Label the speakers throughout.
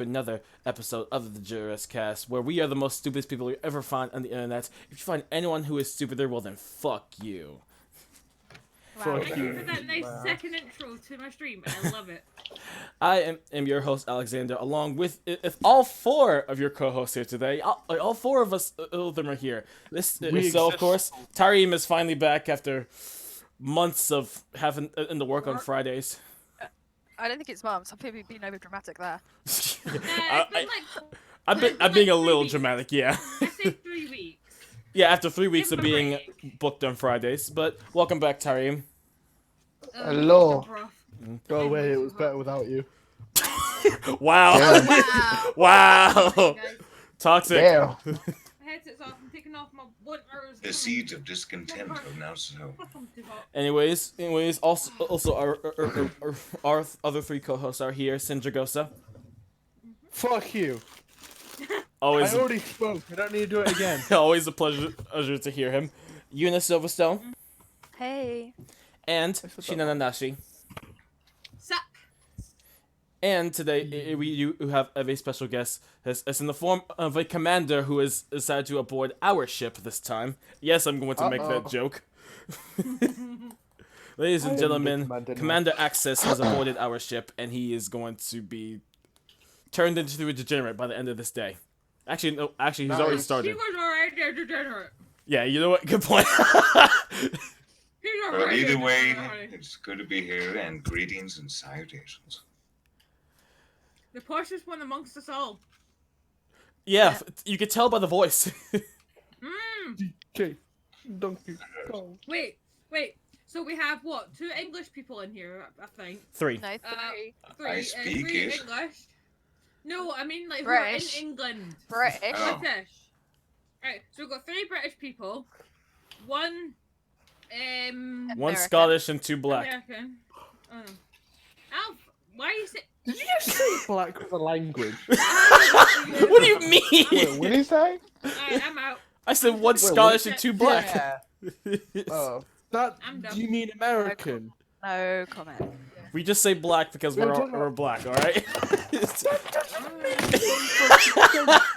Speaker 1: another episode of the DegenerateCast, where we are the most stupidest people you ever find on the internet. If you find anyone who is stupider, well then fuck you.
Speaker 2: Wow.
Speaker 3: Thank you for that nice
Speaker 2: Wow.
Speaker 3: second intro to my stream. I love it.
Speaker 1: I am your host, Alexander, along with all four of your co-hosts here today. All four of us, all of them are here. Of course, Tareem is finally back after months of having to work on Fridays.
Speaker 2: I don't think it's months. I think we've been over dramatic there.
Speaker 3: It's been like
Speaker 1: I'm being a
Speaker 3: like
Speaker 1: little
Speaker 3: 3 weeks.
Speaker 1: dramatic, yeah.
Speaker 3: I say 3 weeks.
Speaker 1: Yeah, after 3 weeks of
Speaker 3: Give 'em a
Speaker 1: being
Speaker 3: break.
Speaker 1: booked on Fridays. But welcome back, Tareem.
Speaker 4: Hello.
Speaker 2: Go
Speaker 4: away, it was better without you.
Speaker 1: Wow.
Speaker 2: Wow.
Speaker 1: Wow.
Speaker 3: Guys,
Speaker 1: Toxic.
Speaker 4: Damn.
Speaker 3: my headset's off. I'm taking off my winters.
Speaker 5: The seeds of discontent are now sown.
Speaker 1: Anyways, also our other three co-hosts are here. Sindragosa.
Speaker 4: Fuck you.
Speaker 1: Always,
Speaker 4: I already spoke. I don't need to do it again.
Speaker 1: always a pleasure to hear him. Eunice Silverstone
Speaker 2: Hey.
Speaker 1: and Shinana Nashi.
Speaker 3: Suck.
Speaker 1: And today we have a very special guest, as in the form of a commander who has decided to aboard our ship this time. Yes, I'm going to make that joke. Ladies and gentlemen, Commander Access has aboarded our ship, and he is going to be turned into a degenerate by the end of this day. Actually, no. Actually, he's already
Speaker 3: He
Speaker 1: started.
Speaker 3: was already a degenerate.
Speaker 1: Yeah, you know what? Good point.
Speaker 3: He's
Speaker 5: Well,
Speaker 3: already
Speaker 5: either
Speaker 3: a
Speaker 5: way,
Speaker 3: degenerate.
Speaker 5: it's good to be here, and greetings and salutations.
Speaker 3: The poshest one amongst us all.
Speaker 1: Yeah, you could tell by the voice.
Speaker 4: Okay. Donkey Kong.
Speaker 3: Wait. So we have what? 2 English people in here, I think.
Speaker 1: 3.
Speaker 2: No, 3.
Speaker 3: 3.
Speaker 5: I speak
Speaker 3: 3
Speaker 5: it.
Speaker 3: English. No, I mean like who are in
Speaker 2: British.
Speaker 3: England.
Speaker 2: British.
Speaker 5: Oh.
Speaker 3: British. Right, so we've got 3 British people, 1
Speaker 1: One
Speaker 2: American.
Speaker 1: Scottish and 2 black.
Speaker 3: American. Oh. Alf, why are you saying?
Speaker 4: Did you just say black was a language?
Speaker 1: What do you mean?
Speaker 4: Wait, what did he say?
Speaker 3: Alright, I'm out.
Speaker 1: I said one Scottish and 2 black.
Speaker 4: Yeah. That.
Speaker 3: I'm done.
Speaker 4: Do you mean American?
Speaker 2: No comment.
Speaker 1: We just say black because we're black, alright?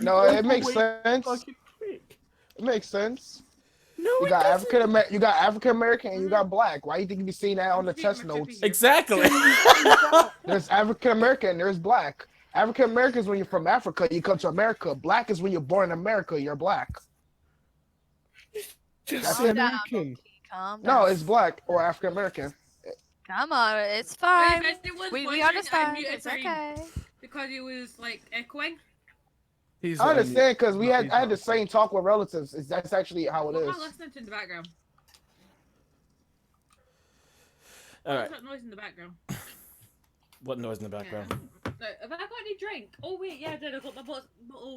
Speaker 4: No, it makes sense. It makes sense.
Speaker 1: No,
Speaker 4: You got African American and you got black. Why you think you be seeing that on the test notes?
Speaker 1: Exactly.
Speaker 4: There's African American and there's black. African American is when you're from Africa, you come to America. Black is when you're born in America, you're black. That's
Speaker 2: Calm
Speaker 4: it.
Speaker 2: down,
Speaker 4: American.
Speaker 2: monkey, calm down.
Speaker 4: No, it's black or African American.
Speaker 2: Come on, it's fine.
Speaker 3: If anyone
Speaker 2: We
Speaker 3: wondering, I
Speaker 2: understand.
Speaker 3: muted
Speaker 2: It's
Speaker 3: Tareem
Speaker 2: okay.
Speaker 3: because he was like echoing.
Speaker 4: I understand because I had the same talk with relatives. That's actually how it
Speaker 3: What
Speaker 4: is.
Speaker 3: am I listening to in the background?
Speaker 1: Alright,
Speaker 3: What's that noise in the background?
Speaker 1: what noise in the background?
Speaker 3: No, have I got any drink? Oh wait, yeah, I did. I got my bottle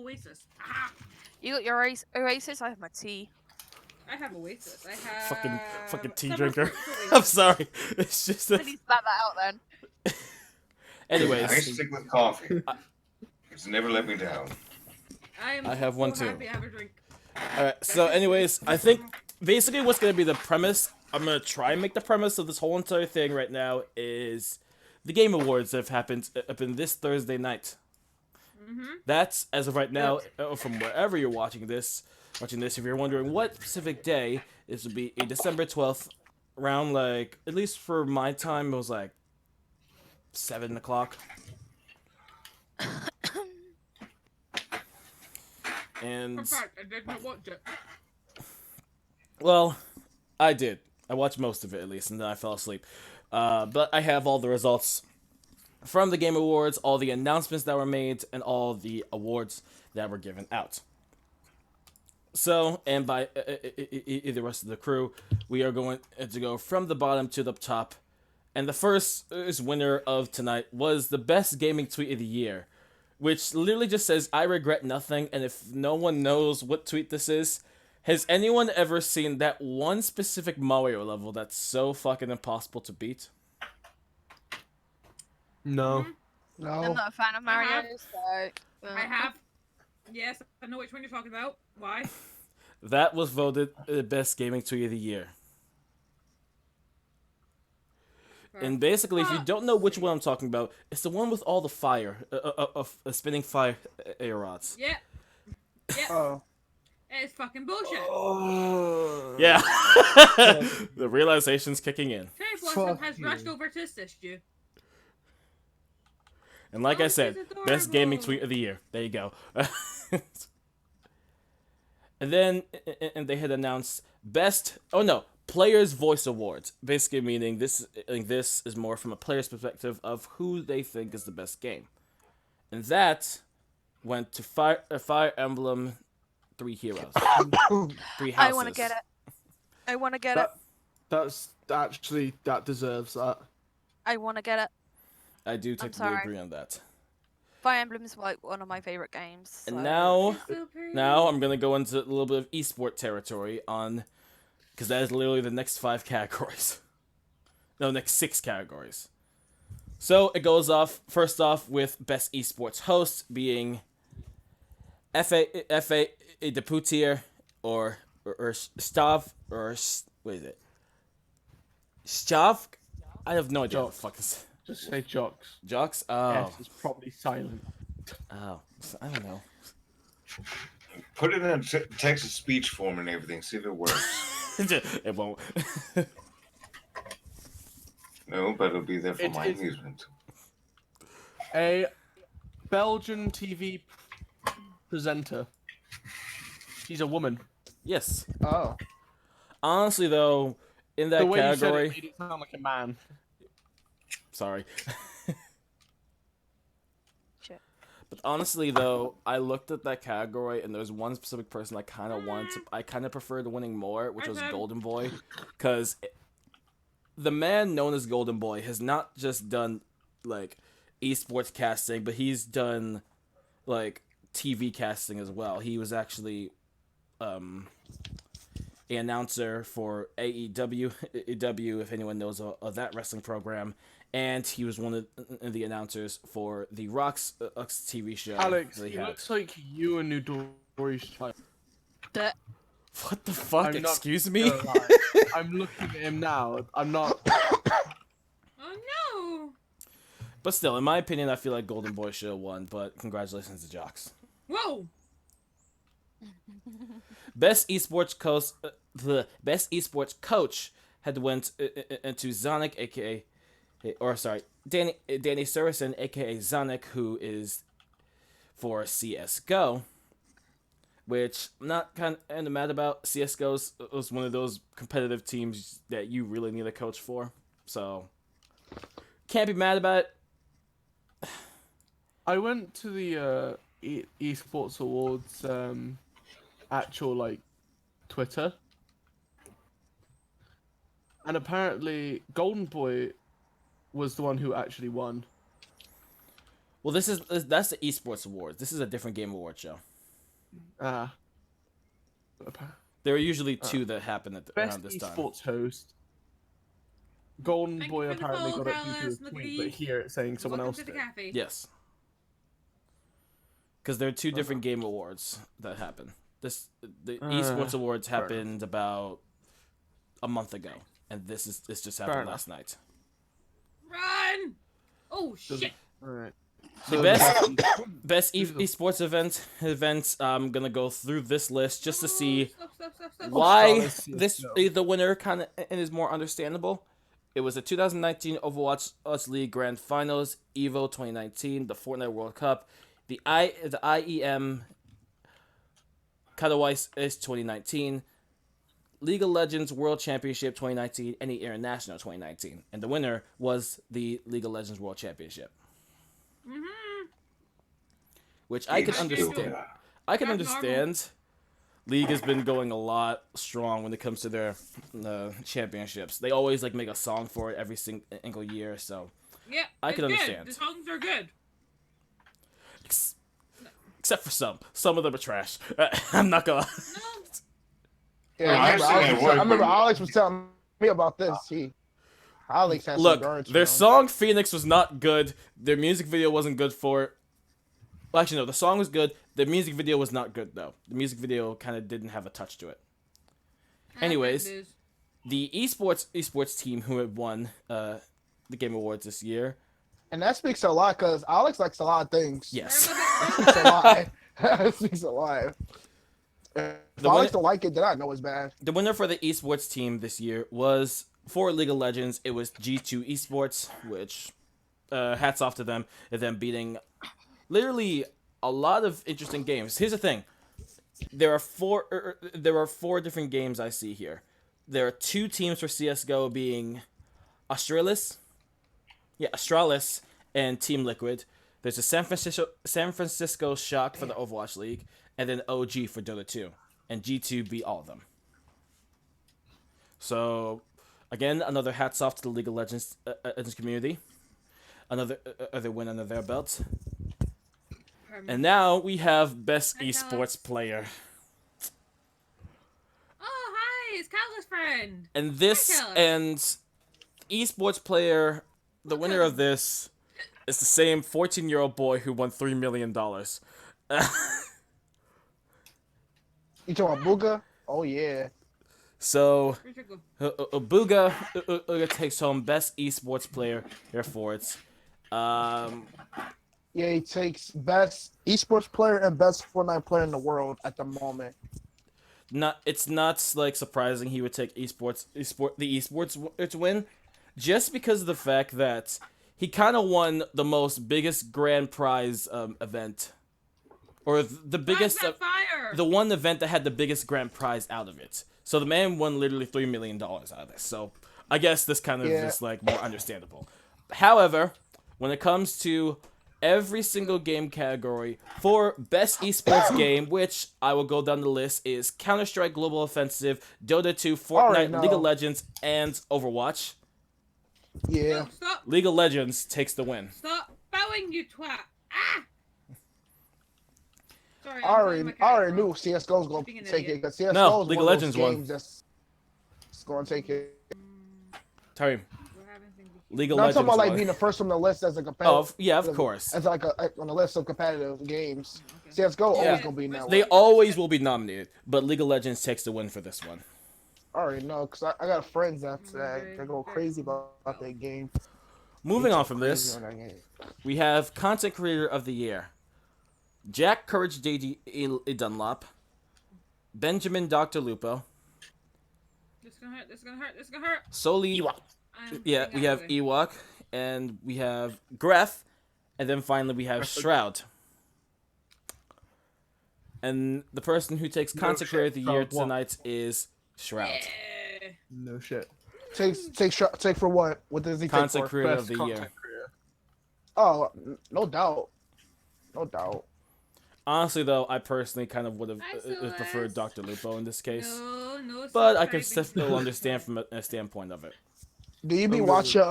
Speaker 3: Oasis. Ah,
Speaker 2: You got your Oasis, I have my tea.
Speaker 3: I have Oasis. I have
Speaker 1: Fucking tea
Speaker 3: 7
Speaker 1: drinker.
Speaker 3: fruits
Speaker 1: I'm
Speaker 3: Oasis.
Speaker 1: sorry. It's just
Speaker 2: I need to spat that out then.
Speaker 5: I
Speaker 1: Anyways,
Speaker 5: stick with coffee. It's never let me down.
Speaker 3: I
Speaker 1: have one
Speaker 3: so
Speaker 1: too.
Speaker 3: happy I have a drink.
Speaker 1: alright, so anyways, I think basically what's gonna be the premise, I'm gonna try and make the premise of this whole entire thing right now is the Game Awards that have happened this Thursday night. That's, as of right now, from wherever you're watching this, if you're wondering what specific day, this would be a December 12th, around like, at least for my time, it was like 7 o'clock.
Speaker 3: In
Speaker 1: And,
Speaker 3: fact, I did not watch it.
Speaker 1: well, I did. I watched most of it at least, and then I fell asleep. But I have all the results from the Game Awards, all the announcements that were made, and all the awards that were given out. So, and by the rest of the crew, we are going to go from the bottom to the top. And the first winner of tonight was the best gaming tweet of the year, which literally just says, "I regret nothing." And if no one knows what tweet this is, has anyone ever seen that one specific Mario level that's so fucking impossible to beat?
Speaker 4: No.
Speaker 2: I'm
Speaker 4: No.
Speaker 2: not a fan of Mario, so...
Speaker 3: I have. Yes, I know which one you're talking about. Why?
Speaker 1: That was voted the best gaming tweet of the year. And basically, if you don't know which one I'm talking about, it's the one with all the fire, spinning fire rods.
Speaker 3: Yeah. Yeah.
Speaker 4: Oh.
Speaker 3: It's fucking bullshit.
Speaker 1: Yeah. The realization's kicking in.
Speaker 3: Cherry Blossom
Speaker 4: Fuck
Speaker 3: has
Speaker 4: you.
Speaker 3: rushed over to assist you.
Speaker 1: And like
Speaker 3: Oh,
Speaker 1: I said,
Speaker 3: she's
Speaker 1: best gaming
Speaker 3: adorable.
Speaker 1: tweet of the year. There you go. And then they had announced Players' Voice Awards. Basically meaning this is more from a player's perspective of who they think is the best game. And that went to Fire Emblem Three Heroes. Three Houses.
Speaker 2: I want to get it. I want to get it.
Speaker 6: That deserves that.
Speaker 2: I want to get it.
Speaker 1: I do technically
Speaker 2: sorry.
Speaker 1: agree on that.
Speaker 2: Fire Emblem is like one of my favorite games.
Speaker 1: And
Speaker 2: so-
Speaker 1: now
Speaker 3: It's so pretty.
Speaker 1: I'm gonna go into a little bit of esport territory because that is literally the next 5 categories. No, next 6 categories. So it goes off first off with best esports host being F.A. Deputier or Stav or what is it? Stav? I have no idea what the fuck is.
Speaker 6: Just say jocks.
Speaker 1: Jocks? Oh.
Speaker 6: Yes, it's probably silent.
Speaker 1: Oh. I don't know.
Speaker 5: Put it in text to speech form and everything. See if it works.
Speaker 1: It won't.
Speaker 5: No, but it'll be there for
Speaker 6: It
Speaker 5: my
Speaker 6: is-
Speaker 5: amusement.
Speaker 6: A Belgian TV presenter. She's a woman.
Speaker 1: Yes.
Speaker 4: Oh.
Speaker 1: Honestly, though, in that
Speaker 6: The way
Speaker 1: category,
Speaker 6: you said it made it sound like a man.
Speaker 1: sorry,
Speaker 2: Shit.
Speaker 1: but honestly, though, I looked at that category and there was one specific person I kind of preferred winning more, which was Golden Boy, because the man known as Golden Boy has not just done like esports casting, but he's done like TV casting as well. He was actually an announcer for AEW, if anyone knows of that wrestling program, and he was one of the announcers for the Rock's TV show.
Speaker 6: Alex,
Speaker 1: they
Speaker 6: it
Speaker 1: had.
Speaker 6: looks like you and Nudori's child.
Speaker 2: Duh.
Speaker 1: What the fuck?
Speaker 6: I'm not
Speaker 1: Excuse me?
Speaker 6: gonna lie. I'm looking at him now. I'm not.
Speaker 3: Oh no!
Speaker 1: But still, in my opinion, I feel like Golden Boy should have won. But congratulations to Jocks.
Speaker 3: Whoa!
Speaker 1: Best esports coach, the best esports coach had went into Zonic, aka, Danny Surison, aka Zonic, who is for CS:GO, which I'm not kind of mad about. CS:GO was one of those competitive teams that you really need a coach for, so can't be mad about it.
Speaker 6: I went to the esports awards actual like Twitter, and apparently Golden Boy was the one who actually won.
Speaker 1: Well, that's the esports awards. This is a different game award show.
Speaker 6: Ah.
Speaker 1: There are usually 2 that happen
Speaker 6: Best
Speaker 1: around this time.
Speaker 6: esports host. Golden
Speaker 3: Thank
Speaker 6: Boy
Speaker 3: you for the
Speaker 6: apparently
Speaker 3: follow,
Speaker 6: got it due to
Speaker 3: Carlos.
Speaker 6: his
Speaker 3: Look
Speaker 6: tweet,
Speaker 3: at
Speaker 6: but
Speaker 3: you.
Speaker 6: here it's saying someone
Speaker 3: Welcome
Speaker 6: else
Speaker 3: to the
Speaker 6: did.
Speaker 3: cafe.
Speaker 1: Yes. Because there are 2 different game awards that happen. The esports awards happened about a month ago, and this just
Speaker 6: Fair
Speaker 1: happened
Speaker 6: enough.
Speaker 1: last night.
Speaker 3: Run! Oh shit!
Speaker 6: Alright.
Speaker 1: The best esports event. I'm gonna go through this list just to see
Speaker 3: Stop.
Speaker 1: why
Speaker 6: Charlotte
Speaker 1: this
Speaker 6: CS:GO.
Speaker 1: the winner kind of is more understandable. It was the 2019 Overwatch League Grand Finals, Evo 2019, the Fortnite World Cup, the IEM Katowice is 2019, League of Legends World Championship 2019, and the International 2019, and the winner was the League of Legends World Championship. Which I can understand. I can
Speaker 3: That's
Speaker 1: understand. League has been going a lot strong when it comes to their championships. They always like make a song for it every single year, so
Speaker 3: Yeah,
Speaker 1: I
Speaker 3: it's
Speaker 1: can
Speaker 3: good.
Speaker 1: understand.
Speaker 3: The songs are good.
Speaker 1: except for some of them are trash. I'm not gonna.
Speaker 3: No,
Speaker 4: Yeah,
Speaker 5: Well,
Speaker 4: I remember Alex was telling me about this. Alex has
Speaker 1: Look,
Speaker 4: some guards.
Speaker 1: their song Phoenix was not good. Their music video wasn't good for it. Well, actually, no, the song was good. The music video was not good though. The music video kind of didn't have a touch to it. Anyways, the esports team who had won the Game Awards this year.
Speaker 4: And that speaks a lot because Alex likes a lot of things.
Speaker 1: Yes.
Speaker 4: That speaks a lot. That speaks a lot. If
Speaker 1: The
Speaker 4: Alex
Speaker 1: one-
Speaker 4: don't like it, then I know it's bad.
Speaker 1: The winner for the esports team this year was, for League of Legends, it was G2 Esports, which hats off to them, and them beating literally a lot of interesting games. Here's the thing. There are four different games I see here. There are 2 teams for CS:GO being Astralis and Team Liquid. There's a San Francisco Shock for the Overwatch League, and then OG for Dota 2. And G2 beat all of them. So, again, another hats off to the League of Legends community. Another win under their belt. And now we have Best
Speaker 3: Hi,
Speaker 1: Esports
Speaker 3: Alex.
Speaker 1: Player.
Speaker 3: Oh, hi, it's Kyla's friend.
Speaker 1: And this,
Speaker 3: Hi, Taylor.
Speaker 1: and Esports Player, the winner of this is the same 14-year-old boy who won $3 million.
Speaker 4: You talking about Booga? Oh yeah.
Speaker 1: So,
Speaker 3: Where'd you go?
Speaker 1: Uga takes home Best Esports Player here for it.
Speaker 4: Yeah, he takes best esports player and best Fortnite player in the world at the moment.
Speaker 1: It's not like surprising he would take the esports to win, just because of the fact that he kind of won the most biggest grand prize event, or the biggest
Speaker 3: Fire!
Speaker 1: the one event that had the biggest grand prize out of it. So the man won literally $3 million out of this. So I guess this kind of is like more understandable. However, when it comes to every single game category for best esports game, which I will go down the list, is Counter-Strike Global Offensive, Dota 2,
Speaker 4: Alright,
Speaker 1: Fortnite,
Speaker 4: no.
Speaker 1: League of Legends, and Overwatch.
Speaker 4: Yeah.
Speaker 3: No, stop!
Speaker 1: League of Legends takes the win.
Speaker 3: Stop bowing, you twat! Ah! Sorry,
Speaker 4: I
Speaker 3: I'm playing my
Speaker 4: already, I already
Speaker 3: character.
Speaker 4: knew CSGO's gonna
Speaker 3: Being an
Speaker 4: take it
Speaker 3: idiot.
Speaker 4: because CSGO
Speaker 1: No,
Speaker 4: is
Speaker 1: League
Speaker 4: one
Speaker 1: of
Speaker 4: of those
Speaker 1: Legends won.
Speaker 4: games that's gonna take it.
Speaker 1: Terry,
Speaker 3: We're having things with-
Speaker 1: League of
Speaker 4: No, I'm
Speaker 1: Legends
Speaker 4: talking about like
Speaker 1: won.
Speaker 4: being the first on the list as a
Speaker 1: Oh,
Speaker 4: competitive.
Speaker 1: yeah, of course.
Speaker 4: As like on the list of competitive games.
Speaker 3: Okay.
Speaker 4: CSGO
Speaker 1: Yeah.
Speaker 4: always gonna be in that
Speaker 1: They
Speaker 4: one.
Speaker 1: always will be nominated, but League of Legends takes the win for this one.
Speaker 4: I already know because I got friends that they go crazy about that game.
Speaker 1: Moving on from
Speaker 4: Crazy
Speaker 1: this,
Speaker 4: on that game.
Speaker 1: we have Content Creator of the Year. Jack Courage JD Dunlop, Benjamin Dr. Lupo,
Speaker 3: This is gonna hurt, this is gonna hurt, this is gonna hurt!
Speaker 1: Soli,
Speaker 3: I'm
Speaker 1: yeah,
Speaker 3: getting
Speaker 1: we
Speaker 3: out
Speaker 1: have
Speaker 3: of the way.
Speaker 1: Ewok, and we have Gref, and then finally we have Shroud. And the person who takes
Speaker 6: No
Speaker 1: Content Creator of the
Speaker 6: shit,
Speaker 1: Year
Speaker 6: Shroud won.
Speaker 1: tonight is Shroud.
Speaker 3: Yeah.
Speaker 6: No shit.
Speaker 4: Take for what? What does he
Speaker 1: Content
Speaker 4: take for?
Speaker 1: Creator of
Speaker 6: Best
Speaker 1: the
Speaker 6: content
Speaker 1: Year.
Speaker 6: creator.
Speaker 4: Oh, no doubt. No doubt.
Speaker 1: Honestly, though, I personally kind of would have
Speaker 3: Hi,
Speaker 1: preferred
Speaker 3: Celeste.
Speaker 1: Dr. Lupo in this case.
Speaker 3: No, no.
Speaker 1: But I can
Speaker 3: subscribing.
Speaker 1: still understand from a standpoint of it.
Speaker 4: Do you be
Speaker 6: Oh,
Speaker 4: watching?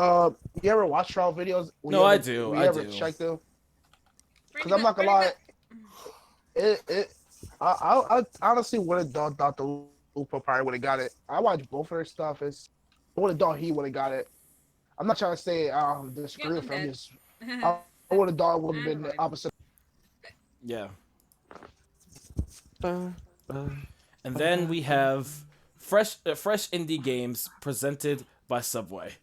Speaker 4: You ever watch trial videos?
Speaker 1: No, I do,
Speaker 4: You
Speaker 1: I
Speaker 4: ever
Speaker 1: do.
Speaker 4: check them?
Speaker 3: Bring
Speaker 4: Because
Speaker 3: it
Speaker 4: I'm not
Speaker 3: back,
Speaker 4: gonna lie,
Speaker 3: bring it back.
Speaker 4: I honestly would have thought Dr. Lupo probably would have got it. I watched both of their stuff. I would have thought he would have got it. I'm not trying to say disagree
Speaker 3: Yeah,
Speaker 4: with him.
Speaker 3: I'm
Speaker 4: Just I would have thought it would have been
Speaker 3: I'm
Speaker 4: the
Speaker 3: right.
Speaker 4: opposite.
Speaker 1: Yeah. And then we have fresh indie games presented by Subway.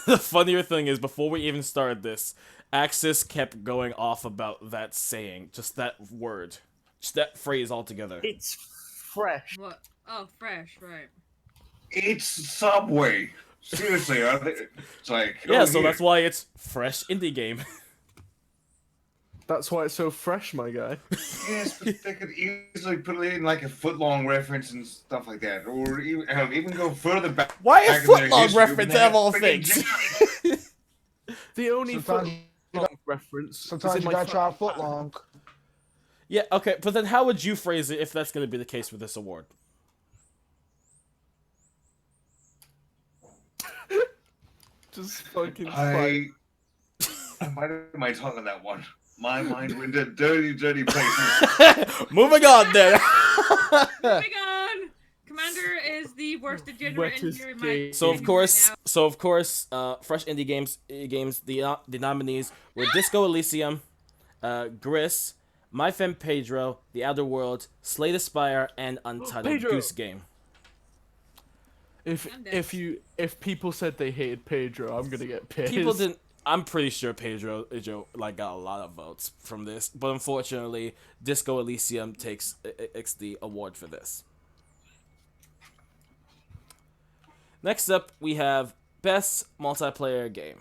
Speaker 1: The funnier thing is, before we even started this, Axis kept going off about that saying, just that word, just that phrase altogether.
Speaker 6: It's fresh.
Speaker 3: What? Oh, fresh, right.
Speaker 5: It's Subway. Seriously, are they? It's like
Speaker 1: Yeah,
Speaker 5: oh,
Speaker 1: so
Speaker 5: here.
Speaker 1: that's why it's fresh indie game.
Speaker 6: That's why it's so fresh, my guy.
Speaker 5: Yes, but they could easily put it in like a foot-long reference and stuff like that, or even go further back.
Speaker 1: Why a
Speaker 5: back in their
Speaker 1: foot-long
Speaker 5: history when
Speaker 1: reference
Speaker 5: they
Speaker 1: of
Speaker 5: had
Speaker 1: all
Speaker 5: friggin'
Speaker 1: things?
Speaker 6: The only
Speaker 4: Sometimes
Speaker 6: foot reference.
Speaker 4: Sometimes
Speaker 6: is in
Speaker 4: you
Speaker 6: my
Speaker 4: gotta try a
Speaker 6: fucking
Speaker 4: foot long.
Speaker 1: Yeah, okay, but then how would you phrase it if that's going to be the case with this award?
Speaker 6: Just fucking
Speaker 5: I might have my tongue on that one. My mind went to dirty, dirty places.
Speaker 1: Moving on then.
Speaker 3: Moving on! Commander is the worst degenerate in
Speaker 6: Wettest
Speaker 3: here in my
Speaker 6: game.
Speaker 1: So of
Speaker 3: opinion
Speaker 1: course,
Speaker 3: right
Speaker 1: fresh indie games. The nominees were Disco Elysium, Gris, My Femme Pedro, The Outer World, Slay the Spire, and Untitled
Speaker 6: Pedro.
Speaker 1: Goose Game.
Speaker 3: I'm dead.
Speaker 6: If people said they hated Pedro, I'm gonna get pissed.
Speaker 1: People didn't. I'm pretty sure Pedro like got a lot of votes from this, but unfortunately, Disco Elysium takes the award for this. Next up, we have Best Multiplayer Game.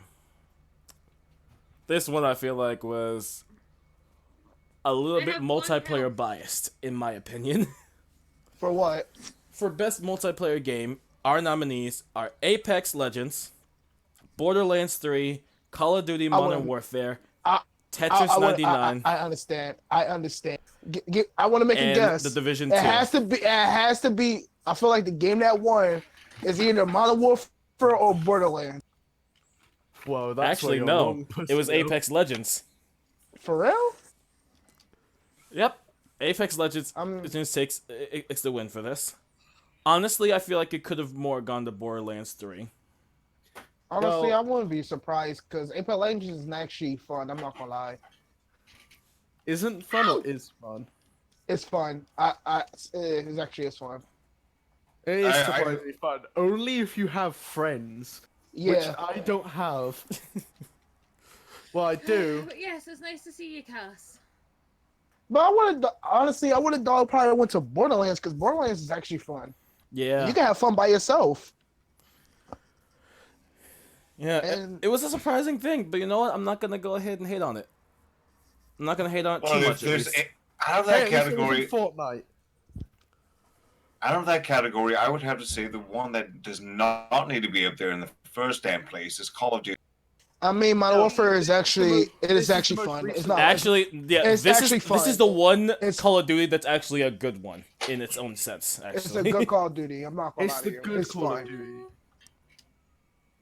Speaker 1: This one I feel like was a little
Speaker 3: I
Speaker 1: bit
Speaker 3: have one
Speaker 1: multiplayer
Speaker 3: health.
Speaker 1: biased, in my opinion.
Speaker 4: For what?
Speaker 1: For Best Multiplayer Game, our nominees are Apex Legends, Borderlands 3, Call of Duty Modern
Speaker 4: wouldn't-
Speaker 1: Warfare,
Speaker 4: I-
Speaker 1: Tetris
Speaker 4: I
Speaker 1: 99,
Speaker 4: I understand. I want to make a
Speaker 1: and
Speaker 4: guess.
Speaker 1: The Division 2.
Speaker 4: It has to be. It has to be. I feel like the game that won is either Modern Warfare or Borderlands.
Speaker 6: Whoa, that's
Speaker 1: Actually,
Speaker 6: where you're
Speaker 1: no.
Speaker 6: wrong,
Speaker 1: It was
Speaker 6: pussy.
Speaker 1: Apex Legends.
Speaker 4: For real?
Speaker 1: Yep. Apex Legends takes it's the win for this. Honestly, I feel like it could have more gone to Borderlands 3.
Speaker 4: Honestly,
Speaker 6: Well-
Speaker 4: I wouldn't be surprised because Apex Legends is actually fun. I'm not gonna lie.
Speaker 6: Isn't fun or is fun?
Speaker 4: It's fun. It's actually fun.
Speaker 6: It is
Speaker 5: I-
Speaker 6: surprisingly fun. Only if you have friends, which
Speaker 4: Yeah.
Speaker 6: I don't have. Well, I do.
Speaker 3: But yes, it's nice to see you, Cass.
Speaker 4: But I would have honestly, I would have thought probably went to Borderlands because Borderlands is actually fun.
Speaker 1: Yeah.
Speaker 4: You can have fun by yourself.
Speaker 1: Yeah,
Speaker 4: And-
Speaker 1: it was a surprising thing, but you know what? I'm not gonna go ahead and hate on it. I'm not gonna hate on it too
Speaker 5: Well, if
Speaker 1: much. At
Speaker 5: there's
Speaker 1: least.
Speaker 5: out of
Speaker 6: Hey,
Speaker 5: that
Speaker 6: at least it wasn't
Speaker 5: category,
Speaker 6: Fortnite.
Speaker 5: out of that category, I would have to say the one that does not need to be up there in the first damn place is Call of Duty.
Speaker 4: I mean, Modern
Speaker 6: No,
Speaker 4: Warfare is actually
Speaker 6: this
Speaker 4: it
Speaker 6: is
Speaker 4: is
Speaker 6: the
Speaker 4: actually
Speaker 6: most
Speaker 4: fun. It's
Speaker 6: recent-
Speaker 4: not
Speaker 1: Actually, yeah,
Speaker 4: It's
Speaker 1: this
Speaker 4: actually
Speaker 1: is this
Speaker 4: fun.
Speaker 1: is the one
Speaker 4: It's-
Speaker 1: Call of Duty that's actually a good one in its own sense.
Speaker 4: It's a
Speaker 1: Actually,
Speaker 4: good Call of Duty. I'm not gonna
Speaker 6: It's
Speaker 4: lie to
Speaker 6: the
Speaker 4: you.
Speaker 6: good
Speaker 4: It's
Speaker 6: Call
Speaker 4: fun.
Speaker 6: of Duty.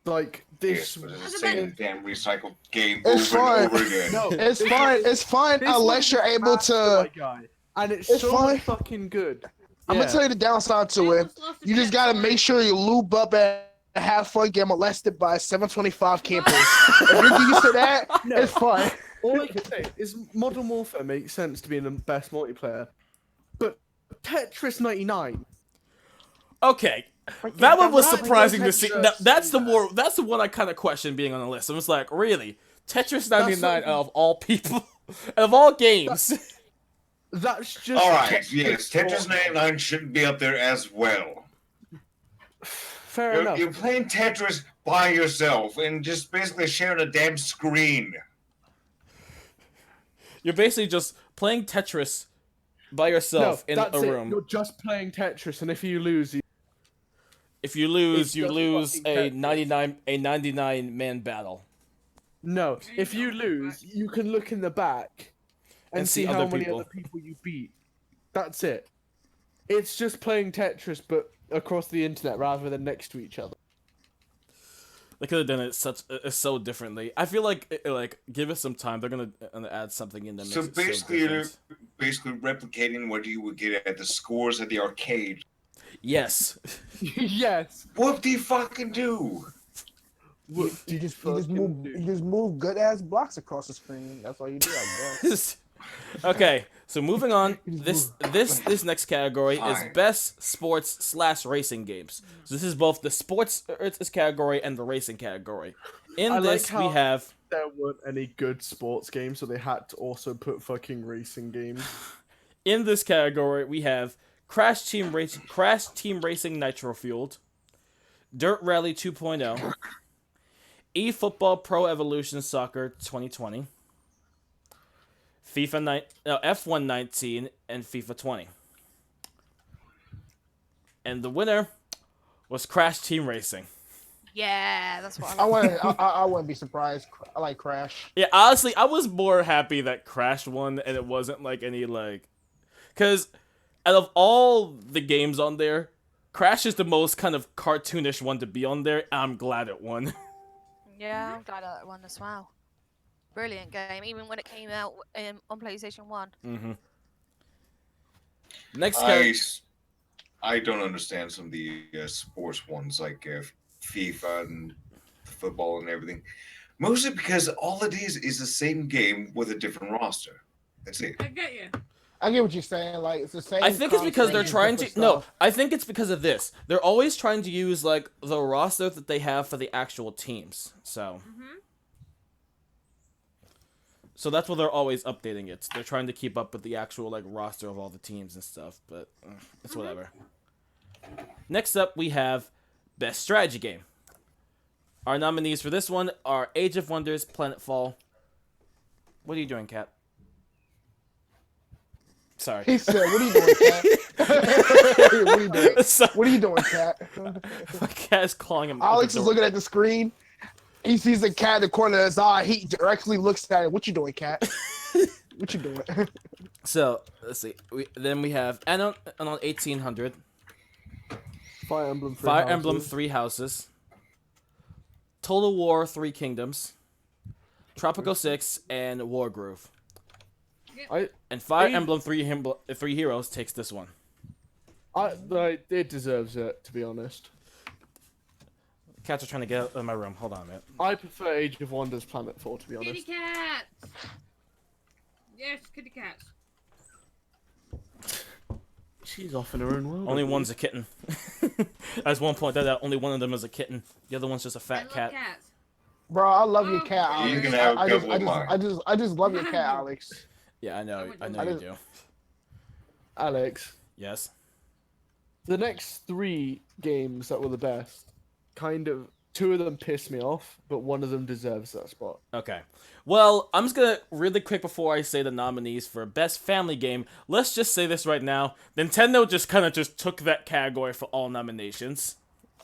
Speaker 6: Like
Speaker 5: Yes,
Speaker 6: this.
Speaker 5: but it's the
Speaker 3: As a
Speaker 5: same
Speaker 3: man-
Speaker 5: damn recycled game
Speaker 4: It's
Speaker 5: over and
Speaker 4: fun.
Speaker 5: over again.
Speaker 6: No,
Speaker 4: It's fun. It's fun
Speaker 6: this
Speaker 4: unless
Speaker 6: one's
Speaker 4: you're able
Speaker 6: after,
Speaker 4: to.
Speaker 6: my guy, and it's
Speaker 4: It's
Speaker 6: so
Speaker 4: fun.
Speaker 6: much fucking good.
Speaker 4: I'm gonna tell you the downside to it. You just gotta make sure you lube up and have fun. Get molested by 725 campers. If you're used to that,
Speaker 6: No.
Speaker 4: it's fun.
Speaker 6: All I can say is Modern Warfare makes sense to be in the best multiplayer, but Tetris 99.
Speaker 1: okay, that one was
Speaker 6: that
Speaker 1: surprising to
Speaker 6: was
Speaker 1: see.
Speaker 6: just-
Speaker 1: That's the one I kind of questioned being on the list. I was like, really, Tetris 99
Speaker 6: what-
Speaker 1: out of all people, out of all games.
Speaker 6: That's just
Speaker 5: All right,
Speaker 6: Tetris
Speaker 5: yes, Tetris 99 shouldn't be up there as well.
Speaker 6: Fair enough.
Speaker 5: You're playing Tetris by yourself and just basically sharing a damn screen.
Speaker 1: You're basically just playing Tetris by yourself in a
Speaker 6: that's it.
Speaker 1: room.
Speaker 6: You're just playing Tetris, and if you lose,
Speaker 1: If you lose,
Speaker 6: It's
Speaker 1: you
Speaker 6: just
Speaker 1: lose
Speaker 6: fucking
Speaker 1: a
Speaker 6: Tetris.
Speaker 1: 99 man battle.
Speaker 6: no. If you lose, you can look in the back and see how
Speaker 1: other
Speaker 6: many
Speaker 1: people.
Speaker 6: other people you beat. That's it. It's just playing Tetris, but across the internet rather than next to each other.
Speaker 1: They could have done it so differently. I feel like give it some time. They're gonna add something in that makes
Speaker 5: So
Speaker 1: it
Speaker 5: basically, you're
Speaker 1: different.
Speaker 5: basically replicating what you would get at the scores at the arcade.
Speaker 1: Yes.
Speaker 6: Yes.
Speaker 5: What do you fucking do?
Speaker 4: You just move good ass blocks across the screen. That's all you do, I guess.
Speaker 1: Okay, so moving on. This next category is
Speaker 5: Fine.
Speaker 1: best sports / racing games. So this is both the sports category and the racing category. In
Speaker 6: I like
Speaker 1: this,
Speaker 6: how-
Speaker 1: we have
Speaker 6: There weren't any good sports games, so they had to also put fucking racing games.
Speaker 1: in this category we have Crash Team Racing Nitro Fueled, Dirt Rally 2.0, eFootball Pro Evolution Soccer 2020, F1 19, and FIFA 20. And the winner was Crash Team Racing.
Speaker 2: Yeah, that's what
Speaker 4: I
Speaker 2: I like.
Speaker 4: I wouldn't be surprised. I like Crash.
Speaker 1: Yeah, honestly, I was more happy that Crash won and it wasn't like any because out of all the games on there, Crash is the most kind of cartoonish one to be on there. And I'm glad it won.
Speaker 2: Yeah, I'm glad that one as well. Brilliant game, even when it came out on PlayStation 1.
Speaker 1: Mm-hmm. Next
Speaker 5: I,
Speaker 1: category.
Speaker 5: I don't understand some of the sports ones like FIFA and football and everything. Mostly because all it is the same game with a different roster. That's it.
Speaker 3: I get you.
Speaker 4: I get what you're saying. Like it's the same.
Speaker 1: I think it's because they're
Speaker 4: concept,
Speaker 1: trying to.
Speaker 4: different
Speaker 1: No,
Speaker 4: stuff.
Speaker 1: I think it's because of this. They're always trying to use like the roster that they have for the actual teams. So that's why they're always updating it. They're trying to keep up with the actual like roster of all the teams and stuff. But it's whatever. Next up, we have Best Strategy Game. Our nominees for this one are Age of Wonders, Planetfall. What are you doing, Kat? Sorry.
Speaker 4: He said, "What are you doing, Cat? What are you doing?
Speaker 1: So,
Speaker 4: What are you doing, Cat?"
Speaker 1: my cat is calling him.
Speaker 4: Alex
Speaker 1: the
Speaker 4: is
Speaker 1: door.
Speaker 4: looking at the screen. He sees the cat in the corner of his eye. He directly looks at it. What you doing, Cat? What you doing?
Speaker 1: So let's see. Then we have Anon 1800,
Speaker 6: Fire Emblem.
Speaker 1: Fire Emblem Three Houses, Total War Three Kingdoms, Tropico 6, and Wargroove. And Fire
Speaker 6: Age-
Speaker 1: Emblem Three Heroes takes this one.
Speaker 6: It deserves it, to be honest.
Speaker 1: Cats are trying to get out of my room. Hold on a minute.
Speaker 6: I prefer Age of Wonders Planetfall, to be
Speaker 3: Kitty
Speaker 6: honest.
Speaker 3: cats. Yes, kitty cats.
Speaker 6: She's off in her own world.
Speaker 1: Only one's a kitten. As one point out, only one of them is a kitten. The other one's just a
Speaker 3: I
Speaker 1: fat
Speaker 3: love
Speaker 1: cat.
Speaker 3: cats.
Speaker 4: Bro, I love your cat,
Speaker 3: You
Speaker 4: Alex.
Speaker 5: can have
Speaker 4: I
Speaker 5: a
Speaker 4: just,
Speaker 5: couple of mine.
Speaker 4: I just love your cat, Alex.
Speaker 1: Yeah, I know. I know
Speaker 4: I
Speaker 1: you
Speaker 4: just-
Speaker 1: do.
Speaker 6: Alex,
Speaker 1: Yes.
Speaker 6: the next 3 games that were the best, kind of, 2 of them pissed me off, but one of them deserves that spot.
Speaker 1: Okay. Well, I'm just gonna really quick before I say the nominees for best family game. Let's just say this right now: Nintendo just kind of just took that category for all nominations.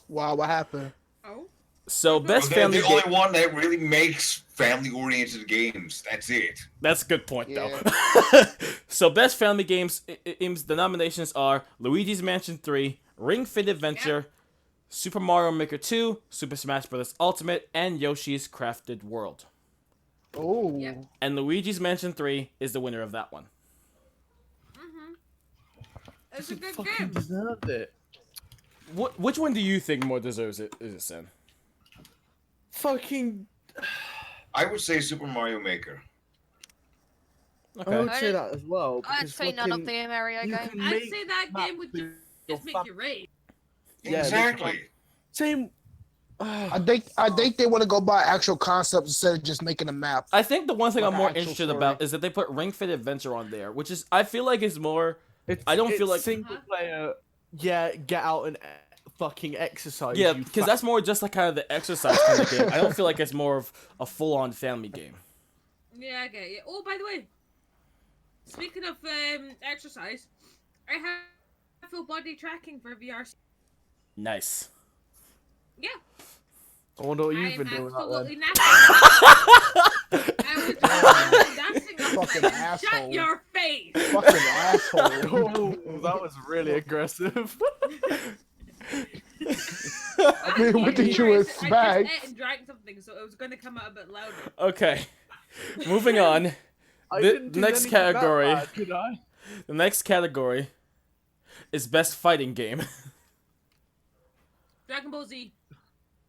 Speaker 4: Wow, what happened?
Speaker 3: Oh.
Speaker 1: So best
Speaker 5: They're
Speaker 1: family
Speaker 5: the
Speaker 1: game.
Speaker 5: only one that really makes family-oriented games. That's it.
Speaker 1: That's a good point,
Speaker 4: Yeah.
Speaker 1: though. So best family games. The nominations are Luigi's Mansion 3, Ring Fit Adventure, Super Mario Maker 2, Super Smash Bros. Ultimate, and Yoshi's Crafted World.
Speaker 4: Oh,
Speaker 3: Yep.
Speaker 1: And Luigi's Mansion 3 is the winner of that one.
Speaker 3: It's a good
Speaker 6: Fucking
Speaker 3: game.
Speaker 6: deserved it.
Speaker 1: Which one do you think more deserves it? Is it Sen?
Speaker 6: Fucking.
Speaker 5: I would say Super Mario Maker.
Speaker 1: Okay.
Speaker 6: I would say that as well.
Speaker 2: I'd
Speaker 6: because
Speaker 2: say none of
Speaker 6: fucking-
Speaker 2: the Mario
Speaker 6: you
Speaker 2: games.
Speaker 6: can
Speaker 3: I'd
Speaker 6: make
Speaker 3: say that game would
Speaker 6: maps
Speaker 3: just
Speaker 6: with
Speaker 3: make
Speaker 6: your
Speaker 3: you rage.
Speaker 6: Yeah,
Speaker 5: Exactly.
Speaker 6: Same.
Speaker 4: I think they want to go by actual concepts instead of just making a map.
Speaker 1: I think the one thing
Speaker 4: Like
Speaker 1: I'm more
Speaker 4: actual
Speaker 1: interested
Speaker 4: story.
Speaker 1: about is that they put Ring Fit Adventure on there, which is I feel like is more.
Speaker 6: It's,
Speaker 1: I don't
Speaker 6: it's
Speaker 1: feel like-
Speaker 6: single player. Yeah, get out and fucking exercise.
Speaker 1: Yeah,
Speaker 6: you
Speaker 1: because
Speaker 6: fat-
Speaker 1: that's more just like kind of the exercise kind of game. I don't feel like it's more of a full-on family game.
Speaker 3: Yeah, I get you. Oh, by the way, speaking of exercise, I have full body tracking for VR.
Speaker 1: Nice.
Speaker 3: Yeah,
Speaker 6: I wonder what
Speaker 3: I
Speaker 6: you've
Speaker 3: am
Speaker 6: been doing with that
Speaker 3: absolutely
Speaker 6: then.
Speaker 3: nothing. I was just dancing up
Speaker 4: Fucking
Speaker 3: there.
Speaker 4: asshole.
Speaker 3: Shut your face.
Speaker 4: Fucking asshole.
Speaker 6: Oh, that was really aggressive.
Speaker 4: I mean, what did you
Speaker 3: I
Speaker 4: expect?
Speaker 3: just ate and drank something, so it was going to come out a bit louder.
Speaker 1: Okay. Moving on.
Speaker 6: I
Speaker 1: The
Speaker 6: didn't do
Speaker 1: next
Speaker 6: anything that
Speaker 1: category.
Speaker 6: bad, did I?
Speaker 1: The next category is best fighting game.
Speaker 3: Dragon Ball Z.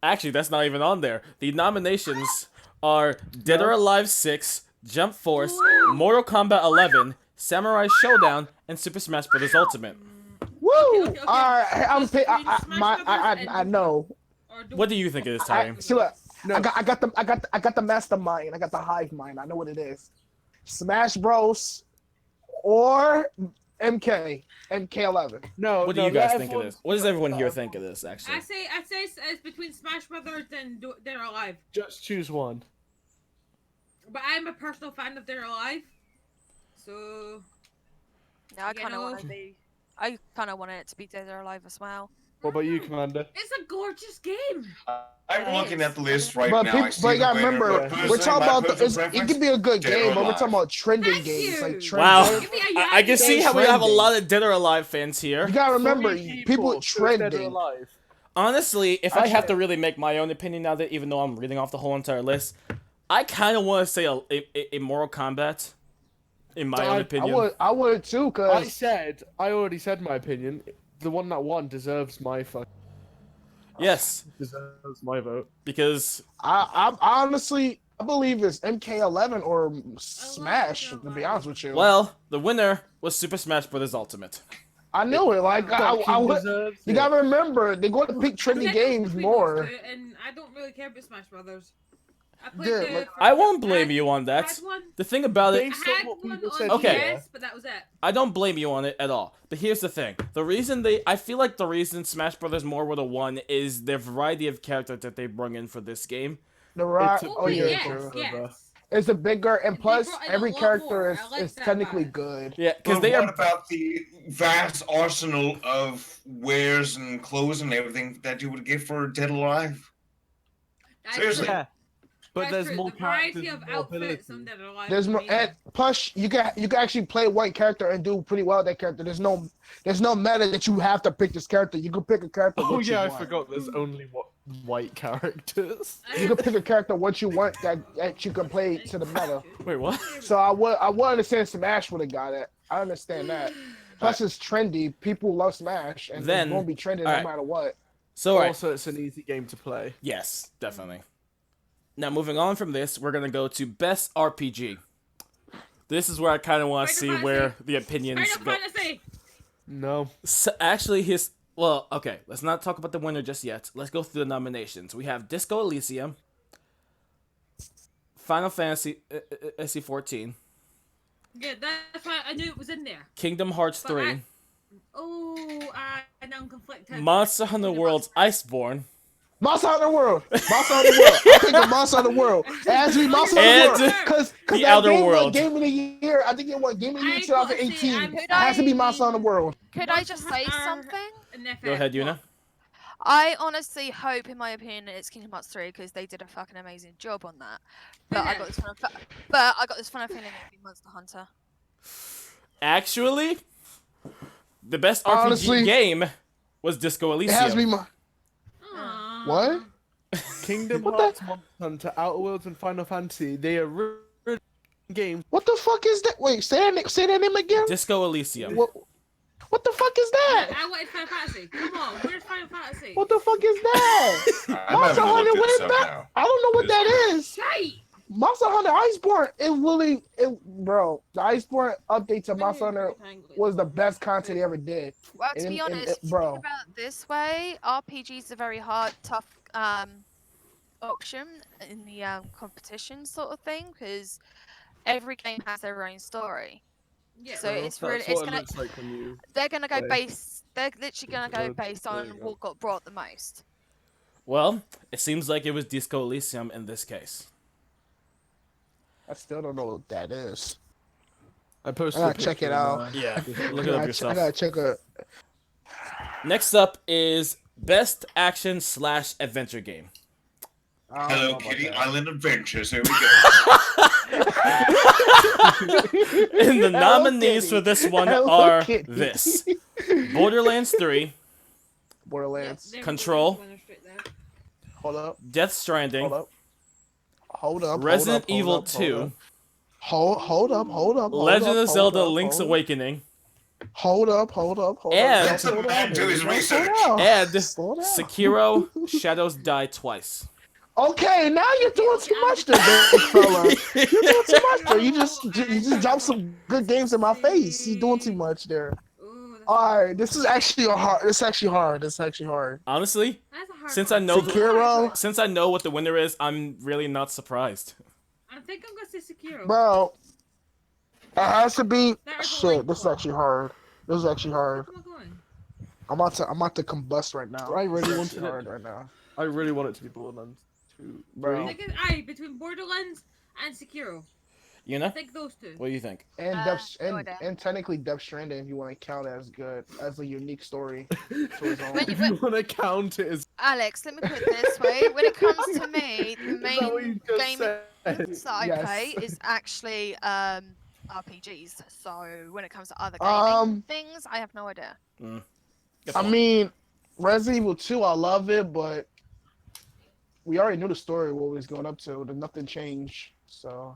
Speaker 1: Actually, that's not even on there. The nominations are Dead or Alive 6, Jump Force, Mortal Kombat 11, Samurai Showdown, and Super Smash Bros. Ultimate.
Speaker 4: Woo!
Speaker 3: Okay.
Speaker 4: All right, I'm.
Speaker 3: Between
Speaker 4: I
Speaker 3: Smash Brothers
Speaker 4: I know.
Speaker 3: Or
Speaker 1: What do you think it is, Ty?
Speaker 4: See, look,
Speaker 6: No.
Speaker 4: I got the mastermind. I got the hive mind. I know what it is. Smash Bros. Or MK11.
Speaker 6: No.
Speaker 1: What do
Speaker 6: no,
Speaker 1: you guys
Speaker 6: let
Speaker 1: think it
Speaker 6: everyone-
Speaker 1: is? What does everyone here think of this,
Speaker 3: I'd
Speaker 1: actually?
Speaker 3: say it's between Smash Brothers and Dead or Alive.
Speaker 6: Just choose one.
Speaker 3: But I'm a personal fan of Dead or Alive. So
Speaker 2: Yeah, I
Speaker 3: You
Speaker 2: kind of want
Speaker 3: know-
Speaker 2: to be. I kind of want it to be Dead or Alive as well.
Speaker 6: What about you, Commander?
Speaker 3: it's a gorgeous game.
Speaker 5: I'm looking at the list right
Speaker 4: But
Speaker 5: now.
Speaker 4: people,
Speaker 5: I see
Speaker 4: but you
Speaker 5: the
Speaker 4: gotta
Speaker 5: winner,
Speaker 4: remember,
Speaker 5: but
Speaker 4: we're
Speaker 5: personally,
Speaker 4: talking
Speaker 5: my
Speaker 4: about
Speaker 5: personal
Speaker 4: it
Speaker 5: preference,
Speaker 4: could be a good
Speaker 5: Dead or
Speaker 4: game, but we're
Speaker 5: Alive.
Speaker 4: talking about trending
Speaker 3: Thank
Speaker 4: games
Speaker 3: you.
Speaker 4: like trending.
Speaker 1: Wow.
Speaker 3: Give me a
Speaker 1: I can see how we have a
Speaker 4: Trending.
Speaker 1: lot of Dead or Alive fans here.
Speaker 4: You gotta remember,
Speaker 6: 3
Speaker 4: people
Speaker 6: chose Dead or
Speaker 4: trending.
Speaker 6: Alive.
Speaker 1: Honestly, if I have
Speaker 6: Actually-
Speaker 1: to really make my own opinion now that even though I'm reading off the whole entire list, I kind of want to say a Mortal Kombat, in my own opinion.
Speaker 4: I would too, cause
Speaker 6: I already said my opinion. The one that won deserves my
Speaker 1: Yes,
Speaker 6: deserves my vote.
Speaker 1: because
Speaker 4: I'm honestly believe it's MK11 or Smash. To be honest with you,
Speaker 1: Well, the winner was Super Smash Bros. Ultimate.
Speaker 4: I knew it. Like I
Speaker 6: Fucking
Speaker 4: would.
Speaker 6: deserves
Speaker 4: You
Speaker 6: it.
Speaker 4: gotta remember, they're going to pick trendy
Speaker 3: Second's
Speaker 4: games
Speaker 3: between
Speaker 4: more.
Speaker 3: those two, and I don't really care about Smash Brothers. I played
Speaker 4: Yeah,
Speaker 3: the
Speaker 4: like-
Speaker 1: I won't blame you on
Speaker 3: I
Speaker 1: that.
Speaker 3: had one.
Speaker 1: The thing about it,
Speaker 6: Based
Speaker 3: I
Speaker 6: on
Speaker 3: had
Speaker 6: what
Speaker 3: one
Speaker 6: people
Speaker 3: on
Speaker 6: said
Speaker 1: Okay.
Speaker 3: DS, but that was it.
Speaker 1: I don't blame you on it at all. But here's the thing: the reason I feel like the reason Smash Bros. More would have won is the variety of characters that they brought in for this game.
Speaker 4: The right.
Speaker 6: It's a
Speaker 4: Oh yeah,
Speaker 3: yes,
Speaker 4: true.
Speaker 3: yes.
Speaker 4: It's a bigger, and
Speaker 3: They
Speaker 4: plus
Speaker 3: brought in a
Speaker 4: every
Speaker 3: lot
Speaker 4: character
Speaker 3: more.
Speaker 4: is,
Speaker 3: I like
Speaker 4: is
Speaker 3: that
Speaker 4: technically
Speaker 3: about it.
Speaker 4: good.
Speaker 1: Yeah, because
Speaker 5: But
Speaker 1: they
Speaker 5: what
Speaker 1: are.
Speaker 5: about the vast arsenal of wares and clothes and everything that you would get for Dead Alive?
Speaker 3: That's
Speaker 5: Seriously.
Speaker 3: true.
Speaker 6: Yeah. But
Speaker 3: That's
Speaker 6: there's
Speaker 3: true.
Speaker 6: more
Speaker 3: The variety
Speaker 6: characters
Speaker 3: of
Speaker 6: and more
Speaker 3: outfits on
Speaker 6: abilities.
Speaker 3: Dead or Alive.
Speaker 4: There's
Speaker 3: is
Speaker 4: more,
Speaker 3: amazing.
Speaker 4: and plus you can actually play one character and do pretty well with that character. There's no meta that you have to pick this character. You can pick a character.
Speaker 6: Oh
Speaker 4: what you
Speaker 6: yeah, I
Speaker 4: want.
Speaker 6: forgot. There's only white characters.
Speaker 4: You can pick a character what you want that you can play to the meta.
Speaker 1: Wait, what?
Speaker 4: So I would understand Smash would have got it. I understand that. Plus it's trendy. People love Smash, and
Speaker 1: Then-
Speaker 4: it's gonna be trendy no
Speaker 1: alright.
Speaker 4: matter what.
Speaker 1: So, alright.
Speaker 6: Also, it's an easy game to play.
Speaker 1: Yes, definitely. Now, moving on from this, we're gonna go to best RPG. This is where I kind of want to see
Speaker 3: Final
Speaker 1: where
Speaker 3: Fantasy.
Speaker 1: the opinions
Speaker 3: Final
Speaker 1: go.
Speaker 3: Fantasy.
Speaker 6: No.
Speaker 1: So, actually, well, okay. Let's not talk about the winner just yet. Let's go through the nominations. We have Disco Elysium, Final Fantasy SC14,
Speaker 3: Yeah, that's why I knew it was in there.
Speaker 1: Kingdom Hearts
Speaker 3: But
Speaker 1: 3,
Speaker 3: now I'm conflicted.
Speaker 1: Monster Hunter World's Iceborne,
Speaker 4: Monster Hunter World. Monster Hunter World. I think the Monster Hunter World. It has to be Monster
Speaker 1: And
Speaker 4: Hunter World. Because
Speaker 1: The
Speaker 4: that
Speaker 1: Outer
Speaker 4: game
Speaker 1: World.
Speaker 4: won Game of the Year. I think it won Game of the Year
Speaker 3: I gotta say,
Speaker 4: 2018.
Speaker 3: I'm
Speaker 4: It has to be Monster Hunter World.
Speaker 2: Could I just say something?
Speaker 1: Go ahead, Yuna.
Speaker 2: I honestly hope, in my opinion, it's Kingdom Hearts 3 because they did a fucking amazing job on that. But I got this funny feeling it'd be Monster Hunter.
Speaker 1: Actually, the best
Speaker 4: Honestly,
Speaker 1: RPG game was Disco
Speaker 4: It has to be
Speaker 1: Elysium.
Speaker 4: What?
Speaker 6: Kingdom
Speaker 4: What the-
Speaker 6: Hearts, Monster Hunter, Outer Worlds, and Final Fantasy. They are really games.
Speaker 4: What the fuck is that? Wait, say that name again.
Speaker 1: Disco Elysium.
Speaker 4: What the fuck is that?
Speaker 3: I wanted Final Fantasy. Come on, where's Final Fantasy?
Speaker 4: What the fuck is that?
Speaker 5: I'm
Speaker 4: Monster
Speaker 5: having to
Speaker 4: Hunter
Speaker 5: look this
Speaker 4: went
Speaker 5: up
Speaker 4: back.
Speaker 5: now.
Speaker 4: I don't know what that is.
Speaker 3: Shite!
Speaker 4: Monster Hunter Iceborne. Bro, the Iceborne update to Monster Hunter was the best content they ever did.
Speaker 2: Well, to be
Speaker 4: And-
Speaker 2: honest,
Speaker 4: bro.
Speaker 2: think about it this way, RPGs are very hard, tough option in the competition sort of thing because every game has their own story.
Speaker 3: Yeah.
Speaker 2: So
Speaker 6: Well,
Speaker 2: it's
Speaker 6: that's
Speaker 2: really,
Speaker 6: what
Speaker 2: it's
Speaker 6: it
Speaker 2: gonna,
Speaker 6: looks like when you.
Speaker 2: they're gonna go
Speaker 6: play.
Speaker 2: they're literally gonna go based
Speaker 6: there
Speaker 2: on
Speaker 6: you go.
Speaker 2: what got brought the most.
Speaker 1: Well, it seems like it was Disco Elysium in this case.
Speaker 4: I still don't know what that is.
Speaker 6: I posted.
Speaker 4: I
Speaker 6: a
Speaker 4: gotta check
Speaker 6: picture
Speaker 4: it
Speaker 6: in
Speaker 4: out.
Speaker 6: my-
Speaker 1: Yeah, look
Speaker 4: I
Speaker 1: it up
Speaker 4: gotta
Speaker 1: yourself.
Speaker 4: check it.
Speaker 1: Next up is best action/adventure game.
Speaker 4: I don't know
Speaker 5: Hello
Speaker 4: about
Speaker 5: Kitty
Speaker 4: that.
Speaker 5: Island Adventures. Here we go.
Speaker 1: And the nominees
Speaker 4: Kitty.
Speaker 1: for this one
Speaker 4: Hello
Speaker 1: are
Speaker 4: Kitty.
Speaker 1: this: Borderlands 3,
Speaker 4: Borderlands.
Speaker 1: Control.
Speaker 4: Hold up.
Speaker 1: Death Stranding,
Speaker 4: Hold up. Hold up.
Speaker 1: Resident
Speaker 4: hold
Speaker 1: Evil
Speaker 4: up,
Speaker 1: 2,
Speaker 4: Hold up.
Speaker 1: Legend of Zelda: Link's Awakening,
Speaker 4: Hold up.
Speaker 1: And-
Speaker 5: Let the man do his research.
Speaker 1: and
Speaker 4: Slow down.
Speaker 1: Sekiro: Shadows Die Twice.
Speaker 4: Okay, now you're doing too much there, big fella. You're doing too much there. You just dropped some good games in my face. You're doing too much there. All right, this is actually hard. It's actually hard.
Speaker 1: Honestly, since I
Speaker 3: one.
Speaker 1: know
Speaker 4: Sekiro?
Speaker 1: since I know what the winner is, I'm really not surprised.
Speaker 3: I think I'm gonna say Sekiro.
Speaker 4: Bro, it has to be.
Speaker 3: That is a
Speaker 4: Shit,
Speaker 3: light
Speaker 4: this is
Speaker 3: one.
Speaker 4: actually hard. This is actually hard.
Speaker 3: Where am I going?
Speaker 4: I'm about to combust right now.
Speaker 6: I really
Speaker 4: This is
Speaker 6: wanted
Speaker 4: actually
Speaker 6: it.
Speaker 4: hard right now.
Speaker 6: I really want it to be Borderlands 2.
Speaker 4: Bro.
Speaker 3: I think it's between Borderlands and Sekiro.
Speaker 1: You
Speaker 3: I
Speaker 1: know?
Speaker 3: think those two.
Speaker 1: What do you think?
Speaker 4: And
Speaker 2: no idea.
Speaker 4: and technically Death Stranding, if you want to count it as good, as a unique story to its own.
Speaker 2: When
Speaker 6: If you want to count it as.
Speaker 2: Alex, let me put it this way: when it comes to me, the
Speaker 6: Is that what you
Speaker 2: main
Speaker 6: just
Speaker 2: game
Speaker 6: said?
Speaker 2: that I
Speaker 4: Yes.
Speaker 2: play is actually RPGs. So when it comes to other
Speaker 4: Um,
Speaker 2: gaming things, I have no idea.
Speaker 1: Good
Speaker 4: I
Speaker 1: point.
Speaker 4: mean, Resident Evil 2, I love it, but we already knew the story, what we was going up to. There's nothing changed, so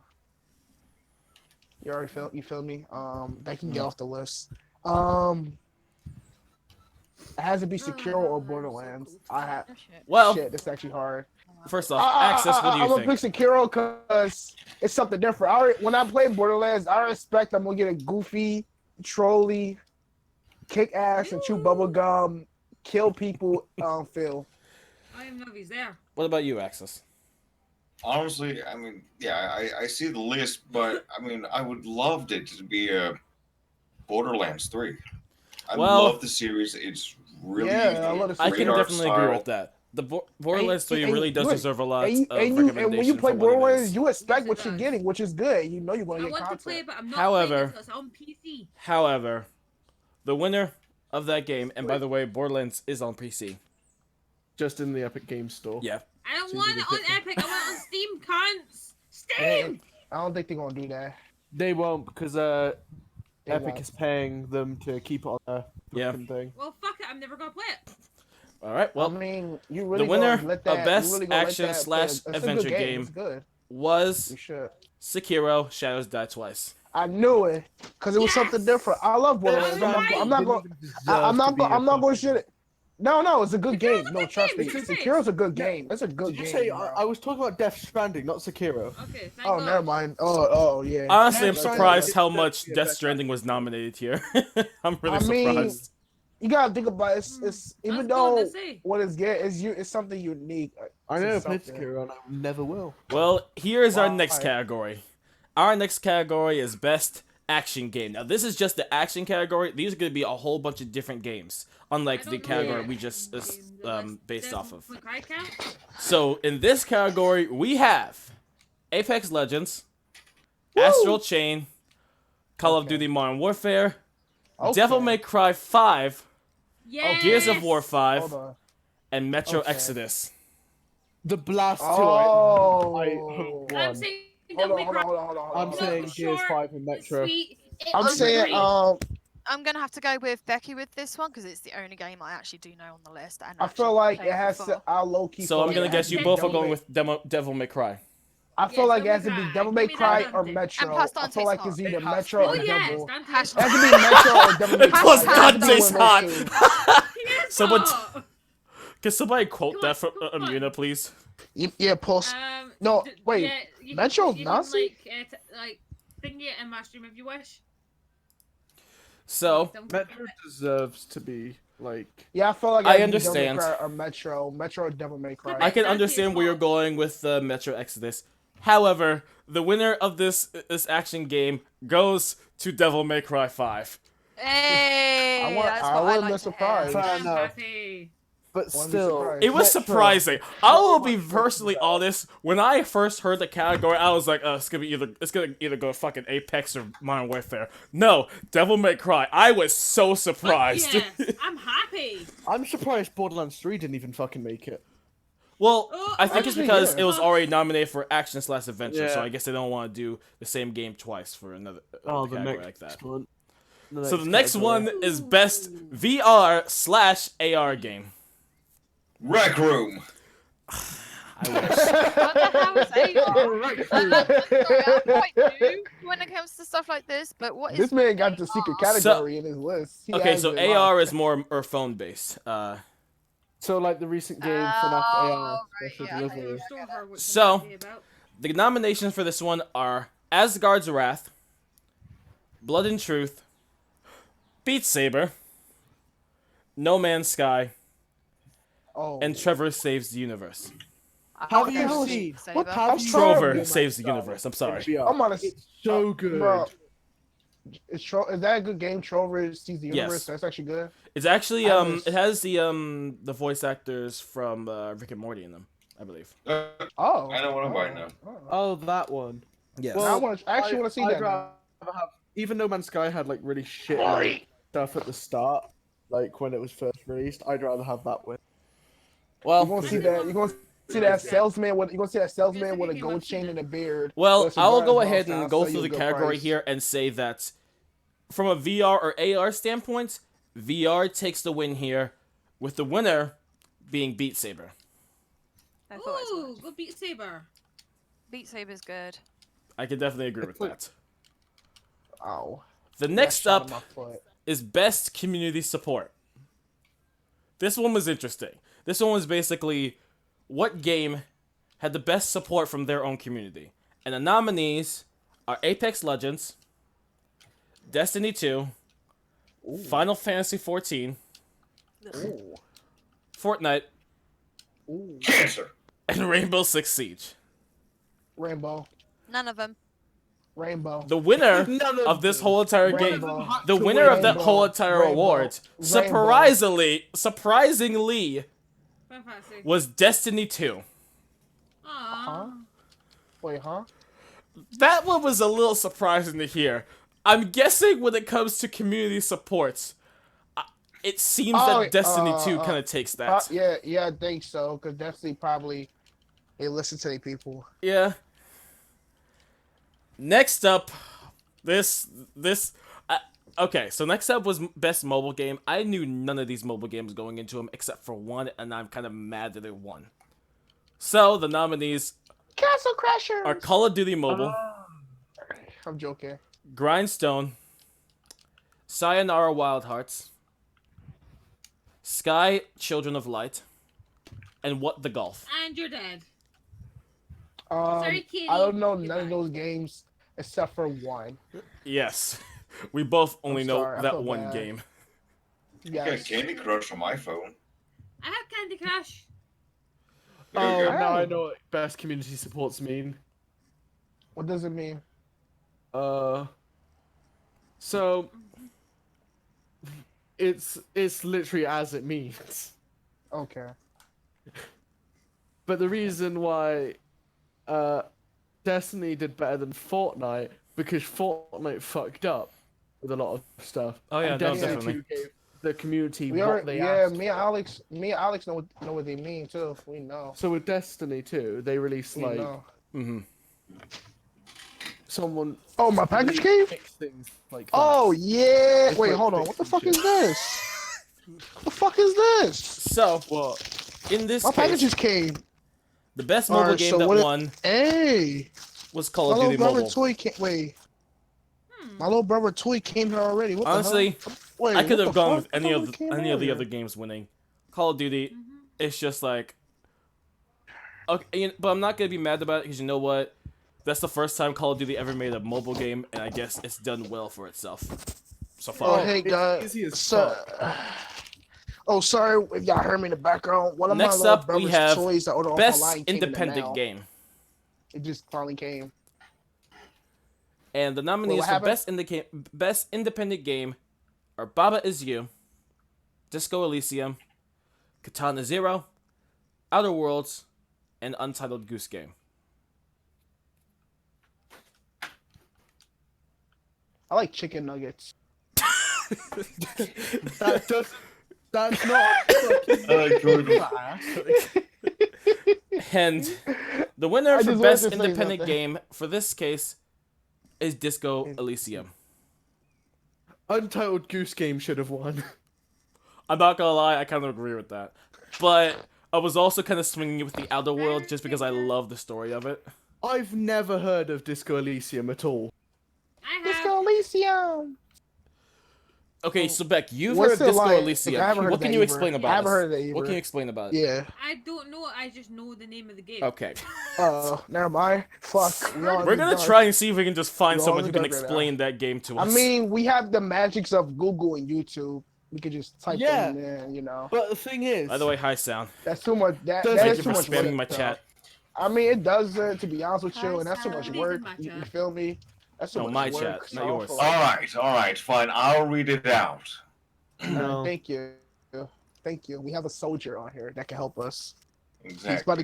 Speaker 4: you feel me? That can get off the list. It has to be Sekiro or Borderlands. I have.
Speaker 2: Oh, shit.
Speaker 1: Well,
Speaker 4: Shit, that's actually hard.
Speaker 1: first off, Access, what do
Speaker 4: I'm
Speaker 1: you
Speaker 4: gonna
Speaker 1: think?
Speaker 4: pick Sekiro because it's something different. When I play Borderlands, I respect I'm gonna get a goofy, trolly, kick ass and chew bubble gum, kill people feel.
Speaker 3: I am know he's there.
Speaker 1: What about you, Access?
Speaker 5: Honestly, I mean, yeah, I see the list, but I mean, I would loved it to be a Borderlands 3. I
Speaker 1: Well-
Speaker 5: love the series. It's really
Speaker 4: Yeah, I love the
Speaker 1: I
Speaker 4: series.
Speaker 1: can
Speaker 5: art
Speaker 1: definitely agree
Speaker 5: style.
Speaker 1: with that. The Borderlands 3
Speaker 4: and
Speaker 1: really does
Speaker 4: look,
Speaker 1: deserve a lot
Speaker 4: And,
Speaker 1: of
Speaker 4: and
Speaker 1: recommendation
Speaker 4: when you play
Speaker 1: for what it
Speaker 4: Borderlands,
Speaker 1: is.
Speaker 4: you expect
Speaker 3: Yes,
Speaker 4: what
Speaker 3: it
Speaker 4: you're
Speaker 3: does.
Speaker 4: getting, which is good. You know you're gonna
Speaker 3: I
Speaker 4: get
Speaker 3: want to
Speaker 4: content.
Speaker 3: play it, but I'm not
Speaker 1: However-
Speaker 3: playing it 'cause it's on PC.
Speaker 1: However, the winner of that game, and by the way, Borderlands is on PC.
Speaker 6: Just in the Epic Games Store.
Speaker 1: Yeah.
Speaker 3: I don't
Speaker 6: So
Speaker 3: want
Speaker 6: you
Speaker 3: it
Speaker 6: can
Speaker 3: on
Speaker 6: get
Speaker 3: Epic. I want it on Steam, cunts.
Speaker 4: And
Speaker 3: Steam.
Speaker 4: I don't think they're gonna do that.
Speaker 6: They won't because
Speaker 4: They
Speaker 6: Epic
Speaker 4: won't.
Speaker 6: is paying them to keep it on their
Speaker 1: Yeah.
Speaker 6: fucking thing.
Speaker 3: Well, fuck it. I'm never gonna play it.
Speaker 1: All right.
Speaker 4: Well,
Speaker 1: Well,
Speaker 4: I mean, you really
Speaker 1: the winner
Speaker 4: gonna let
Speaker 1: of
Speaker 4: that,
Speaker 1: Best
Speaker 4: you really gonna let
Speaker 1: Action
Speaker 4: that
Speaker 1: slash
Speaker 4: it's a good
Speaker 1: Adventure game.
Speaker 4: It's good.
Speaker 1: was
Speaker 4: You should.
Speaker 1: Sekiro: Shadows Die Twice.
Speaker 4: I knew it because it was something
Speaker 3: Yes!
Speaker 4: different. I love Borderlands.
Speaker 3: That's
Speaker 4: I'm not going. I'm not going to shit it. No, it's a good game.
Speaker 3: Sekiro's a
Speaker 4: No,
Speaker 3: good
Speaker 4: trust
Speaker 3: game,
Speaker 4: me.
Speaker 3: it's a good
Speaker 4: Sekiro's a good game. It's a good
Speaker 6: Did
Speaker 4: game.
Speaker 6: you say
Speaker 4: bro.
Speaker 6: I was talking about Death Stranding, not Sekiro?
Speaker 3: Okay, thank
Speaker 4: Oh,
Speaker 3: God.
Speaker 4: never mind. Oh, yeah.
Speaker 1: Honestly, I'm
Speaker 6: Yeah,
Speaker 1: surprised
Speaker 6: it's
Speaker 1: how
Speaker 6: definitely
Speaker 1: much
Speaker 6: a
Speaker 1: Death
Speaker 6: Death
Speaker 1: Stranding was nominated here. I'm really
Speaker 4: I mean,
Speaker 1: surprised.
Speaker 4: You gotta think about it. It's even
Speaker 3: That's
Speaker 4: though
Speaker 3: good to see.
Speaker 4: what it's get is it's something unique.
Speaker 6: I never
Speaker 4: It's
Speaker 6: played
Speaker 4: something.
Speaker 6: Sekiro and I never will.
Speaker 1: Well, here's our
Speaker 4: Why?
Speaker 1: next category. Our next category is Best Action Game. Now, this is just the action category. These are going to be a whole bunch of different games,
Speaker 3: I
Speaker 1: unlike the
Speaker 3: don't know
Speaker 1: category
Speaker 3: what
Speaker 1: we just based off of.
Speaker 3: Devil May Cry count?
Speaker 1: So, in this category, we have Apex Legends, Astral Chain, Call of
Speaker 4: Okay.
Speaker 1: Duty Modern Warfare,
Speaker 4: Okay.
Speaker 1: Devil May Cry 5,
Speaker 3: Yes.
Speaker 1: Gears of War 5,
Speaker 4: Hold on.
Speaker 1: and Metro
Speaker 4: Okay.
Speaker 1: Exodus.
Speaker 6: The Blast 2
Speaker 4: Oh.
Speaker 6: I hope
Speaker 3: I'm
Speaker 6: won.
Speaker 3: saying
Speaker 4: Hold
Speaker 3: Devil
Speaker 4: on,
Speaker 3: May
Speaker 4: hold
Speaker 3: Cry.
Speaker 4: on, hold on.
Speaker 6: I'm
Speaker 3: No,
Speaker 6: saying
Speaker 3: it's
Speaker 6: Gears
Speaker 3: short,
Speaker 6: 5 and
Speaker 3: it's
Speaker 6: Metro.
Speaker 3: sweet, it
Speaker 4: I'm
Speaker 3: was
Speaker 4: saying
Speaker 3: great.
Speaker 2: I'm gonna have to go with Becky with this one because it's the only game I actually do know on the list. And
Speaker 4: I
Speaker 2: actually
Speaker 4: feel like
Speaker 2: played
Speaker 4: it has
Speaker 2: before.
Speaker 4: to. I low key.
Speaker 1: So,
Speaker 4: feel
Speaker 1: I'm
Speaker 4: like
Speaker 1: going
Speaker 4: it
Speaker 1: to
Speaker 4: has
Speaker 1: guess you
Speaker 4: be
Speaker 1: both are
Speaker 4: Devil
Speaker 1: going
Speaker 4: May-
Speaker 1: with Devil May Cry.
Speaker 4: I feel
Speaker 3: Yes,
Speaker 4: like it has to
Speaker 3: Devil
Speaker 4: be
Speaker 3: May
Speaker 4: Devil
Speaker 3: Cry.
Speaker 4: May
Speaker 3: Give me
Speaker 4: Cry
Speaker 3: that
Speaker 4: or
Speaker 3: Dante.
Speaker 4: Metro.
Speaker 2: And plus
Speaker 4: I feel
Speaker 2: Dante's
Speaker 4: like
Speaker 2: hot.
Speaker 4: it's either
Speaker 6: It has
Speaker 4: Metro
Speaker 6: to
Speaker 3: Oh
Speaker 4: or
Speaker 6: be.
Speaker 3: yes,
Speaker 4: Devil.
Speaker 3: Dante.
Speaker 4: It has to be Metro or Devil May Cry.
Speaker 1: Because
Speaker 4: It has to be
Speaker 1: Dante's
Speaker 4: one of
Speaker 1: hot.
Speaker 4: those two.
Speaker 3: He is
Speaker 1: Someone
Speaker 3: hot.
Speaker 1: Can somebody quote
Speaker 3: Come
Speaker 1: that
Speaker 3: on,
Speaker 1: from
Speaker 3: come on.
Speaker 1: Amuna, please?
Speaker 4: Yeah, pulse. No,
Speaker 3: d-
Speaker 4: wait,
Speaker 3: Yeah, you
Speaker 4: Metro
Speaker 3: can,
Speaker 4: Nazi?
Speaker 3: like thingy it in my stream if you wish.
Speaker 1: So,
Speaker 3: Don't-
Speaker 6: Metro deserves to be like.
Speaker 4: Yeah, I feel like
Speaker 1: I
Speaker 4: it has to be Devil May
Speaker 1: understand.
Speaker 4: Cry or Metro or Devil May Cry.
Speaker 1: I can
Speaker 3: Dante's
Speaker 1: understand where you're
Speaker 3: hot.
Speaker 1: going with Metro Exodus. However, the winner of this action game goes to Devil May Cry 5.
Speaker 2: Hey, that's
Speaker 4: I
Speaker 2: what I
Speaker 4: wouldn't
Speaker 2: like
Speaker 4: be
Speaker 2: to
Speaker 4: surprised.
Speaker 2: hear.
Speaker 6: Fair
Speaker 3: I'm
Speaker 6: enough.
Speaker 3: happy.
Speaker 6: But
Speaker 4: Wouldn't be
Speaker 6: still.
Speaker 4: surprised.
Speaker 1: It was
Speaker 6: Metro-
Speaker 1: surprising. I will be personally honest. When I first heard the category, I was like, it's gonna either go fucking Apex or Modern Warfare. No, Devil May Cry. I was so surprised.
Speaker 3: Yes, I'm happy.
Speaker 6: I'm surprised Borderlands 3 didn't even fucking make it.
Speaker 1: Well,
Speaker 3: Oh,
Speaker 1: I think it's
Speaker 4: actually,
Speaker 1: because
Speaker 4: yeah.
Speaker 1: it was already nominated for action slash adventure, so
Speaker 6: Yeah.
Speaker 1: I guess they don't want to do the same game twice for another
Speaker 6: Oh, the
Speaker 1: category
Speaker 6: next
Speaker 1: like that.
Speaker 6: one.
Speaker 1: So the next
Speaker 6: category.
Speaker 1: one is best VR slash AR game.
Speaker 5: Rec Room.
Speaker 1: I wish.
Speaker 2: What the hell is AR?
Speaker 6: Right.
Speaker 2: Sorry, I'm quite new when it comes to stuff like this, but what is
Speaker 4: This man got the secret
Speaker 2: AR?
Speaker 4: category in his list. He
Speaker 1: Okay,
Speaker 4: has
Speaker 1: so
Speaker 4: it
Speaker 1: AR
Speaker 4: locked.
Speaker 1: is more phone based.
Speaker 6: So like the recent game FNAF
Speaker 2: Oh,
Speaker 6: AR
Speaker 2: right,
Speaker 6: special
Speaker 2: yeah,
Speaker 6: delivery.
Speaker 3: Your store for what's
Speaker 1: So-
Speaker 3: happy about.
Speaker 1: The nominations for this one are Asgard's Wrath, Blood and Truth, Beat Saber, No Man's Sky,
Speaker 4: Oh,
Speaker 1: and Trevor Saves the Universe.
Speaker 6: Have you
Speaker 2: I'll
Speaker 6: seen-
Speaker 2: go
Speaker 4: what-
Speaker 2: Saber.
Speaker 6: Have
Speaker 4: I'm
Speaker 6: you
Speaker 4: sorry.
Speaker 1: Trover
Speaker 6: No
Speaker 1: Saves the
Speaker 6: Man's
Speaker 1: Universe.
Speaker 6: Sky
Speaker 1: I'm sorry.
Speaker 6: VR?
Speaker 4: I'm on a-
Speaker 6: It's so good.
Speaker 4: Bro, is that a good game? Trover sees the universe.
Speaker 1: Yes.
Speaker 4: That's actually good.
Speaker 1: It's actually
Speaker 4: I was-
Speaker 1: it has the voice actors from Rick and Morty in them, I believe.
Speaker 4: Oh,
Speaker 5: I know what I'm buying now.
Speaker 6: Oh, that one.
Speaker 1: Yes.
Speaker 4: I actually want to see
Speaker 6: I'd
Speaker 4: that.
Speaker 6: rather have, even though Man's Sky had like really shit like, stuff at the start, like when it was first released, I'd rather have that win.
Speaker 4: You're
Speaker 1: Well,
Speaker 4: gonna see that. You're gonna see that salesman with. You're gonna see that salesman with a gold chain and a beard.
Speaker 1: Well,
Speaker 4: with some
Speaker 1: I'll
Speaker 4: guns
Speaker 1: go
Speaker 4: and
Speaker 1: ahead
Speaker 4: all
Speaker 1: and
Speaker 4: that.
Speaker 1: go
Speaker 4: I'll
Speaker 1: through
Speaker 4: sell
Speaker 1: the
Speaker 4: you a good
Speaker 1: category
Speaker 4: price.
Speaker 1: here and say that from a VR or AR standpoint, VR takes the win here, with the winner being Beat Saber.
Speaker 2: I thought it
Speaker 3: Ooh,
Speaker 2: was
Speaker 3: go Beat Saber.
Speaker 2: Beat Saber's good.
Speaker 1: I can definitely agree with that.
Speaker 4: Ow.
Speaker 1: The next
Speaker 4: That shot
Speaker 1: up
Speaker 4: in my foot.
Speaker 1: is Best Community Support. This one was interesting. This one was basically what game had the best support from their own community. And the nominees are Apex Legends, Destiny 2, Final Fantasy 14,
Speaker 4: Ooh.
Speaker 1: Fortnite,
Speaker 4: Ooh.
Speaker 5: Cancer.
Speaker 1: and Rainbow Six Siege.
Speaker 4: Rainbow.
Speaker 2: None of them.
Speaker 4: Rainbow.
Speaker 1: The winner
Speaker 6: None
Speaker 1: of this
Speaker 6: them.
Speaker 1: whole entire
Speaker 4: Rainbow.
Speaker 1: game,
Speaker 6: Them had
Speaker 1: the
Speaker 6: to
Speaker 1: winner of
Speaker 6: win.
Speaker 1: that whole
Speaker 4: Rainbow.
Speaker 1: entire
Speaker 4: Rainbow.
Speaker 1: award,
Speaker 4: Rainbow.
Speaker 1: surprisingly,
Speaker 3: Fantastic.
Speaker 1: was Destiny 2.
Speaker 3: Aww.
Speaker 4: Huh? Wait, huh?
Speaker 1: That one was a little surprising to hear. I'm guessing when it comes to community supports, it seems that Destiny 2 kind of takes that.
Speaker 4: Yeah, I think so. Because Destiny probably they listen to the people.
Speaker 1: Yeah. Next up, okay, so next up was best mobile game. I knew none of these mobile games going into them except for one, and I'm kind of mad that it won. So the nominees
Speaker 4: Castle Crashers.
Speaker 1: are Call of Duty Mobile,
Speaker 4: I'm joking.
Speaker 1: Grindstone, Sayonara Wild Hearts, Sky Children of Light, and What the Golf.
Speaker 3: And you're dead.
Speaker 4: I
Speaker 3: Kitty.
Speaker 4: don't know
Speaker 3: Goodbye.
Speaker 4: none of those games except for one.
Speaker 1: Yes, we both only
Speaker 4: I'm
Speaker 1: know
Speaker 4: sorry, I
Speaker 1: that
Speaker 4: feel
Speaker 1: one
Speaker 4: bad.
Speaker 1: game.
Speaker 5: I got
Speaker 4: Yes.
Speaker 5: Candy Crush on my phone.
Speaker 3: I have Candy Crush.
Speaker 5: There you
Speaker 6: Oh,
Speaker 5: go.
Speaker 6: now I know what best community supports mean.
Speaker 4: What does it mean?
Speaker 6: So it's literally as it means.
Speaker 4: Okay.
Speaker 6: But the reason why Destiny did better than Fortnite because Fortnite fucked up with a lot of stuff.
Speaker 1: Oh, yeah,
Speaker 6: and
Speaker 1: no,
Speaker 6: Destiny
Speaker 1: definitely.
Speaker 6: 2 gave the community
Speaker 4: We
Speaker 6: what
Speaker 4: are,
Speaker 6: they
Speaker 4: yeah,
Speaker 6: asked.
Speaker 4: me and Alex know what they mean too. We know.
Speaker 6: So with Destiny 2, they released
Speaker 4: We
Speaker 6: like
Speaker 4: know.
Speaker 6: someone.
Speaker 4: Oh, my package
Speaker 6: really
Speaker 4: came?
Speaker 6: fixed things like that.
Speaker 4: Oh yeah.
Speaker 6: It's
Speaker 4: Wait,
Speaker 6: like
Speaker 4: hold on. What the
Speaker 6: fixed
Speaker 4: fuck
Speaker 6: and
Speaker 4: is this? What the fuck is this?
Speaker 1: So,
Speaker 6: What?
Speaker 1: in this
Speaker 4: My
Speaker 1: case,
Speaker 4: packages came.
Speaker 1: the best mobile
Speaker 4: Alright,
Speaker 1: game
Speaker 4: so
Speaker 1: that
Speaker 4: what it-
Speaker 1: won
Speaker 4: Hey,
Speaker 1: was Call
Speaker 4: my
Speaker 1: of
Speaker 4: little
Speaker 1: Duty
Speaker 4: brother
Speaker 1: Mobile.
Speaker 4: toy came. Wait, my little brother toy came here already. What
Speaker 1: Honestly,
Speaker 4: the hell? Wait,
Speaker 1: I could
Speaker 4: what
Speaker 1: have
Speaker 4: the
Speaker 1: gone
Speaker 4: fuck?
Speaker 1: with any
Speaker 4: How
Speaker 1: of
Speaker 4: it came
Speaker 1: the
Speaker 4: earlier?
Speaker 1: other games winning. Call of Duty, it's just like, okay, but I'm not gonna be mad about it because you know what? That's the first time Call of Duty ever made a mobile game, and I guess it's done well for itself so
Speaker 4: Oh,
Speaker 1: far.
Speaker 4: hey
Speaker 6: it's
Speaker 4: guys.
Speaker 6: easy as
Speaker 4: So, oh, sorry if y'all heard me in the background. One of
Speaker 1: Next
Speaker 4: my little
Speaker 1: up, we
Speaker 4: brother's
Speaker 1: have
Speaker 4: toys that ordered off
Speaker 1: Best
Speaker 4: online came in the
Speaker 1: Independent
Speaker 4: mail.
Speaker 1: Game,
Speaker 4: It just finally came.
Speaker 1: and the nominees
Speaker 4: what
Speaker 1: for
Speaker 4: happened?
Speaker 1: Best Independent Game are Baba Is You, Disco Elysium, Katana Zero, Outer Worlds, and Untitled Goose Game.
Speaker 4: I like chicken nuggets.
Speaker 6: That does. That's not.
Speaker 1: And the winner
Speaker 4: I
Speaker 1: for
Speaker 4: just
Speaker 1: Best
Speaker 4: wanted to say
Speaker 1: Independent
Speaker 4: something.
Speaker 1: Game for this case is Disco Elysium.
Speaker 6: Untitled Goose Game should have won.
Speaker 1: I'm not gonna lie, I kind of agree with that. But I was also kind of swinging it with the Outer World just because I love the story of it.
Speaker 6: I've never heard of Disco Elysium at all.
Speaker 3: I
Speaker 4: Let's
Speaker 3: have.
Speaker 4: go, Elysium.
Speaker 1: Okay, so Beck, you've
Speaker 4: What's
Speaker 1: heard of
Speaker 4: it
Speaker 1: Disco
Speaker 4: like?
Speaker 1: Elysium.
Speaker 4: I haven't heard
Speaker 1: What
Speaker 4: of
Speaker 1: can
Speaker 4: that
Speaker 1: you
Speaker 4: either.
Speaker 1: explain about
Speaker 4: I haven't
Speaker 1: this?
Speaker 4: heard of that
Speaker 1: What can
Speaker 4: either.
Speaker 1: you explain about it?
Speaker 4: Yeah.
Speaker 3: I don't know. I just know the name of the game.
Speaker 1: Okay.
Speaker 4: Never mind. Fuck.
Speaker 1: We're gonna try and see if we can just find
Speaker 4: We're all
Speaker 1: someone
Speaker 4: in
Speaker 1: who
Speaker 4: the
Speaker 1: can
Speaker 4: dark right
Speaker 1: explain that game to
Speaker 4: I
Speaker 1: us.
Speaker 4: mean, we have the magics of Google and YouTube. We could just type
Speaker 6: Yeah.
Speaker 4: them in, you know.
Speaker 6: But the thing is,
Speaker 1: By the way, hi Sound.
Speaker 4: That's too much. That
Speaker 6: Thank
Speaker 1: Thank
Speaker 4: is
Speaker 1: you
Speaker 4: too
Speaker 1: for
Speaker 4: much
Speaker 1: spamming
Speaker 4: work,
Speaker 1: my
Speaker 4: though.
Speaker 1: chat.
Speaker 4: I mean, it does, to be honest with you,
Speaker 2: Hi,
Speaker 4: and that's too much
Speaker 2: Sam.
Speaker 4: work.
Speaker 3: My
Speaker 4: You
Speaker 3: chat.
Speaker 4: feel me? That's too
Speaker 1: No,
Speaker 4: much
Speaker 1: my
Speaker 4: work.
Speaker 1: chat, not
Speaker 4: so
Speaker 1: yours.
Speaker 4: for like-
Speaker 5: All right, fine. I'll read it out.
Speaker 6: no.
Speaker 4: Thank you. Thank you. We have a soldier on here that can help us. He's about
Speaker 5: Exactly.
Speaker 4: to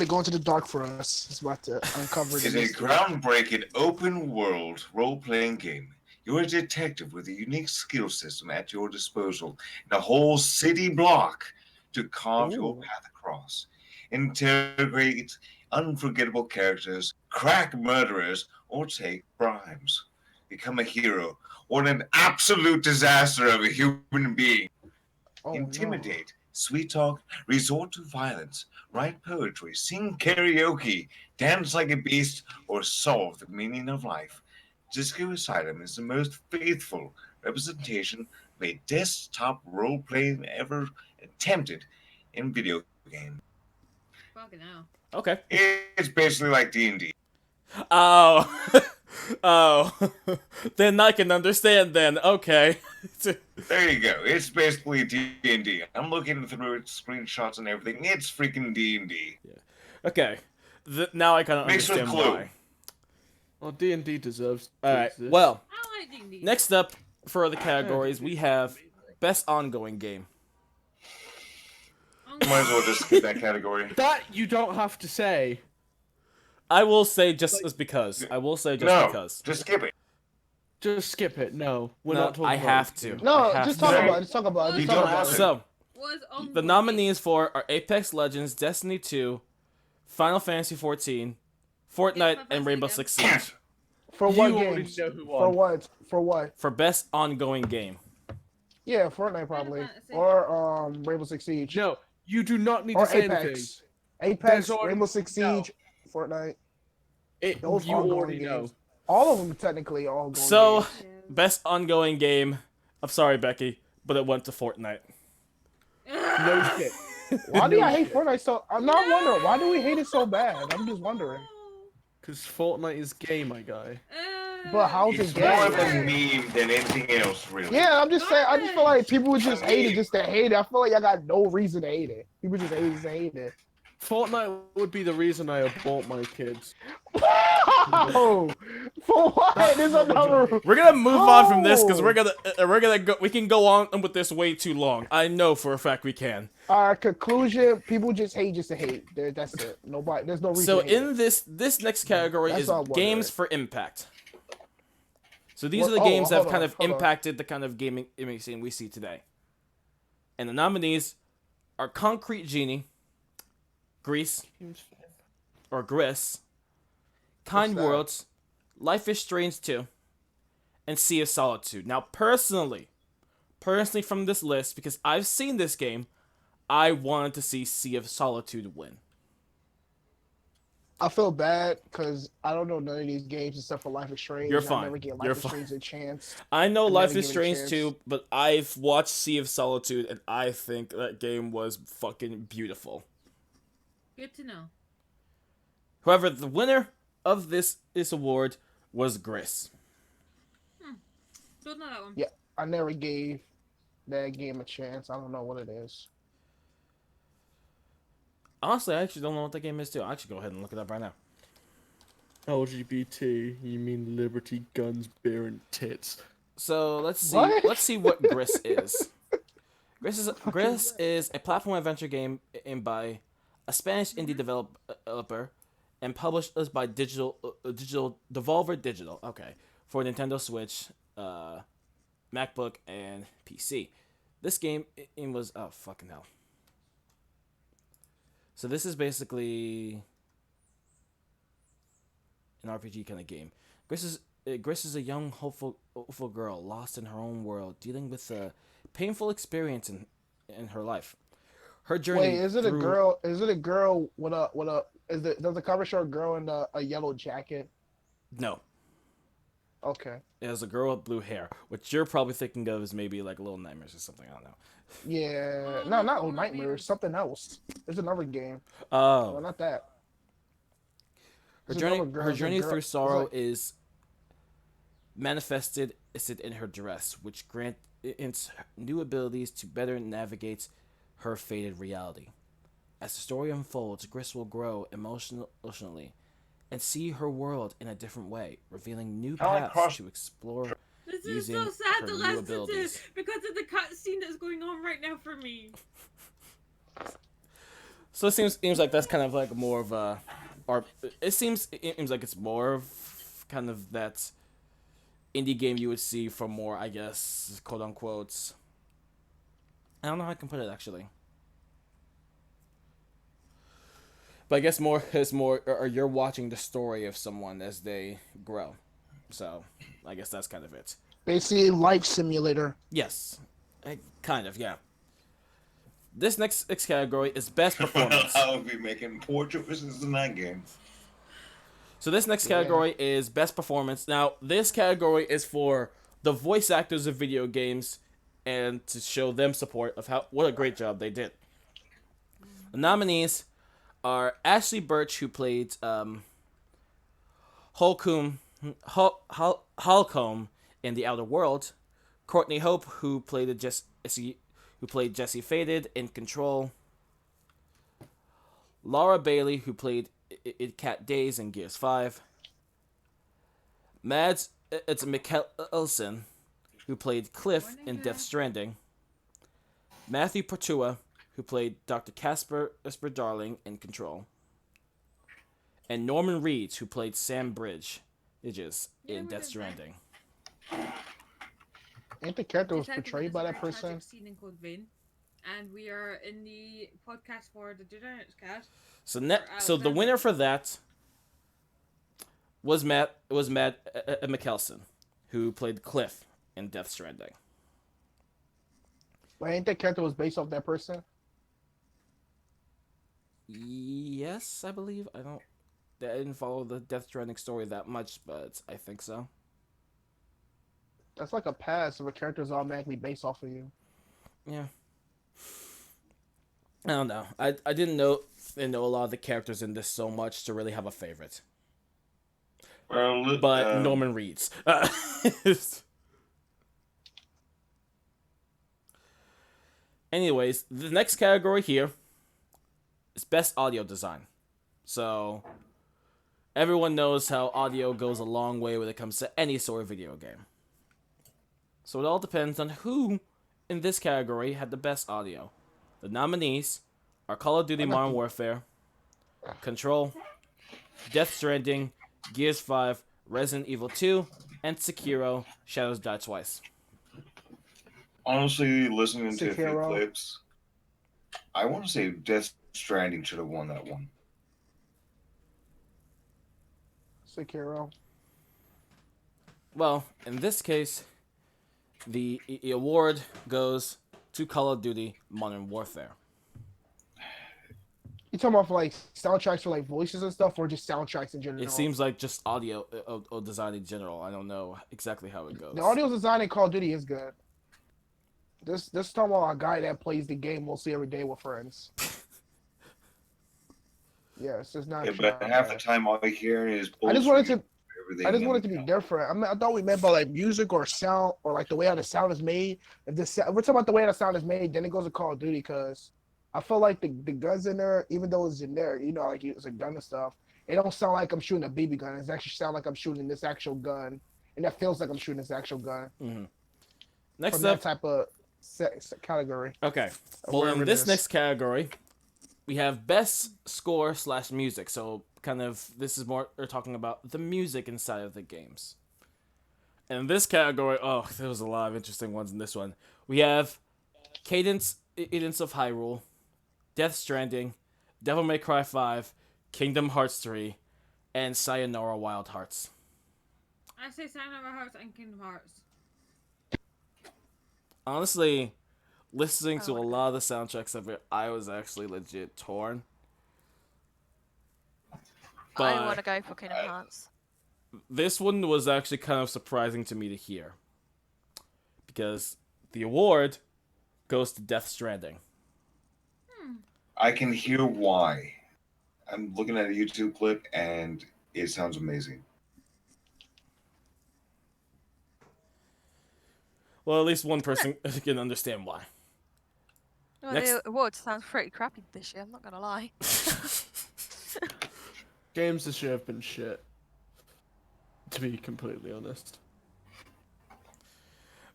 Speaker 4: go into the dark for us. He's about to uncover
Speaker 5: It's
Speaker 4: the
Speaker 5: a
Speaker 4: mystery.
Speaker 5: groundbreaking open-world role-playing game. You're a detective with a unique skill system at your disposal and a whole city block to carve your
Speaker 4: Ooh.
Speaker 5: path across. Interrogate unforgettable characters, crack murderers, or take bribes. Become a hero or an absolute disaster of a human being.
Speaker 4: Oh, no.
Speaker 5: Intimidate, sweet talk, resort to violence, write poetry, sing karaoke, dance like a beast, or solve the meaning of life. Disco Asylum is the most faithful representation of a desktop role-playing ever attempted in video games.
Speaker 3: Fucking hell.
Speaker 1: Okay.
Speaker 5: It's basically like D&D.
Speaker 1: Oh. Oh. Then I can understand then. Okay.
Speaker 5: There you go. It's basically D&D. I'm looking through its screenshots and everything. It's freaking D&D.
Speaker 1: Okay. Now I kind of
Speaker 5: Mixed with
Speaker 1: understand
Speaker 5: Clue.
Speaker 1: why.
Speaker 6: Well, D&D deserves to
Speaker 1: Alright,
Speaker 6: exist.
Speaker 1: well,
Speaker 3: I like D&D.
Speaker 1: next up for the categories, we have Best Ongoing Game.
Speaker 5: Might as well just skip that category.
Speaker 6: That you don't have to say.
Speaker 1: I will say just as because. I will say just
Speaker 5: No,
Speaker 1: because.
Speaker 5: just skip it.
Speaker 6: Just skip it. No, we're
Speaker 1: No,
Speaker 6: not talking
Speaker 1: I
Speaker 6: about
Speaker 1: have
Speaker 6: it.
Speaker 1: to.
Speaker 4: No,
Speaker 1: I have
Speaker 4: just
Speaker 1: to.
Speaker 4: talk
Speaker 5: No.
Speaker 4: about it. Just talk about it.
Speaker 5: You
Speaker 4: Just talk
Speaker 5: don't
Speaker 4: about
Speaker 5: have
Speaker 4: it.
Speaker 5: to.
Speaker 1: So,
Speaker 3: Was on
Speaker 1: the nominees for are Apex Legends, Destiny 2, Final Fantasy 14, Fortnite, and Rainbow Six Siege.
Speaker 4: For
Speaker 6: You
Speaker 4: what
Speaker 6: already
Speaker 4: games?
Speaker 6: know who
Speaker 4: For
Speaker 6: won.
Speaker 4: what? For what?
Speaker 1: For Best Ongoing Game.
Speaker 4: Yeah, Fortnite probably,
Speaker 3: Fantasy.
Speaker 4: or Rainbow Six Siege,
Speaker 6: No, you do not need
Speaker 4: or
Speaker 6: to say anything.
Speaker 4: Apex. Apex,
Speaker 6: There's already-
Speaker 4: Rainbow Six
Speaker 6: no.
Speaker 4: Siege, Fortnite.
Speaker 6: It,
Speaker 4: Those
Speaker 6: you
Speaker 4: ongoing
Speaker 6: already know.
Speaker 4: games. All of them technically are ongoing.
Speaker 1: So,
Speaker 4: games.
Speaker 1: Best Ongoing Game. I'm sorry, Becky, but it went to Fortnite.
Speaker 6: No shit.
Speaker 4: Why do
Speaker 6: no
Speaker 4: I hate
Speaker 6: shit.
Speaker 4: Fortnite so? I'm not wondering why do we hate it so bad. I'm just wondering.
Speaker 6: Because Fortnite is gay, my guy.
Speaker 4: But how's
Speaker 5: It's
Speaker 4: it
Speaker 5: more of
Speaker 4: gay?
Speaker 5: a meme than anything else, really.
Speaker 4: Yeah, I'm just saying. I just feel like people would just hate it just to hate it. I feel like I got no reason to hate it. People just hate it to hate it.
Speaker 6: Fortnite would be the reason I abort my kids.
Speaker 4: Oh, for what? There's another.
Speaker 1: We're gonna move on from this because
Speaker 4: Oh.
Speaker 1: we're gonna go. We can go on with this way too long. I know for a fact we can.
Speaker 4: Conclusion: people just hate just to hate. That's it. Nobody. There's no reason.
Speaker 1: So
Speaker 4: to hate
Speaker 1: in this next category
Speaker 4: That's
Speaker 1: is
Speaker 4: all I'm wondering.
Speaker 1: games for impact. So these
Speaker 4: What-
Speaker 1: are the
Speaker 4: oh,
Speaker 1: games that have
Speaker 4: hold
Speaker 1: kind
Speaker 4: on,
Speaker 1: of
Speaker 4: hold on.
Speaker 1: impacted the kind of gaming scene we see today. And the nominees are Concrete Genie, Grease or Gris, Kind
Speaker 4: that?
Speaker 1: Worlds, Life is Strange 2, and Sea of Solitude. Now, personally from this list, because I've seen this game, I wanted to see Sea of Solitude win.
Speaker 4: I feel bad because I don't know none of these games except for Life is Strange.
Speaker 1: You're
Speaker 4: I
Speaker 1: fine.
Speaker 4: never get Life
Speaker 1: You're
Speaker 4: is
Speaker 1: fine.
Speaker 4: Strange a chance.
Speaker 1: I know
Speaker 4: I
Speaker 1: Life
Speaker 4: never
Speaker 1: is
Speaker 4: give it a
Speaker 1: Strange
Speaker 4: chance.
Speaker 1: too, but I've watched Sea of Solitude, and I think that game was fucking beautiful.
Speaker 3: Good to know.
Speaker 1: However, the winner of this award was Gris.
Speaker 3: Don't know that one.
Speaker 4: Yeah, I never gave that game a chance. I don't know what it is.
Speaker 1: Honestly, I actually don't know what that game is too. I'll actually go ahead and look it up right now.
Speaker 6: LGBT, you mean liberty, guns, beer, and tits.
Speaker 1: So let's see.
Speaker 4: What?
Speaker 1: Let's see what Gris is. Gris is a platform adventure game made by a Spanish indie developer and published by Digital Devolver Digital. Okay, for Nintendo Switch, MacBook, and PC. This game it was oh fucking hell. So this is basically an RPG kind of game. Gris is a young, hopeful girl lost in her own world, dealing with a painful experience in her life. Her journey.
Speaker 4: Wait, is it a
Speaker 1: through-
Speaker 4: girl? Is it a girl with a? Does the cover show a girl in a yellow jacket?
Speaker 1: No,
Speaker 4: Okay.
Speaker 1: it has a girl with blue hair, which you're probably thinking of as maybe like Little Nightmares or something. I don't know.
Speaker 4: Yeah. No, not Little Nightmares. Something else. There's another game. No,
Speaker 1: Oh,
Speaker 4: not that.
Speaker 1: her
Speaker 4: There's
Speaker 1: journey.
Speaker 4: another girl-
Speaker 1: Her
Speaker 4: there's a
Speaker 1: journey
Speaker 4: girl-
Speaker 1: through
Speaker 4: it's
Speaker 1: sorrow
Speaker 4: like-
Speaker 1: is manifested in her dress, which grants new abilities to better navigate her fated reality. As the story unfolds, Gris will grow emotionally and see her world in a different way, revealing new
Speaker 5: I like
Speaker 1: paths
Speaker 5: cross-
Speaker 1: to explore.
Speaker 3: This is
Speaker 1: Using
Speaker 3: so sad
Speaker 1: her
Speaker 3: to
Speaker 1: new
Speaker 3: listen
Speaker 1: abilities.
Speaker 3: to because of the cutscene that's going on right now for me.
Speaker 1: So it seems like that's kind of like more of a, or it seems like it's more of kind of that indie game you would see from more, I guess, quote unquote. I don't know how I can put it actually. But I guess or you're watching the story of someone as they grow. So I guess that's kind of it.
Speaker 4: Basically, life simulator.
Speaker 1: Yes, kind of, yeah. This next category is best performance.
Speaker 5: I would be making poor choices in that game.
Speaker 1: So this next category is best performance. Now, this category is for the voice actors of video games and to show them support of what a great job they did. The nominees are Ashley Birch, who played Holcomb in The Outer World, Courtney Hope, who played Jesse Faded in Control, Laura Bailey, who played Cat Days in Gears 5, Mads Mikkelsen, who played Cliff in Death Stranding, Matthew Portua, who played Dr. Casper Darling in Control, and Norman Reedus, who played Sam Bridges in Death Stranding.
Speaker 4: Ain't the character was portrayed by that person?
Speaker 3: Scene in Code Vein, and we are in the podcast for the DegenerateCast.
Speaker 1: So the winner for that was Matt Mikkelsen, who played Cliff in Death Stranding.
Speaker 4: But ain't that character was based off that person?
Speaker 1: Yes, I believe. I didn't follow the Death Stranding story that much, but I think so.
Speaker 4: That's like a pass if a character is automatically based off of you.
Speaker 1: Yeah. I don't know. I didn't know a lot of the characters in this so much to really have a favorite.
Speaker 5: Well,
Speaker 1: But Norman Reedus. Anyways, the next category here is Best Audio Design. So, everyone knows how audio goes a long way when it comes to any sort of video game. So it all depends on who in this category had the best audio. The nominees are Call of Duty Modern Warfare, Control, Death Stranding, Gears 5, Resident Evil 2, and Sekiro: Shadows Die Twice.
Speaker 5: honestly, listening to a few
Speaker 4: Sekiro.
Speaker 5: clips, I want to say Death Stranding should have won that one.
Speaker 4: Sekiro.
Speaker 1: Well, in this case, the award goes to Call of Duty Modern Warfare.
Speaker 4: You talking about for like soundtracks for like voices and stuff, or just soundtracks in general?
Speaker 1: It seems like just audio design in general. I don't know exactly how it goes.
Speaker 4: The audio design in Call of Duty is good. This talking about a guy that plays the game mostly every day with friends. Yeah, it's just not.
Speaker 5: Yeah, but half the time all I hear is
Speaker 4: I just wanted to.
Speaker 5: everything.
Speaker 4: I just want it to be different. I thought we meant by like music or sound or like the way how the sound is made. If we're talking about the way the sound is made, then it goes to Call of Duty because I feel like the guns in there, even though it's generic, like it's a gun and stuff, it don't sound like I'm shooting a BB gun. It actually sound like I'm shooting this actual gun, and that feels like I'm shooting this actual gun.
Speaker 1: Mm-hmm. Next
Speaker 4: From
Speaker 1: up,
Speaker 4: that type of category.
Speaker 1: okay. Well, in this next category, we have best score / music. So kind of this is more we're talking about the music inside of the games. And in this category, there was a lot of interesting ones in this one. We have Cadence of Hyrule, Death Stranding, Devil May Cry 5, Kingdom Hearts 3, and Sayonara Wild Hearts.
Speaker 3: I say Sayonara Hearts and Kingdom Hearts.
Speaker 1: Honestly, listening to a lot of the soundtracks of it, I was actually legit torn. But
Speaker 2: I want to go for Kingdom Hearts.
Speaker 1: this one was actually kind of surprising to me to hear. Because the award goes to Death Stranding.
Speaker 5: I can hear why. I'm looking at a YouTube clip and it sounds amazing.
Speaker 1: Well, at least one person can understand why.
Speaker 2: Well,
Speaker 1: Next-
Speaker 2: the award sounds pretty crappy this year, I'm not going to lie.
Speaker 6: Games this year have been shit. To be completely honest.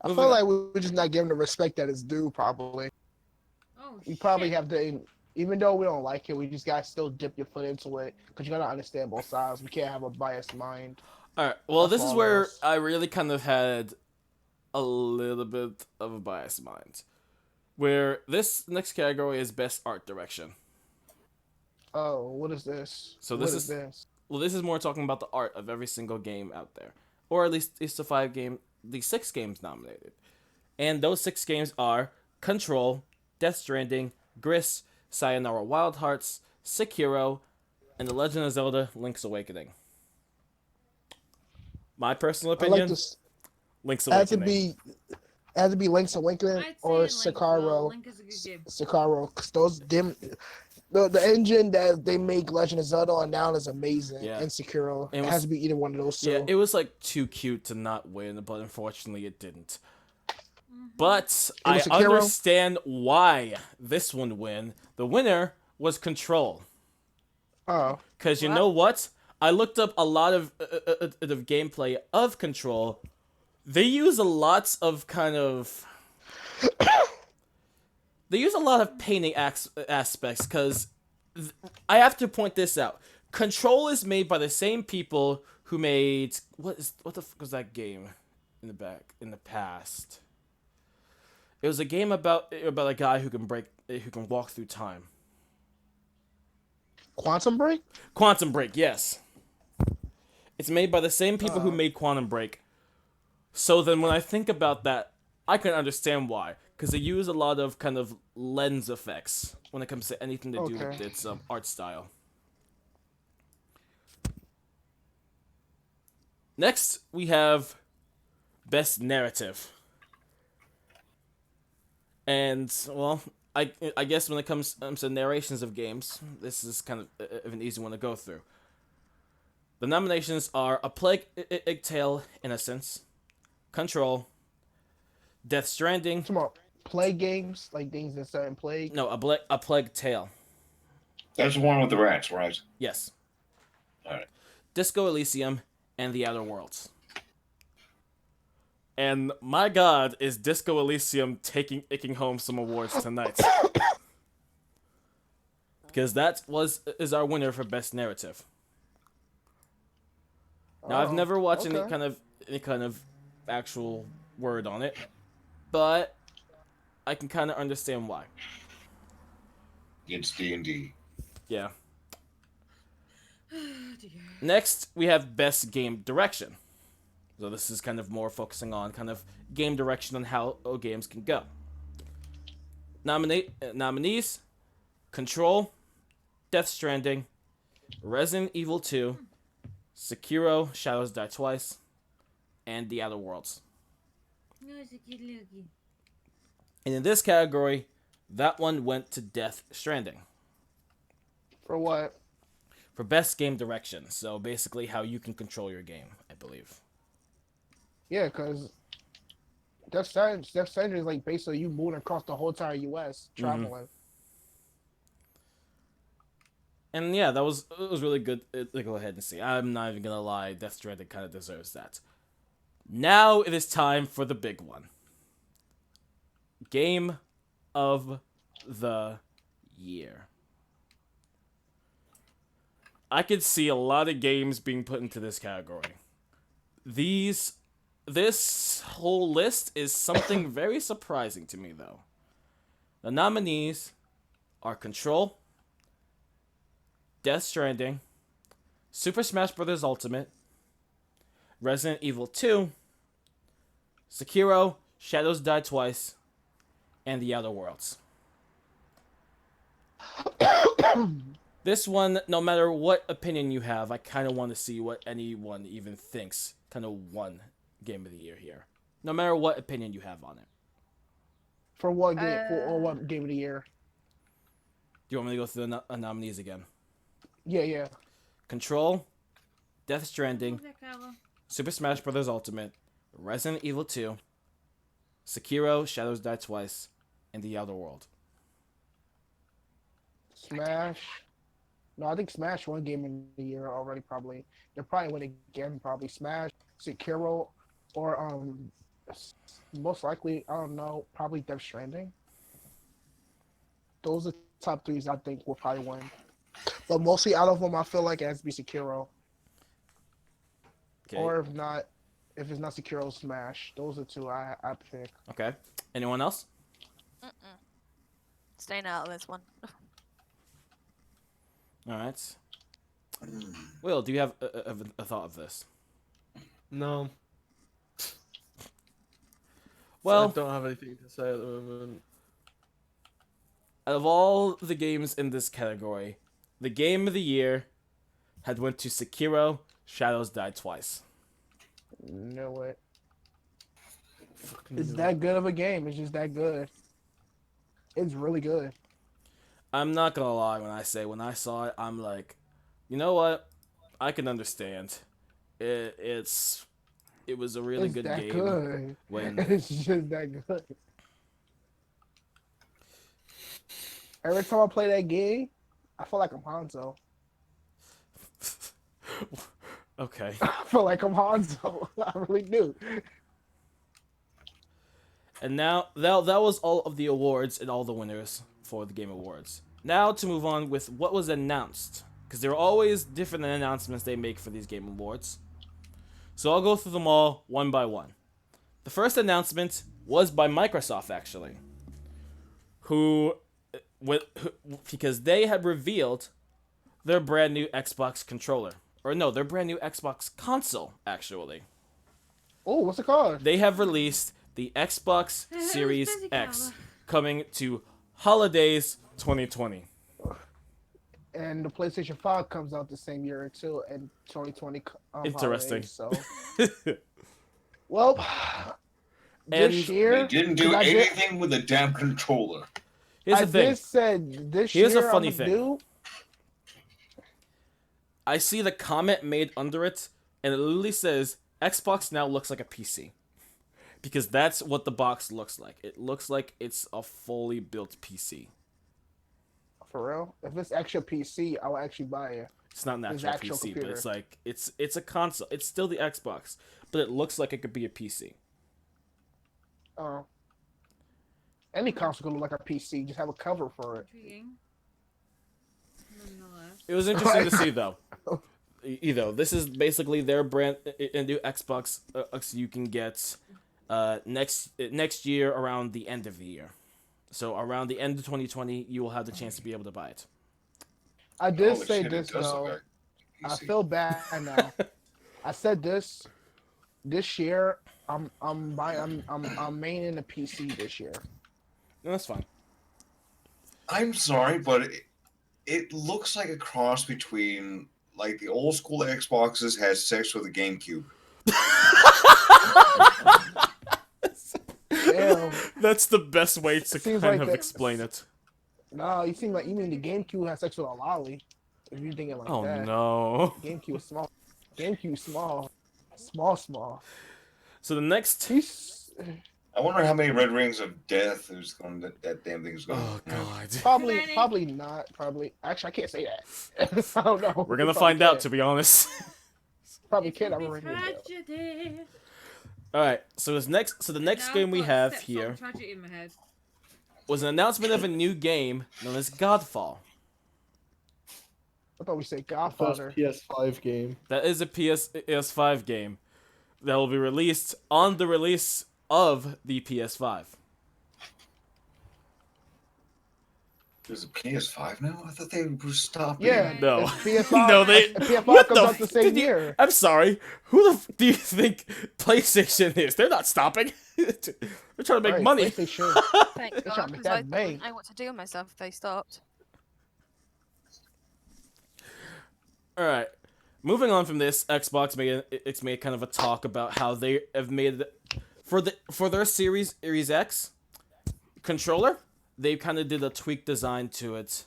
Speaker 4: I feel like we're just not giving the respect that it's due. Probably,
Speaker 3: Oh,
Speaker 4: we probably
Speaker 3: shit.
Speaker 4: have to. Even though we don't like it, we just gotta still dip your foot into it because you gotta understand both sides. We can't have a biased mind.
Speaker 1: Alright, well,
Speaker 4: That's
Speaker 1: this is
Speaker 4: all
Speaker 1: where
Speaker 4: else.
Speaker 1: I really kind of had a little bit of a biased mind. Where this next category is Best Art Direction.
Speaker 4: Oh, what is this?
Speaker 1: So
Speaker 4: What
Speaker 1: this
Speaker 4: is
Speaker 1: is-
Speaker 4: this?
Speaker 1: Well, this is more talking about the art of every single game out there. Or at least it's the 6 games nominated. And those 6 games are Control, Death Stranding, Gris, Sayonara Wild Hearts, Sekiro, and The Legend of Zelda: Link's Awakening. My personal
Speaker 4: I like
Speaker 1: opinion,
Speaker 4: this.
Speaker 1: Link's
Speaker 4: It had to
Speaker 1: Awakening.
Speaker 4: be Link's Awakening
Speaker 3: I'd say
Speaker 4: or
Speaker 3: Link as well.
Speaker 4: Sekiro.
Speaker 3: Link is a good game.
Speaker 4: Sekiro, 'cause the engine that they make Legend of Zelda on now is amazing.
Speaker 1: Yeah.
Speaker 4: And Sekiro,
Speaker 1: It
Speaker 4: it
Speaker 1: was-
Speaker 4: has to be either one of those two.
Speaker 1: Yeah, it was like too cute to not win, but unfortunately it didn't.
Speaker 3: Mm-hmm.
Speaker 1: But I
Speaker 4: was Sekiro?
Speaker 1: understand why this one win. The winner was Control.
Speaker 4: Oh,
Speaker 1: Because you
Speaker 2: What?
Speaker 1: know what? I looked up a lot of gameplay of Control. They use a lot of kind of... They use a lot of painting aspects, because I have to point this out. Control is made by the same people who made... What the fuck was that game in the past? It was a game about a guy who can walk through time.
Speaker 4: Quantum Break.
Speaker 1: Quantum Break, yes. It's made by the same people who made Quantum Break. So then when I think about that, I can understand why. Because they use a lot of kind of lens effects when it comes to anything to do with
Speaker 4: Okay.
Speaker 1: its art style. Next, we have Best Narrative. And, well, I guess when it comes to narrations of games, this is kind of an easy one to go through. The nominations are A Plague Tale: Innocence, Control, Death Stranding.
Speaker 4: Come on, play games like things that set in play.
Speaker 1: No, A Plague Tale.
Speaker 5: That's the one with the rats, right?
Speaker 1: Yes.
Speaker 5: All right.
Speaker 1: Disco Elysium and The Outer Worlds. And my God, is Disco Elysium taking home some awards tonight? Because that is our winner for Best Narrative. Now, I've
Speaker 4: Oh,
Speaker 1: never watched
Speaker 4: okay.
Speaker 1: any kind of actual word on it, but I can kind of understand why.
Speaker 5: It's D&D.
Speaker 1: Yeah.
Speaker 3: Oh, dear.
Speaker 1: Next, we have Best Game Direction. So this is kind of more focusing on kind of game direction on how games can go. Nominees: Control, Death Stranding, Resident Evil 2, Sekiro: Shadows Die Twice, and The Outer Worlds.
Speaker 3: No, it's a kid looky.
Speaker 1: And in this category, that one went to Death Stranding
Speaker 4: For what?
Speaker 1: for Best Game Direction. So basically how you can control your game, I believe.
Speaker 4: Yeah, because Death Stranding is like basically you moving across the whole entire U.S. traveling.
Speaker 1: And yeah, it was really good to go ahead and see. I'm not even gonna lie, Death Stranding kind of deserves that. Now it is time for the big one. Game of the Year. I could see a lot of games being put into this category. This whole list is something very surprising to me, though. The nominees are Control, Death Stranding, Super Smash Bros. Ultimate, Resident Evil 2, Sekiro: Shadows Die Twice, and The Outer Worlds. This one, no matter what opinion you have, I kind of want to see what anyone even thinks kind of won Game of the Year here. No matter what opinion you have on it.
Speaker 4: For what game? Or what game of the year?
Speaker 1: Do you want me to go through the nominees again?
Speaker 4: Yeah.
Speaker 1: Control, Death Stranding,
Speaker 3: Move that cover.
Speaker 1: Super Smash Bros. Ultimate, Resident Evil 2, Sekiro: Shadows Die Twice, and The Outer World.
Speaker 4: Smash. No, I think Smash won game of the year already. Probably they'll probably win again. Probably Smash, Sekiro, or most likely I don't know. Probably Death Stranding. Those are top threes I think will probably win. But mostly out of them, I feel like it has to be Sekiro.
Speaker 1: Okay.
Speaker 4: Or if it's not Sekiro, Smash. Those are two I pick.
Speaker 1: Okay. Anyone else?
Speaker 2: Staying out of this one.
Speaker 1: All right. Will, do you have a thought of this?
Speaker 6: No.
Speaker 1: Well,
Speaker 6: I don't have anything to say at the moment.
Speaker 1: out of all the games in this category, the Game of the Year had went to Sekiro: Shadows Die Twice.
Speaker 4: Know it. It's that good of a game. It's just that good. It's really good.
Speaker 1: I'm not gonna lie when I saw it, I'm like, you know what? I can understand. It was a really
Speaker 4: It's
Speaker 1: good
Speaker 4: that
Speaker 1: game
Speaker 4: good.
Speaker 1: when
Speaker 4: It's just that good. Every time I play that game, I feel like I'm Hanzo.
Speaker 1: okay.
Speaker 4: I feel like I'm Hanzo. I really do.
Speaker 1: And now that was all of the awards and all the winners for the Game Awards. Now to move on with what was announced, because there are always different announcements they make for these Game Awards. So I'll go through them all one by one. The first announcement was by Microsoft, actually, because they had revealed their brand new Xbox controller, or no, their brand new Xbox console, actually.
Speaker 4: Oh, what's it called?
Speaker 1: They have released the Xbox Series X coming to holidays 2020.
Speaker 4: And the PlayStation 5 comes out the same year too, in 2020.
Speaker 1: Interesting.
Speaker 4: Holidays, so, well,
Speaker 1: And
Speaker 4: this year
Speaker 5: They didn't do anything with the damn controller.
Speaker 1: Here's
Speaker 4: I
Speaker 1: the thing.
Speaker 4: did said this
Speaker 1: Here's a
Speaker 4: year
Speaker 1: funny
Speaker 4: I'm
Speaker 1: thing.
Speaker 4: do.
Speaker 1: I see the comment made under it, and it literally says Xbox now looks like a PC. Because that's what the box looks like. It looks like it's a fully built PC.
Speaker 4: For real, if it's actual PC, I'll actually buy it.
Speaker 1: It's not an
Speaker 4: It's
Speaker 1: actual
Speaker 4: actual
Speaker 1: PC,
Speaker 4: computer.
Speaker 1: but it's like it's a console. It's still the Xbox, but it looks like it could be a PC.
Speaker 4: Any console could look like a PC. Just have a cover for it.
Speaker 3: Intriguing. Nonetheless.
Speaker 1: It was interesting to see though. This is basically their brand a new Xbox you can get next year around the end of the year. So around the end of 2020, you will have the chance to be able to buy it.
Speaker 4: I did
Speaker 5: Holy
Speaker 4: say
Speaker 5: shit,
Speaker 4: this
Speaker 5: it does look
Speaker 4: though.
Speaker 5: like
Speaker 4: I
Speaker 5: PC.
Speaker 4: feel bad now. I said this year. I'm maining the PC this year.
Speaker 1: No, that's fine.
Speaker 5: I'm sorry, but it looks like a cross between like the old school Xboxes had sex with a GameCube.
Speaker 4: Damn.
Speaker 1: That's the best way to
Speaker 4: Seems
Speaker 1: kind
Speaker 4: like
Speaker 1: of
Speaker 4: that-
Speaker 1: explain it.
Speaker 4: No, you seem like you mean the GameCube has sex with a lolly. If you're thinking like
Speaker 1: Oh
Speaker 4: that.
Speaker 1: no.
Speaker 4: GameCube is small. GameCube small. Small.
Speaker 1: So the next.
Speaker 4: He's
Speaker 5: I wonder how many red rings of death that damn thing's going.
Speaker 1: Oh god.
Speaker 4: probably not. Probably. Actually, I can't say that. I don't know.
Speaker 1: We're gonna
Speaker 4: Probably
Speaker 1: find out,
Speaker 4: can't.
Speaker 1: to be honest.
Speaker 4: Probably
Speaker 3: It
Speaker 4: can't.
Speaker 3: could
Speaker 4: I'm
Speaker 3: be
Speaker 4: ringing it.
Speaker 3: tragedy.
Speaker 1: All right. So the next
Speaker 3: Now
Speaker 1: game
Speaker 3: I've
Speaker 1: we
Speaker 3: got
Speaker 1: have
Speaker 3: steps
Speaker 1: here
Speaker 3: on tragedy in my head.
Speaker 1: was an announcement of a new game known as Godfall.
Speaker 4: I thought we said
Speaker 6: First
Speaker 4: Godfather.
Speaker 6: PS5 game.
Speaker 1: That is a PS5 game that will be released on the release of the PS5.
Speaker 5: There's a PS5 now? I thought they were stopping.
Speaker 4: Yeah.
Speaker 1: No.
Speaker 4: it's PS5.
Speaker 1: No, they.
Speaker 4: PS5
Speaker 1: What
Speaker 4: comes
Speaker 1: the
Speaker 4: out the
Speaker 1: f-
Speaker 4: same
Speaker 1: did you-
Speaker 4: year.
Speaker 1: I'm sorry. Who the do you think PlayStation is? They're not stopping. They're trying to make
Speaker 4: Right,
Speaker 1: money.
Speaker 4: PlayStation.
Speaker 2: Thank
Speaker 4: They're trying
Speaker 2: God,
Speaker 4: to make
Speaker 2: because I
Speaker 4: that bank.
Speaker 2: wouldn't know what to do with myself if they stopped.
Speaker 1: All right. Moving on from this, Xbox made kind of a talk about how they have made for their Series X controller. They kind of did a tweaked design to it,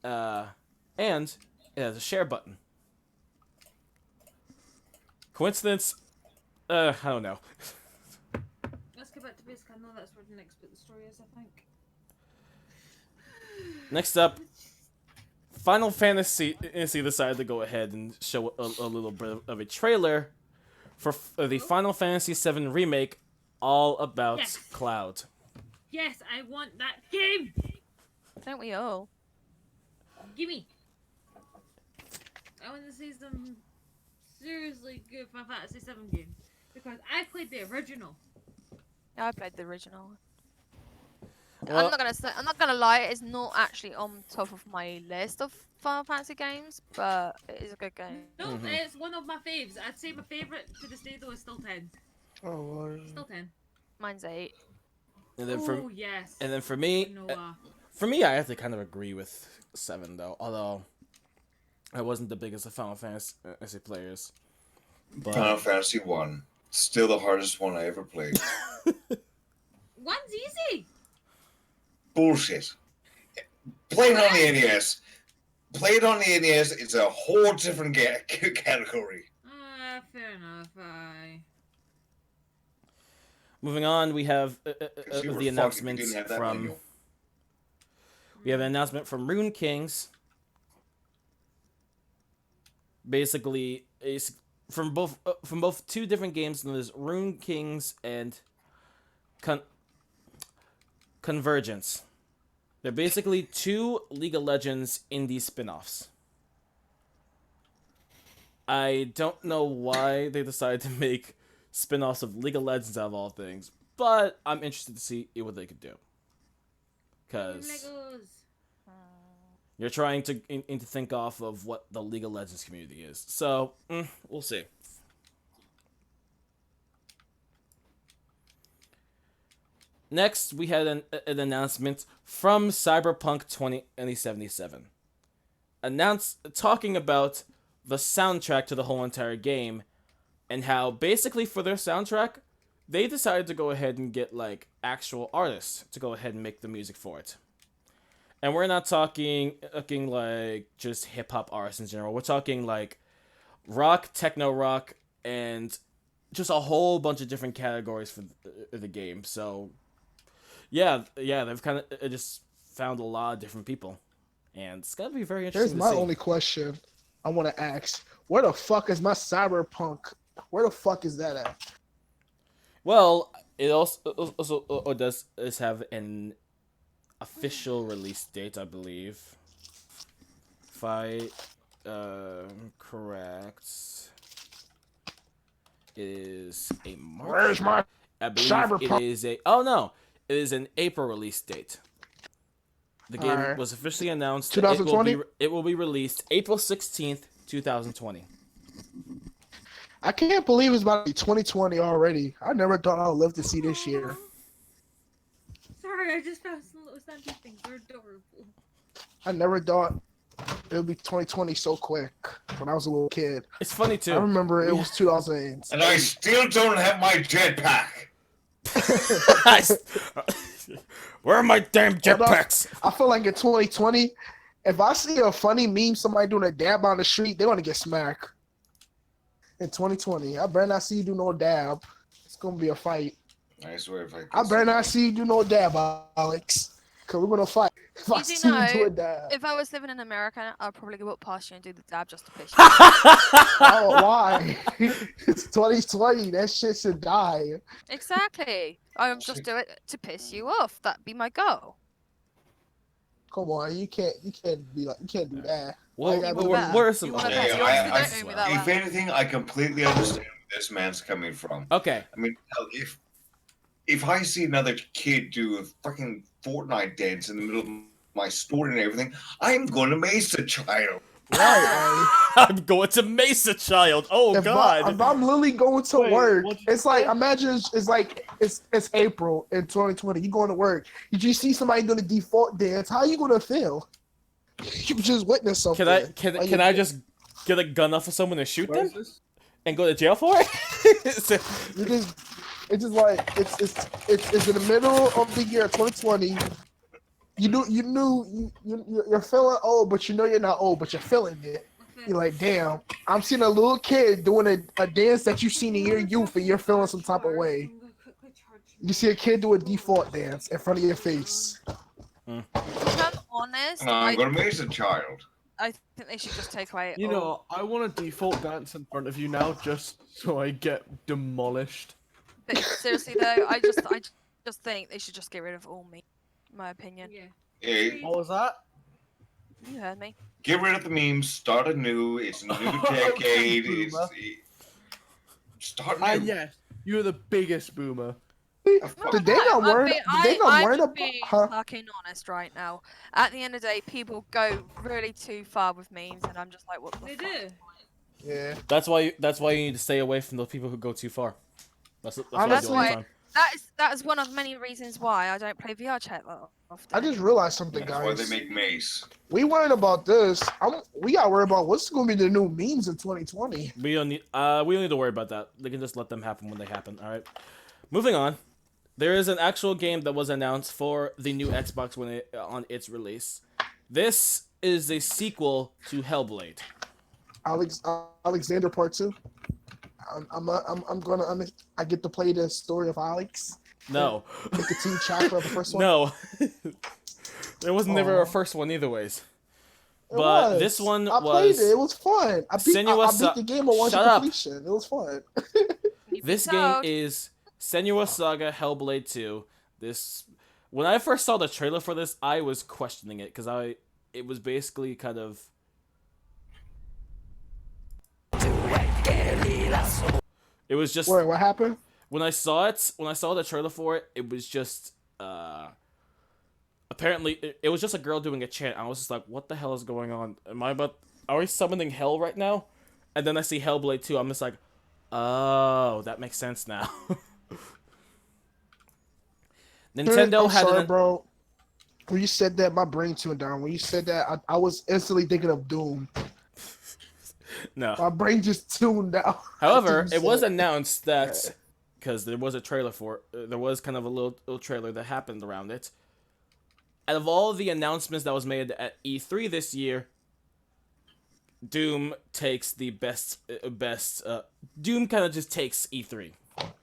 Speaker 1: and it has a share button. Coincidence? I don't know.
Speaker 3: Let's get back to basic. I know that's where the next bit of the story is, I think.
Speaker 1: Next up, Final Fantasy decided to go ahead and show a little bit of a trailer for the Final Fantasy VII Remake, all about
Speaker 3: Yes.
Speaker 1: Cloud.
Speaker 3: Yes, I want that game!
Speaker 2: Don't we all?
Speaker 3: Gimme! I want to see some seriously good Final Fantasy VII games. Because I played the original.
Speaker 2: Yeah, I played the original.
Speaker 1: Well-
Speaker 2: I'm not gonna lie, it's not actually on top of my list of Final Fantasy games, but it is a good game.
Speaker 3: No,
Speaker 1: Mhm.
Speaker 3: it's one of my faves. I'd say my favourite to this day though is still 10.
Speaker 4: Oh Lord.
Speaker 3: Still 10.
Speaker 2: Mine's 8.
Speaker 1: And then
Speaker 3: Oh, yes.
Speaker 1: for me,
Speaker 3: Noah.
Speaker 1: I have to kind of agree with 7 though. Although I wasn't the biggest of Final Fantasy players, but
Speaker 5: Final Fantasy 1. Still the hardest one I ever played.
Speaker 3: One's easy.
Speaker 5: Bullshit. Play it on the NES. Play it on the NES. It's a whole different category.
Speaker 3: Fair enough.
Speaker 1: Moving on, we have
Speaker 5: Because you were
Speaker 1: the
Speaker 5: fucked if you
Speaker 1: announcement
Speaker 5: didn't have that
Speaker 1: from.
Speaker 5: manual.
Speaker 1: We have an announcement from Rune Kings. Basically, it's from both two different games. And there's Rune Kings and Convergence. They're basically two League of Legends indie spin-offs. I don't know why they decided to make spin-offs of League of Legends out of all things, but I'm interested to see what they could do. Because
Speaker 3: Legos.
Speaker 1: you're trying to think off of what the League of Legends community is. So, we'll see. Next, we had an announcement from Cyberpunk 2077. Talking about the soundtrack to the whole entire game, and how basically for their soundtrack, they decided to go ahead and get like actual artists to go ahead and make the music for it. And we're not talking like just hip hop artists in general. We're talking like rock, techno rock, and just a whole bunch of different categories for the game. So yeah, they've kind of just found a lot of different people, and it's gonna be very interesting.
Speaker 4: Here's my only question I want to ask: where the fuck is my Cyberpunk? Where the fuck is that at?
Speaker 1: Well, it also does have an official release date, I believe. If I correct, it is a March.
Speaker 4: Where's my
Speaker 1: I believe
Speaker 4: Cyberpunk?
Speaker 1: it is a. Oh no, it is an April release date. The game
Speaker 4: Alright.
Speaker 1: was officially announced.
Speaker 4: 2020?
Speaker 1: It will be released April 16th, 2020.
Speaker 4: I can't believe it's about to be 2020 already. I never thought I would live to see this year.
Speaker 3: Sorry, I just found some little Sandy things. They're adorable.
Speaker 4: I never thought it would be 2020 so quick when I was a little kid.
Speaker 1: It's funny too.
Speaker 4: I remember it was 2000.
Speaker 5: And I still don't have my jetpack.
Speaker 1: Where are my damn jetpacks?
Speaker 4: I feel like in 2020, if I see a funny meme, somebody doing a dab on the street, they're gonna get smacked. In 2020, I better not see you do no dab. It's gonna be a fight.
Speaker 5: I swear if
Speaker 4: I better not see you do no dab, Alex. Cause we're gonna fight. If I
Speaker 2: You do
Speaker 4: see
Speaker 2: know,
Speaker 4: you do a dab.
Speaker 2: If I was living in America, I'd probably go up past you and do the dab just to piss you.
Speaker 4: Oh, why? It's 2020. That shit should die.
Speaker 2: Exactly. I would just do it to piss you off. That'd be my goal.
Speaker 4: Come on, you can't be like, you can't do that.
Speaker 1: Well,
Speaker 4: I gotta
Speaker 2: You
Speaker 4: do
Speaker 2: want
Speaker 4: that.
Speaker 1: where are some?
Speaker 2: You wanna
Speaker 5: Yeah,
Speaker 2: bet? You obviously
Speaker 5: I-
Speaker 2: don't know me that
Speaker 5: If
Speaker 2: well.
Speaker 5: anything, I completely understand where this man's coming from.
Speaker 1: Okay.
Speaker 5: I mean, hell, if I see another kid do a fucking Fortnite dance in the middle of my store and everything, I'm going to mace the child.
Speaker 4: Right.
Speaker 1: I'm going to Mesa Child. Oh
Speaker 4: If
Speaker 1: God.
Speaker 4: if I'm literally going to
Speaker 6: Wait,
Speaker 4: work,
Speaker 6: what'd you
Speaker 4: it's like
Speaker 6: say?
Speaker 4: imagine it's like it's April in 2020. You going to work? Did you see somebody doing a default dance? How you gonna feel? You just witnessed something.
Speaker 1: Can I just get a gun off of someone and shoot
Speaker 6: Where is
Speaker 1: them
Speaker 6: this?
Speaker 1: and go to jail for it?
Speaker 4: You just it's just like it's in the middle of the year 2020. You're feeling old, but you know you're not old, but you're feeling it. You're like, damn, I'm seeing a little kid doing a dance that you've seen in your youth, and you're feeling some type of way. You see a kid do a default dance in front of your face.
Speaker 2: If I'm honest,
Speaker 5: And I'm going to mace the child.
Speaker 2: I think they should just take away.
Speaker 6: You know, I want a default dance in front of you now, just so I get demolished.
Speaker 2: But seriously though, I just think they should just get rid of all meat. In my opinion.
Speaker 3: Yeah.
Speaker 5: Hey,
Speaker 6: What was that?
Speaker 2: You heard me.
Speaker 5: get rid of the memes. Start anew. It's a new
Speaker 6: Okay,
Speaker 5: decade.
Speaker 6: boomer.
Speaker 5: Start
Speaker 6: Ah,
Speaker 5: new.
Speaker 6: yes, you're the biggest boomer.
Speaker 4: Did they not worry? Did they not
Speaker 2: I'm
Speaker 4: worry
Speaker 2: just
Speaker 4: about?
Speaker 2: being
Speaker 4: Huh?
Speaker 2: fucking honest right now. At the end of the day, people go really too far with memes, and I'm just like, what the
Speaker 3: They
Speaker 2: fuck?
Speaker 3: do.
Speaker 4: Yeah.
Speaker 1: That's why you need to stay away from those people who go too far. That's what I do all
Speaker 4: Honestly,
Speaker 1: the time.
Speaker 2: that is one of many reasons why I don't play VR chat that often.
Speaker 4: I just realized something,
Speaker 5: That's why they
Speaker 4: guys.
Speaker 5: make Mace.
Speaker 4: We worried about this. We got worried about what's going to be the new memes in 2020.
Speaker 1: We don't need to worry about that. They can just let them happen when they happen. All right. Moving on. There is an actual game that was announced for the new Xbox on its release. This is a sequel to Hellblade.
Speaker 4: Alexander Part 2. I get to play the story of Alex.
Speaker 1: No.
Speaker 4: Make a team chapter of the first one.
Speaker 1: No. There was never
Speaker 4: Aw.
Speaker 1: a first one either ways.
Speaker 4: It
Speaker 1: But
Speaker 4: was.
Speaker 1: this one
Speaker 4: I
Speaker 1: was
Speaker 4: played it. It was fun. I beat the game on one
Speaker 1: Shut up.
Speaker 4: completion. It was fun.
Speaker 1: This game is Senua Saga Hellblade 2. When I first saw the trailer for this, I was questioning it because it was basically kind of it was just
Speaker 4: Wait, what happened?
Speaker 1: when I saw the trailer for it, it was just apparently it was just a girl doing a chant. I was just like, what the hell is going on? Are we summoning hell right now? And then I see Hellblade 2. I'm just like, oh, that makes sense now. Nintendo
Speaker 4: I'm
Speaker 1: had
Speaker 4: sorry, bro. When you said that, my brain tuned down. When you said that, I was instantly thinking of Doom.
Speaker 1: No.
Speaker 4: My brain just tuned out.
Speaker 1: However, it was announced that because there was a trailer for it, there was kind of a little trailer that happened around it. Out of all the announcements that was made at E3 this year, Doom takes the best. Doom kind of just takes E3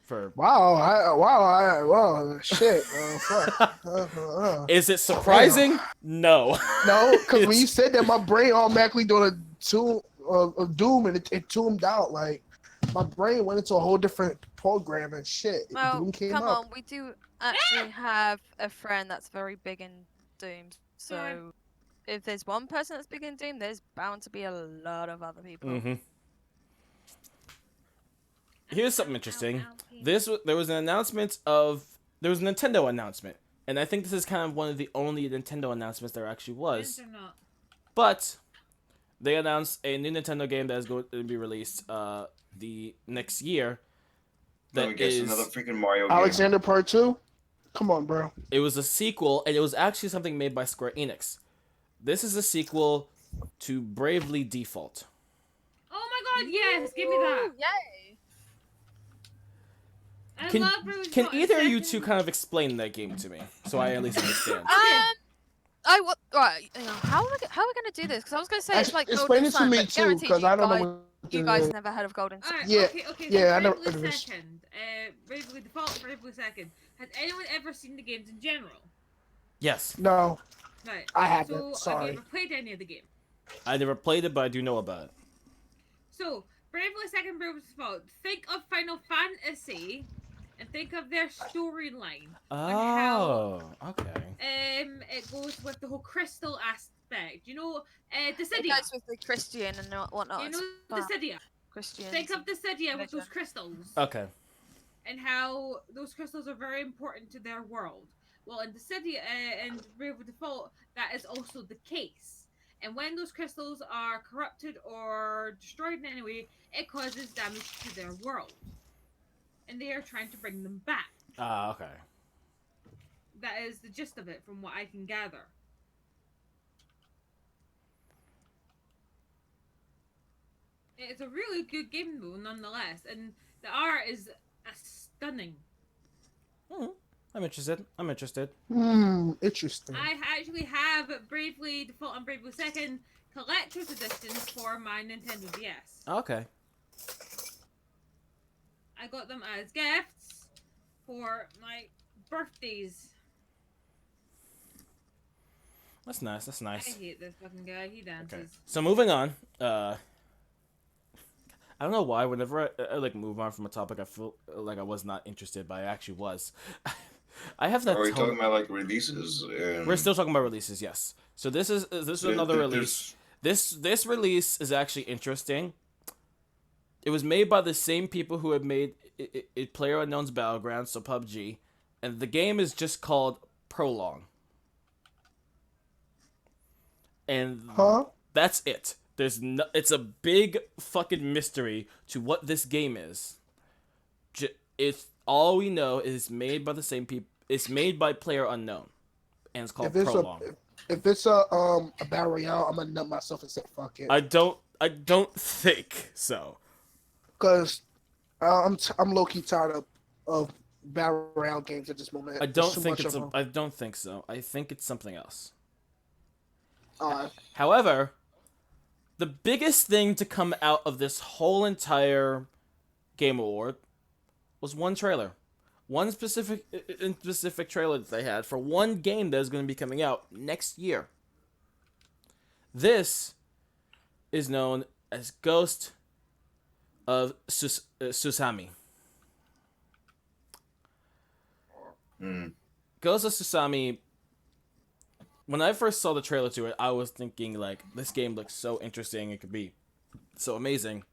Speaker 1: for.
Speaker 4: Wow, shit. Fuck.
Speaker 1: Is it surprising? No.
Speaker 4: No, because when you said that, my brain automatically doing a tune of Doom, and it tuned out. Like, my brain went into a whole different program and shit.
Speaker 2: Well,
Speaker 4: Doom came
Speaker 2: come
Speaker 4: up.
Speaker 2: on, we do actually have a friend that's very big in Doom. So if there's one person that's big in Doom, there's bound to be a lot of other people.
Speaker 1: Mm-hmm. Here's something interesting. There was a Nintendo announcement, and I think this is kind of one of the only Nintendo announcements there actually was. But they announced a new Nintendo game that is going to be released the next year.
Speaker 5: Let me guess, another freaking Mario game.
Speaker 4: Alexander Part 2? Come on, bro.
Speaker 1: It was a sequel, and it was actually something made by Square Enix. This is a sequel to Bravely Default.
Speaker 3: Oh my god, yes! Give me that!
Speaker 2: Yay!
Speaker 3: I love Bravely
Speaker 1: Can
Speaker 3: Default.
Speaker 1: either of you
Speaker 3: Second-
Speaker 1: two kind of explain that game to me, so I at least understand?
Speaker 2: Right. How are we gonna do this? Because I was gonna say it's like
Speaker 4: Explain
Speaker 2: Golden
Speaker 4: it to
Speaker 2: Sun,
Speaker 4: me
Speaker 2: but
Speaker 4: too,
Speaker 2: guaranteed
Speaker 4: because I don't know what
Speaker 2: you guys never heard of Golden Sun.
Speaker 3: Alright,
Speaker 4: Yeah,
Speaker 3: okay,
Speaker 4: yeah, I
Speaker 3: so
Speaker 4: know-
Speaker 3: Bravely Second, Bravely Default, Bravely Second. Has anyone ever seen the games in general?
Speaker 1: Yes.
Speaker 4: No,
Speaker 3: Right.
Speaker 4: I haven't.
Speaker 3: So, have
Speaker 4: Sorry.
Speaker 3: you ever played any of the game?
Speaker 1: I never played it, but I do know about it.
Speaker 3: So, Bravely Second, Bravely Default. Think of Final Fantasy, and think of their storyline.
Speaker 1: Oh, okay.
Speaker 3: It goes with the whole crystal aspect. You know,
Speaker 2: It
Speaker 3: Dissidia.
Speaker 2: goes with the Christian and whatnot.
Speaker 3: You know
Speaker 2: but
Speaker 3: Dissidia.
Speaker 2: Christian.
Speaker 3: Think of Dissidia with those
Speaker 2: religion.
Speaker 3: crystals.
Speaker 1: Okay.
Speaker 3: And how those crystals are very important to their world. Well, in Dissidia and Bravely Default, that is also the case. And when those crystals are corrupted or destroyed in any way, it causes damage to their world. And they are trying to bring them back.
Speaker 1: Ah, okay.
Speaker 3: That is the gist of it, from what I can gather. It's a really good game, though, nonetheless. And the art is stunning.
Speaker 1: I'm interested.
Speaker 4: Interesting.
Speaker 3: I actually have Bravely Default and Bravely Second collector's editions for my Nintendo DS.
Speaker 1: Okay.
Speaker 3: I got them as gifts for my birthdays.
Speaker 1: That's nice. That's
Speaker 3: I
Speaker 1: nice.
Speaker 3: hate this fucking guy. He dances.
Speaker 1: Okay. So moving on. I don't know why. Whenever I like move on from a topic, I feel like I was not interested, but I actually was. I have that.
Speaker 5: Are we talking about like releases?
Speaker 1: We're still talking about releases, yes. So this is another release. This release is actually interesting. It was made by the same people who had made it PlayerUnknown's Battlegrounds, so PUBG, and the game is just called Prolong. And that's it. It's a big fucking mystery to what this game is. All we know is it's made by the same people. It's made by Player Unknown, and it's called Prolong.
Speaker 4: If it's a battle royale, I'm gonna nut myself and say fuck it.
Speaker 1: I don't think so.
Speaker 4: Because I'm low key tired of battle royale games at this moment.
Speaker 1: I don't think
Speaker 4: I
Speaker 1: don't think so. I think it's something else.
Speaker 4: Uh,
Speaker 1: However, the biggest thing to come out of this whole entire Game Award was one trailer. One specific trailer that they had for one game that is going to be coming out next year. This is known as Ghost of Susami. Ghost of Susami. When I first saw the trailer to it, I was thinking, like, this game looks so interesting. It could be so amazing.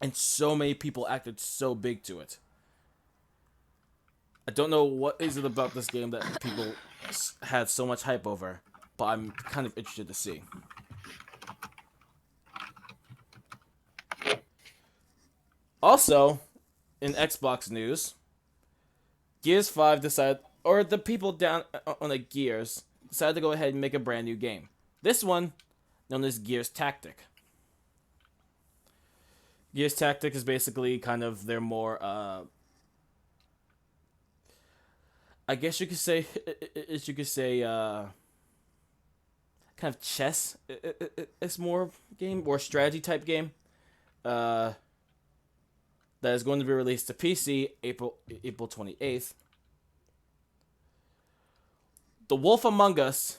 Speaker 1: And so many people acted so big to it. I don't know what is it about this game that people had so much hype over, but I'm kind of interested to see. Also, in Xbox news, Gears 5 decided, or the people down on the Gears decided to go ahead and make a brand new game. This one, known as Gears Tactic. Gears Tactic is basically kind of their more, I guess you could say, kind of chess. It's more game or strategy type game. That is going to be released to PC April 28th. The Wolf Among Us,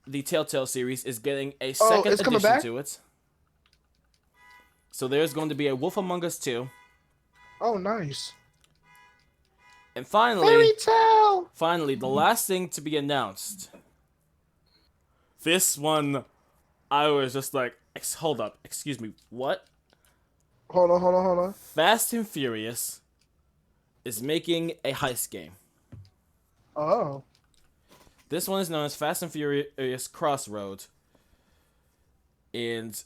Speaker 1: the Telltale series, is getting a second edition to it. So there's going to be a Wolf Among Us 2.
Speaker 4: Oh, nice.
Speaker 1: And finally, the last thing to be announced. This one, I was just like, hold up, excuse me, what?
Speaker 4: Hold on.
Speaker 1: Fast and Furious is making a heist game.
Speaker 4: Oh.
Speaker 1: This one is known as Fast and Furious Crossroad. And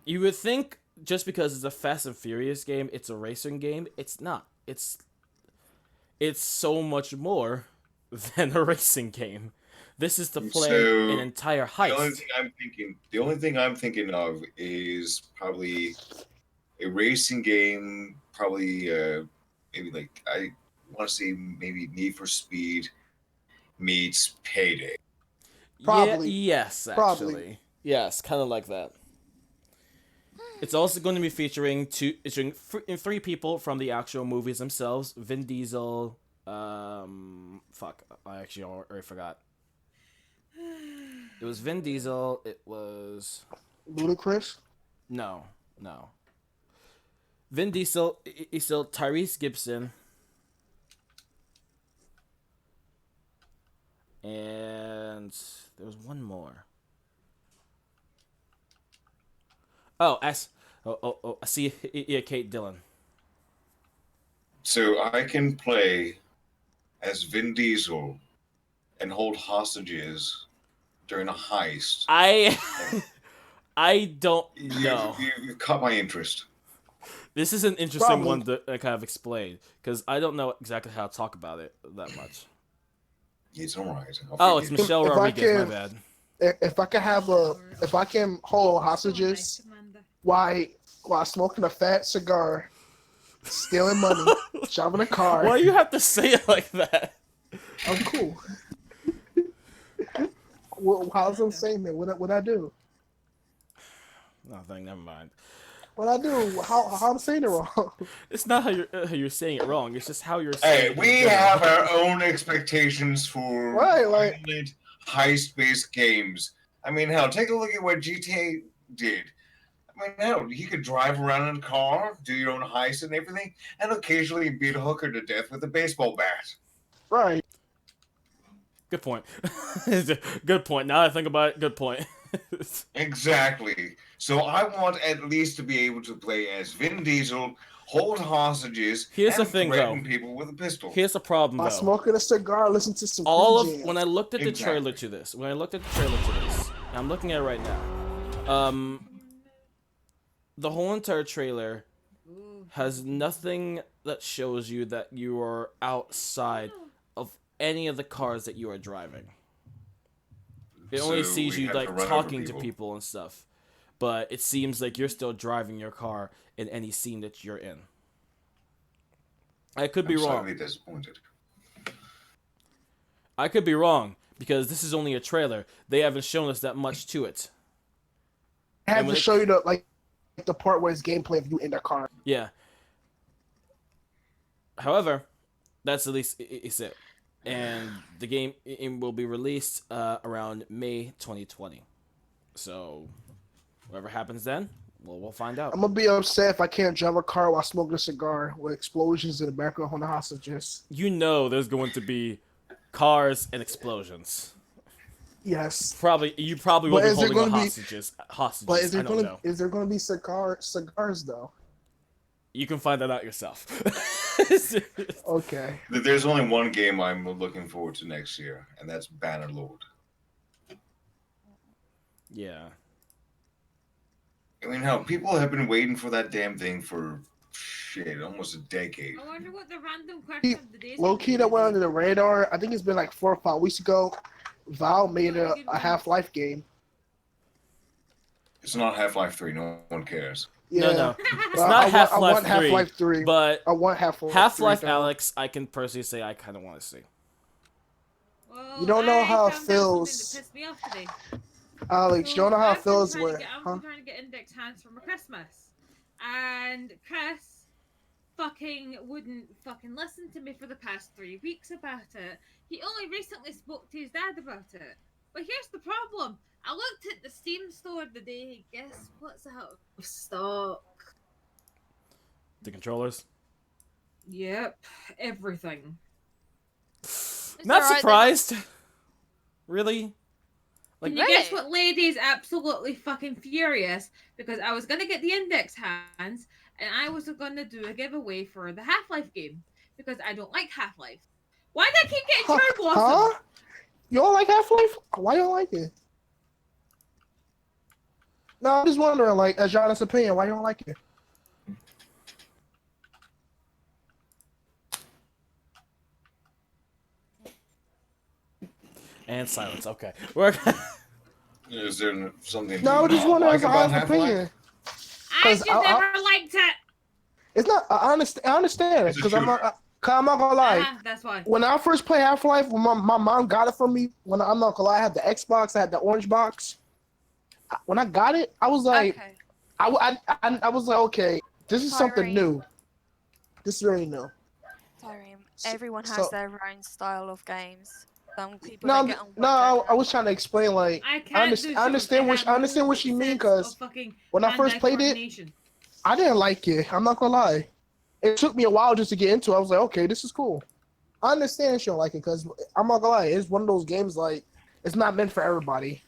Speaker 1: you would think just because it's a Fast and Furious game, it's a racing game. It's not. It's so much more than a racing game. This is to play an entire heist.
Speaker 5: The only thing I'm thinking of is probably a racing game. Probably maybe like I want to say maybe Need for Speed meets Payday.
Speaker 4: Probably.
Speaker 1: Yeah, yes, actually.
Speaker 4: Probably.
Speaker 1: Yes, kind of like that. It's also going to be featuring three people from the actual movies themselves. Vin Diesel. I actually already forgot. It was Vin Diesel. It was
Speaker 4: Ludacris?
Speaker 1: No. Vin Diesel, Tyrese Gibson, and there was one more. I see. Yeah, Kate Dillon.
Speaker 5: So I can play as Vin Diesel and hold hostages during a heist.
Speaker 1: I don't know.
Speaker 5: You've caught my interest.
Speaker 1: This is an interesting one to kind of explain, because I don't know exactly how to talk about it that much.
Speaker 5: It's alright.
Speaker 1: It's Michelle Rodriguez, my bad.
Speaker 4: If I can hold hostages while smoking a fat cigar, stealing money, driving a car.
Speaker 1: Why you have to say it like that?
Speaker 4: I'm cool. How's I'm saying that? What I do?
Speaker 1: Nothing. Never mind.
Speaker 4: What I do? How I'm saying it wrong?
Speaker 1: It's not how you're saying it wrong. It's just how you're saying.
Speaker 5: Hey, we have our own expectations for violent, heist-based games. I mean, hell, take a look at what GTA did. I mean, hell, you could drive around in a car, do your own heist and everything, and occasionally beat a hooker to death with a baseball bat.
Speaker 4: Right.
Speaker 1: Good point. Good point. Now that I think about it, good point.
Speaker 5: Exactly. So I want at least to be able to play as Vin Diesel, hold hostages,
Speaker 1: Here's
Speaker 5: and
Speaker 1: the thing,
Speaker 5: threaten
Speaker 1: though.
Speaker 5: people with a pistol.
Speaker 1: Here's the problem, though.
Speaker 4: By smoking a cigar, listen to some.
Speaker 1: When I looked at the trailer to this, I'm looking at it right now. The whole entire trailer has nothing that shows you that you are outside of any of the cars that you are driving. It only
Speaker 5: So
Speaker 1: sees
Speaker 5: we
Speaker 1: you
Speaker 5: have to
Speaker 1: like
Speaker 5: run over
Speaker 1: talking to
Speaker 5: people.
Speaker 1: people and stuff, but it seems like you're still driving your car in any scene that you're in. I could be
Speaker 5: I'm
Speaker 1: wrong.
Speaker 5: slightly disappointed.
Speaker 1: I could be wrong because this is only a trailer. They haven't shown us that much to it.
Speaker 4: I had
Speaker 1: And
Speaker 4: to
Speaker 1: when it-
Speaker 4: show you the part where it's gameplay of you in the car.
Speaker 1: Yeah. However, that's at least it's it. And the game it will be released around May 2020. So, whatever happens then, we'll find out.
Speaker 4: I'm gonna be upset if I can't drive a car while smoking a cigar with explosions in the background on the hostages.
Speaker 1: You know there's going to be cars and explosions.
Speaker 4: Yes,
Speaker 1: You probably will
Speaker 4: But
Speaker 1: be
Speaker 4: is there
Speaker 1: holding the
Speaker 4: gonna be-
Speaker 1: hostages.
Speaker 4: but is
Speaker 1: I
Speaker 4: there
Speaker 1: don't know.
Speaker 4: gonna be cigars though?
Speaker 1: You can find that out yourself.
Speaker 4: Okay.
Speaker 5: There's only one game I'm looking forward to next year, and that's Bannerlord.
Speaker 1: Yeah.
Speaker 5: I mean, hell, people have been waiting for that damn thing for shit, almost a decade.
Speaker 3: I wonder what the random question of the day is.
Speaker 4: Low key that went under the radar. I think it's been like 4 or 5 weeks ago. Valve made a Half-Life game.
Speaker 5: It's not Half-Life 3. No one cares.
Speaker 4: Yeah.
Speaker 1: No. It's
Speaker 4: Well,
Speaker 1: not
Speaker 4: I
Speaker 1: Half-Life
Speaker 4: want Half-Life 3.
Speaker 1: But
Speaker 4: I want Half-Life.
Speaker 1: Half-Life
Speaker 4: 3 though.
Speaker 1: Alex, I can personally say I kind of want to see.
Speaker 3: Well,
Speaker 4: You don't know
Speaker 3: I
Speaker 4: how it
Speaker 3: found out something
Speaker 4: feels.
Speaker 3: that pissed me off today.
Speaker 4: Alex, you don't know how it
Speaker 3: I've been
Speaker 4: feels
Speaker 3: trying to
Speaker 4: with,
Speaker 3: get- I've
Speaker 4: huh?
Speaker 3: been trying to get index hands for my Christmas, and Chris fucking wouldn't fucking listen to me for the past 3 weeks about it. He only recently spoke to his dad about it. But here's the problem. I looked at the Steam store today. Guess what's out of stock?
Speaker 1: The controllers.
Speaker 3: Yep, everything.
Speaker 1: Not
Speaker 2: alright,
Speaker 1: surprised. Really? Like,
Speaker 3: Can you guess
Speaker 2: Really?
Speaker 3: what lady is absolutely fucking furious? Because I was gonna get the index hands, and I was gonna do a giveaway for the Half-Life game because I don't like Half-Life. Why do I keep getting
Speaker 4: Huh?
Speaker 3: Cherry Blossom?
Speaker 4: Huh? You don't like Half-Life? Why you don't like it? No, I'm just wondering, like, as your honest opinion, why you don't like it?
Speaker 1: and silence. Okay. We're
Speaker 5: Is there something
Speaker 4: No, I
Speaker 5: you
Speaker 4: just
Speaker 5: not
Speaker 4: wondering
Speaker 5: like
Speaker 4: as your
Speaker 5: about
Speaker 4: honest
Speaker 5: Half-Life?
Speaker 4: opinion.
Speaker 3: I
Speaker 4: 'Cause
Speaker 3: just
Speaker 4: I-
Speaker 3: never liked it.
Speaker 4: It's not. I understand
Speaker 5: It's a
Speaker 4: because I'm
Speaker 5: shooter.
Speaker 4: not. Cause I'm not gonna lie.
Speaker 3: That's why.
Speaker 4: When I first played Half-Life, when my mom got it for me, I'm not gonna lie, I had the Xbox, I had the orange box. When I got it, I was like,
Speaker 2: Okay.
Speaker 4: I was like, okay, this is something
Speaker 2: Sorry.
Speaker 4: new. This is really new.
Speaker 2: Sorry,
Speaker 4: So-
Speaker 2: everyone has
Speaker 4: so-
Speaker 2: their own style of games. Some people
Speaker 4: No,
Speaker 2: don't get on
Speaker 4: no, I was trying to explain. Like,
Speaker 3: I
Speaker 4: I,
Speaker 3: can't
Speaker 4: understand,
Speaker 3: do
Speaker 4: I understand
Speaker 3: something.
Speaker 4: what I understand what she mean. Cause when I first played it, I didn't like it. I'm not gonna lie. It took me a while just to get into it. I was like, okay, this is cool. I understand she don't like it because I'm not gonna lie. It's one of those games like it's not meant for everybody.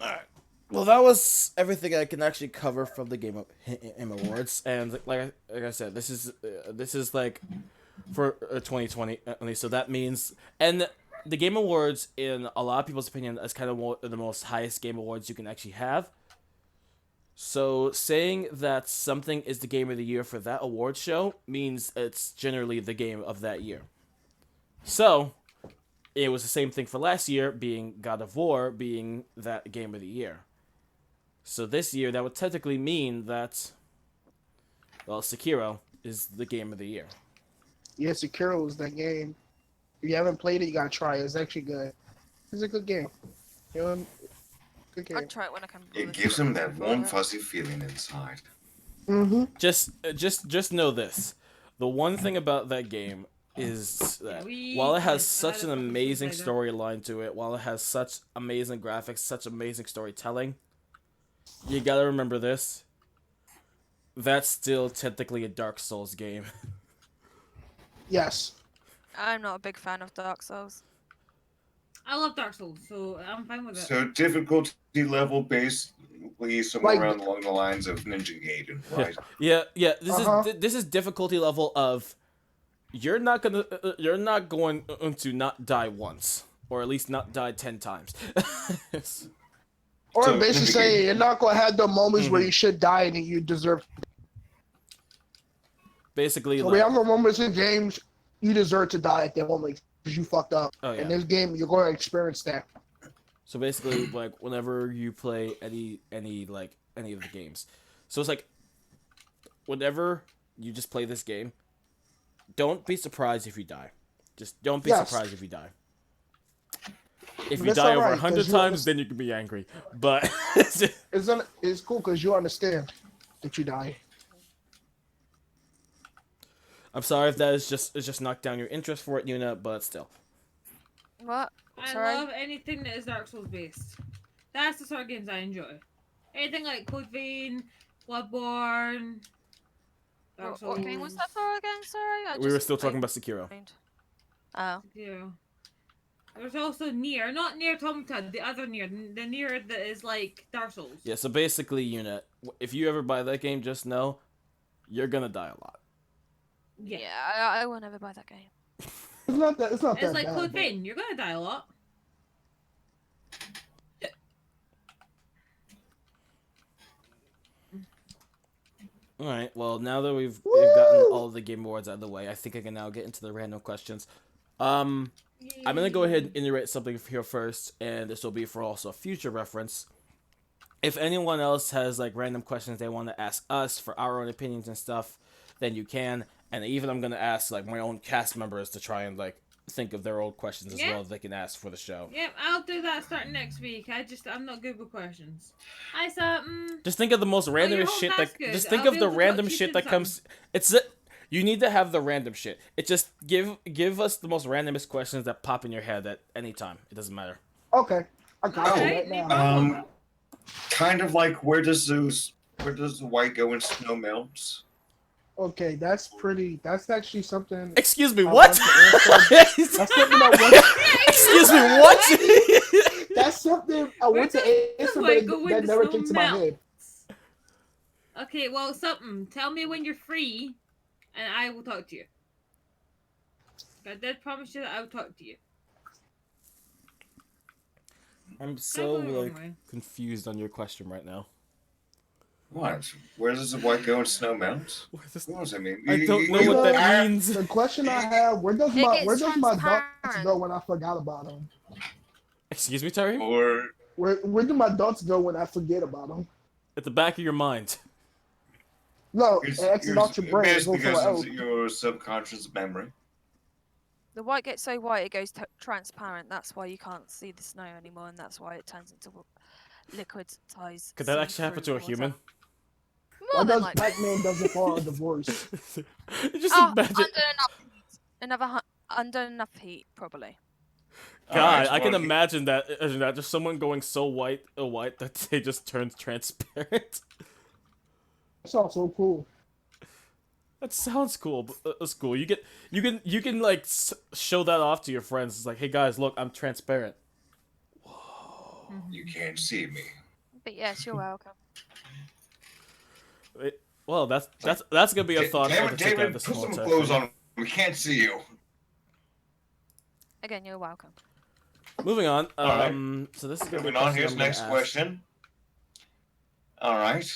Speaker 1: Alright. Well, that was everything I can actually cover from the Game Awards, and like I said, this is like for 2020 at least. So that means, and the Game Awards, in a lot of people's opinion, is kind of one of the most highest Game Awards you can actually have. So saying that something is the game of the year for that award show means it's generally the game of that year. So it was the same thing for last year, being God of War being that game of the year. So this year, that would technically mean that, well, Sekiro is the game of the year.
Speaker 4: Yeah, Sekiro is that game. If you haven't played it, you gotta try it. It's actually good. It's a good game. You know, good game.
Speaker 2: I'll try it when I come.
Speaker 5: It gives him that warm, fuzzy feeling inside.
Speaker 4: Mm-hmm.
Speaker 1: Just know this: the one thing about that game is that while it has such an amazing storyline to it, while it has such amazing graphics, such amazing storytelling, you gotta remember this: that's still technically a Dark Souls game.
Speaker 4: Yes.
Speaker 2: I'm not a big fan of Dark Souls.
Speaker 3: I love Dark Souls, so I'm fine with it.
Speaker 5: So difficulty level basically somewhere
Speaker 4: Like-
Speaker 5: around along the lines of Ninja Gaiden, right?
Speaker 1: Yeah.
Speaker 4: Uh-huh.
Speaker 1: This is difficulty level of you're not going to not die once, or at least not die 10 times.
Speaker 4: Or
Speaker 5: So,
Speaker 4: basically
Speaker 5: in the
Speaker 4: saying
Speaker 5: game-
Speaker 4: you're not gonna have the moments where
Speaker 5: Mhm.
Speaker 4: you should die and you deserve.
Speaker 1: Basically,
Speaker 4: So
Speaker 1: like,
Speaker 4: we have the moments in games you deserve to die at that moment because you fucked up.
Speaker 1: oh yeah.
Speaker 4: In this game, you're going to experience that.
Speaker 1: So basically, like whenever you play any of the games, so it's like whenever you just play this game, don't be surprised if you die. Just don't be
Speaker 4: Yes.
Speaker 1: surprised if you die. If
Speaker 4: But
Speaker 1: you
Speaker 4: that's
Speaker 1: die over
Speaker 4: alright, 'cause
Speaker 1: 100
Speaker 4: you
Speaker 1: times, then you can be angry. But
Speaker 4: It's cool because you understand that you die.
Speaker 1: I'm sorry if that is just knocked down your interest for it, Yuna. But still,
Speaker 2: What?
Speaker 3: I
Speaker 2: Sorry?
Speaker 3: love anything that is Dark Souls based. That's the sort of games I enjoy. Anything like Code Vein, Bloodborne, Dark Souls.
Speaker 2: What game was that for again? Sorry,
Speaker 1: we were still talking about Sekiro.
Speaker 2: Oh.
Speaker 3: Yeah. There's also Nier, not Nier Automata, the other Nier, the Nier that is like Dark Souls.
Speaker 1: Yeah. So basically, Yuna, if you ever buy that game, just know you're gonna die a lot.
Speaker 2: Yeah, I will never buy that game.
Speaker 4: It's not that. It's not
Speaker 3: It's
Speaker 4: that
Speaker 3: like
Speaker 4: bad.
Speaker 3: Code
Speaker 4: but-
Speaker 3: Vein, you're gonna die a lot.
Speaker 1: All right. Well, now that we've gotten all of the Game Awards out of the way, I think I can now get into the random questions. I'm gonna go ahead and iterate something here first, and this will be for also future reference. If anyone else has like random questions they want to ask us for our own opinions and stuff, then you can. And even I'm gonna ask like my own cast members to try and like think of their old questions as
Speaker 3: Yeah.
Speaker 1: well that they can ask for the show.
Speaker 3: Yep, I'll do that starting next week. I'm not good with questions. I said,
Speaker 1: Just think of the most
Speaker 3: your
Speaker 1: randomest
Speaker 3: whole
Speaker 1: shit that.
Speaker 3: cast good.
Speaker 1: Just think
Speaker 3: I'll
Speaker 1: of
Speaker 3: be
Speaker 1: the
Speaker 3: able to
Speaker 1: random
Speaker 3: talk you
Speaker 1: shit
Speaker 3: through
Speaker 1: that comes. You need to have the random shit. It just give us the most randomest questions that pop in your head at any time. It doesn't matter.
Speaker 4: Okay, I got you
Speaker 3: Alright,
Speaker 4: right
Speaker 3: no
Speaker 4: now.
Speaker 3: problem.
Speaker 5: Kind of like where does the white go when snow melts?
Speaker 4: Okay, that's pretty. That's actually something.
Speaker 1: Excuse me,
Speaker 4: I
Speaker 1: what?
Speaker 4: want to answer. That's something I want.
Speaker 1: Excuse me, what?
Speaker 4: That's something I
Speaker 3: Where
Speaker 4: want to
Speaker 3: does
Speaker 4: answer,
Speaker 3: white
Speaker 4: but
Speaker 3: go when
Speaker 4: that
Speaker 3: the
Speaker 4: never
Speaker 3: snow
Speaker 4: came to my head.
Speaker 3: Okay, well, something. Tell me when you're free, and I will talk to you. I did promise you that I will talk to you.
Speaker 1: I'm so
Speaker 3: Don't go the wrong
Speaker 1: like
Speaker 3: way.
Speaker 1: confused on your question right now.
Speaker 5: What? Where does the white go when snow melts?
Speaker 1: What is this?
Speaker 5: What does that mean?
Speaker 1: I don't know
Speaker 4: you
Speaker 1: what
Speaker 4: know,
Speaker 1: that means.
Speaker 4: The question I have: Where does
Speaker 2: It
Speaker 4: my
Speaker 2: gets
Speaker 4: thoughts
Speaker 2: transparent.
Speaker 4: go when I forgot about them?
Speaker 1: Excuse me, Terry?
Speaker 5: Or
Speaker 4: Where do my thoughts go when I forget about them?
Speaker 1: At the back of your mind.
Speaker 4: No,
Speaker 5: it's,
Speaker 4: it exits out your brain. It
Speaker 5: basically
Speaker 4: goes somewhere
Speaker 5: goes
Speaker 4: else.
Speaker 5: into your subconscious memory.
Speaker 2: The white gets so white it goes transparent. That's why you can't see the snow anymore, and that's why it turns into liquid ties.
Speaker 1: Could that actually happen to a human?
Speaker 4: Why
Speaker 2: More than
Speaker 4: does
Speaker 2: likely.
Speaker 4: Pac-Man doesn't fall a divorce?
Speaker 1: Just
Speaker 2: Oh,
Speaker 1: imagine.
Speaker 2: under enough heat, probably.
Speaker 1: God,
Speaker 5: Alright,
Speaker 1: I can
Speaker 5: well,
Speaker 1: imagine that. Just someone going so white that they just turn transparent.
Speaker 4: That's also cool.
Speaker 1: That sounds cool. But that's cool. You can like show that off to your friends. It's like, hey guys, look, I'm transparent.
Speaker 5: You can't see me.
Speaker 2: But yes, you're welcome.
Speaker 1: Well, that's gonna be a thought
Speaker 5: Damn
Speaker 1: for
Speaker 5: it,
Speaker 1: the take out
Speaker 5: David,
Speaker 1: this
Speaker 5: put
Speaker 1: whole
Speaker 5: some
Speaker 1: entire
Speaker 5: clothes
Speaker 1: thing.
Speaker 5: on. We can't see you.
Speaker 2: Again, you're welcome.
Speaker 1: Moving on.
Speaker 5: Alright.
Speaker 1: So this is gonna be a
Speaker 5: Moving on,
Speaker 1: question
Speaker 5: here's
Speaker 1: I'm gonna
Speaker 5: next
Speaker 1: ask.
Speaker 5: question. Alright.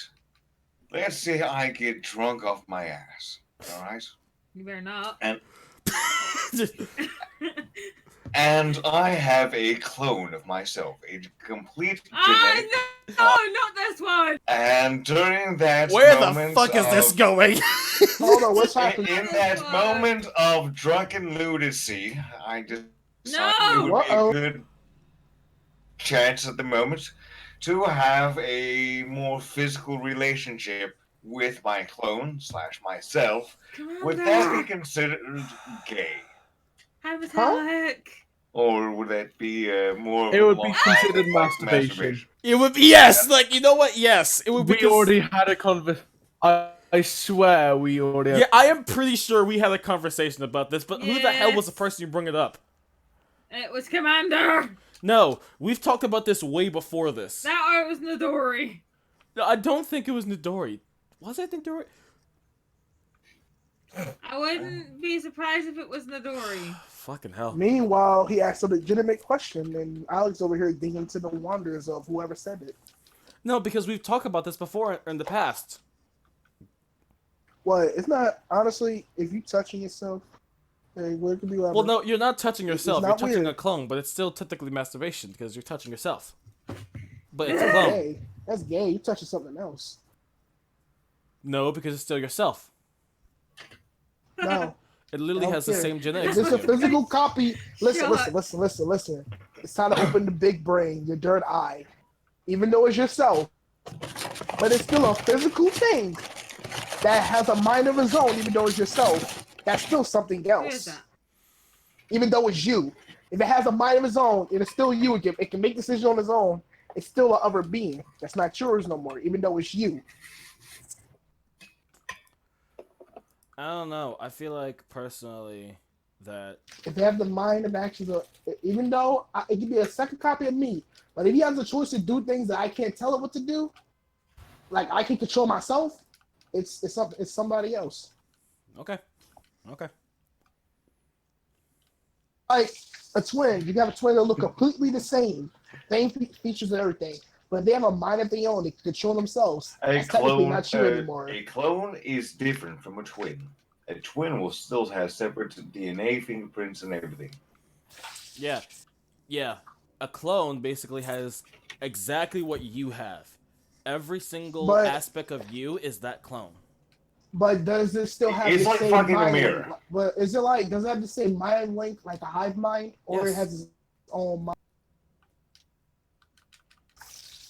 Speaker 5: Let's say I get drunk off my ass. Alright?
Speaker 3: You better not.
Speaker 5: And I have a clone of myself, a complete
Speaker 3: Ah,
Speaker 5: genetic.
Speaker 3: no, not this one.
Speaker 5: And during that
Speaker 1: Where the
Speaker 5: moment
Speaker 1: fuck is this
Speaker 5: of-
Speaker 1: going?
Speaker 4: Hold on, what's
Speaker 5: In,
Speaker 4: happening?
Speaker 5: in that moment of drunken lunacy, I decided it would be
Speaker 4: Uh-oh.
Speaker 5: a good chance at the moment to have a more physical relationship with my clone / myself. Would that be considered gay?
Speaker 3: How metallic.
Speaker 5: Or would that be more of
Speaker 6: It
Speaker 5: a
Speaker 6: would be
Speaker 5: long-
Speaker 6: considered
Speaker 5: like
Speaker 6: masturbation.
Speaker 1: It would be yes. Like you know what? Yes, it would be.
Speaker 6: We already had a conversation. I swear we already had.
Speaker 1: Yeah, I am pretty sure we had a conversation about this. But who the hell was the
Speaker 3: Yes.
Speaker 1: person you bring it up?
Speaker 3: It was Commander.
Speaker 1: No, we've talked about this way before this.
Speaker 3: That art was Nidori.
Speaker 1: No, I don't think it was Nidori. Was it Nidori?
Speaker 3: I wouldn't be surprised if it was Midori.
Speaker 1: Fucking hell.
Speaker 4: Meanwhile, he asked a legitimate question, and Alex over here digging into the wonders of whoever said it.
Speaker 1: No, because we've talked about this before in the past.
Speaker 4: What? It's not honestly. If you touching yourself, hey, what it could be whatever.
Speaker 1: Well, no, you're not touching yourself.
Speaker 4: not
Speaker 1: You're touching
Speaker 4: weird.
Speaker 1: a clone, but it's still technically masturbation because you're touching yourself. But it's a
Speaker 4: That's
Speaker 1: clone.
Speaker 4: gay. That's gay. You touching something else.
Speaker 1: No, because it's still yourself.
Speaker 4: No.
Speaker 1: It literally
Speaker 4: I don't
Speaker 1: has the
Speaker 4: care.
Speaker 1: same genetics.
Speaker 4: If it's a physical copy, listen,
Speaker 3: Shut.
Speaker 4: listen. It's time to open the big brain, your third eye. Even though it's yourself, but it's still a physical thing that has a mind of its own, even though it's yourself. That's still something
Speaker 3: Who is
Speaker 4: else.
Speaker 3: that?
Speaker 4: Even though it's you. If it has a mind of its own, it is still you. It can make decisions on its own. It's still an other being. That's not yours no more, even though it's you.
Speaker 1: I don't know. I feel like personally that
Speaker 4: If they have the mind of actions, even though it could be a second copy of me, but if he has the choice to do things that I can't tell it what to do, like I can control myself, it's somebody else.
Speaker 1: okay.
Speaker 4: Like a twin, you can have a twin that look completely the same features and everything, but if they have a mind of their own, they can control themselves.
Speaker 5: A
Speaker 4: That's technically
Speaker 5: clone,
Speaker 4: not you anymore.
Speaker 5: a clone is different from a twin. A twin will still have separate DNA, fingerprints, and everything.
Speaker 1: Yeah. A clone basically has exactly what you have. Every single
Speaker 4: But-
Speaker 1: aspect of you is that clone.
Speaker 4: But does it still have
Speaker 5: It's
Speaker 4: the
Speaker 5: like
Speaker 4: same
Speaker 5: fucking a
Speaker 4: mind?
Speaker 5: mirror.
Speaker 4: But is it like, does it have the same mind link like a hive mind, or
Speaker 1: Yes.
Speaker 4: it has its own mind?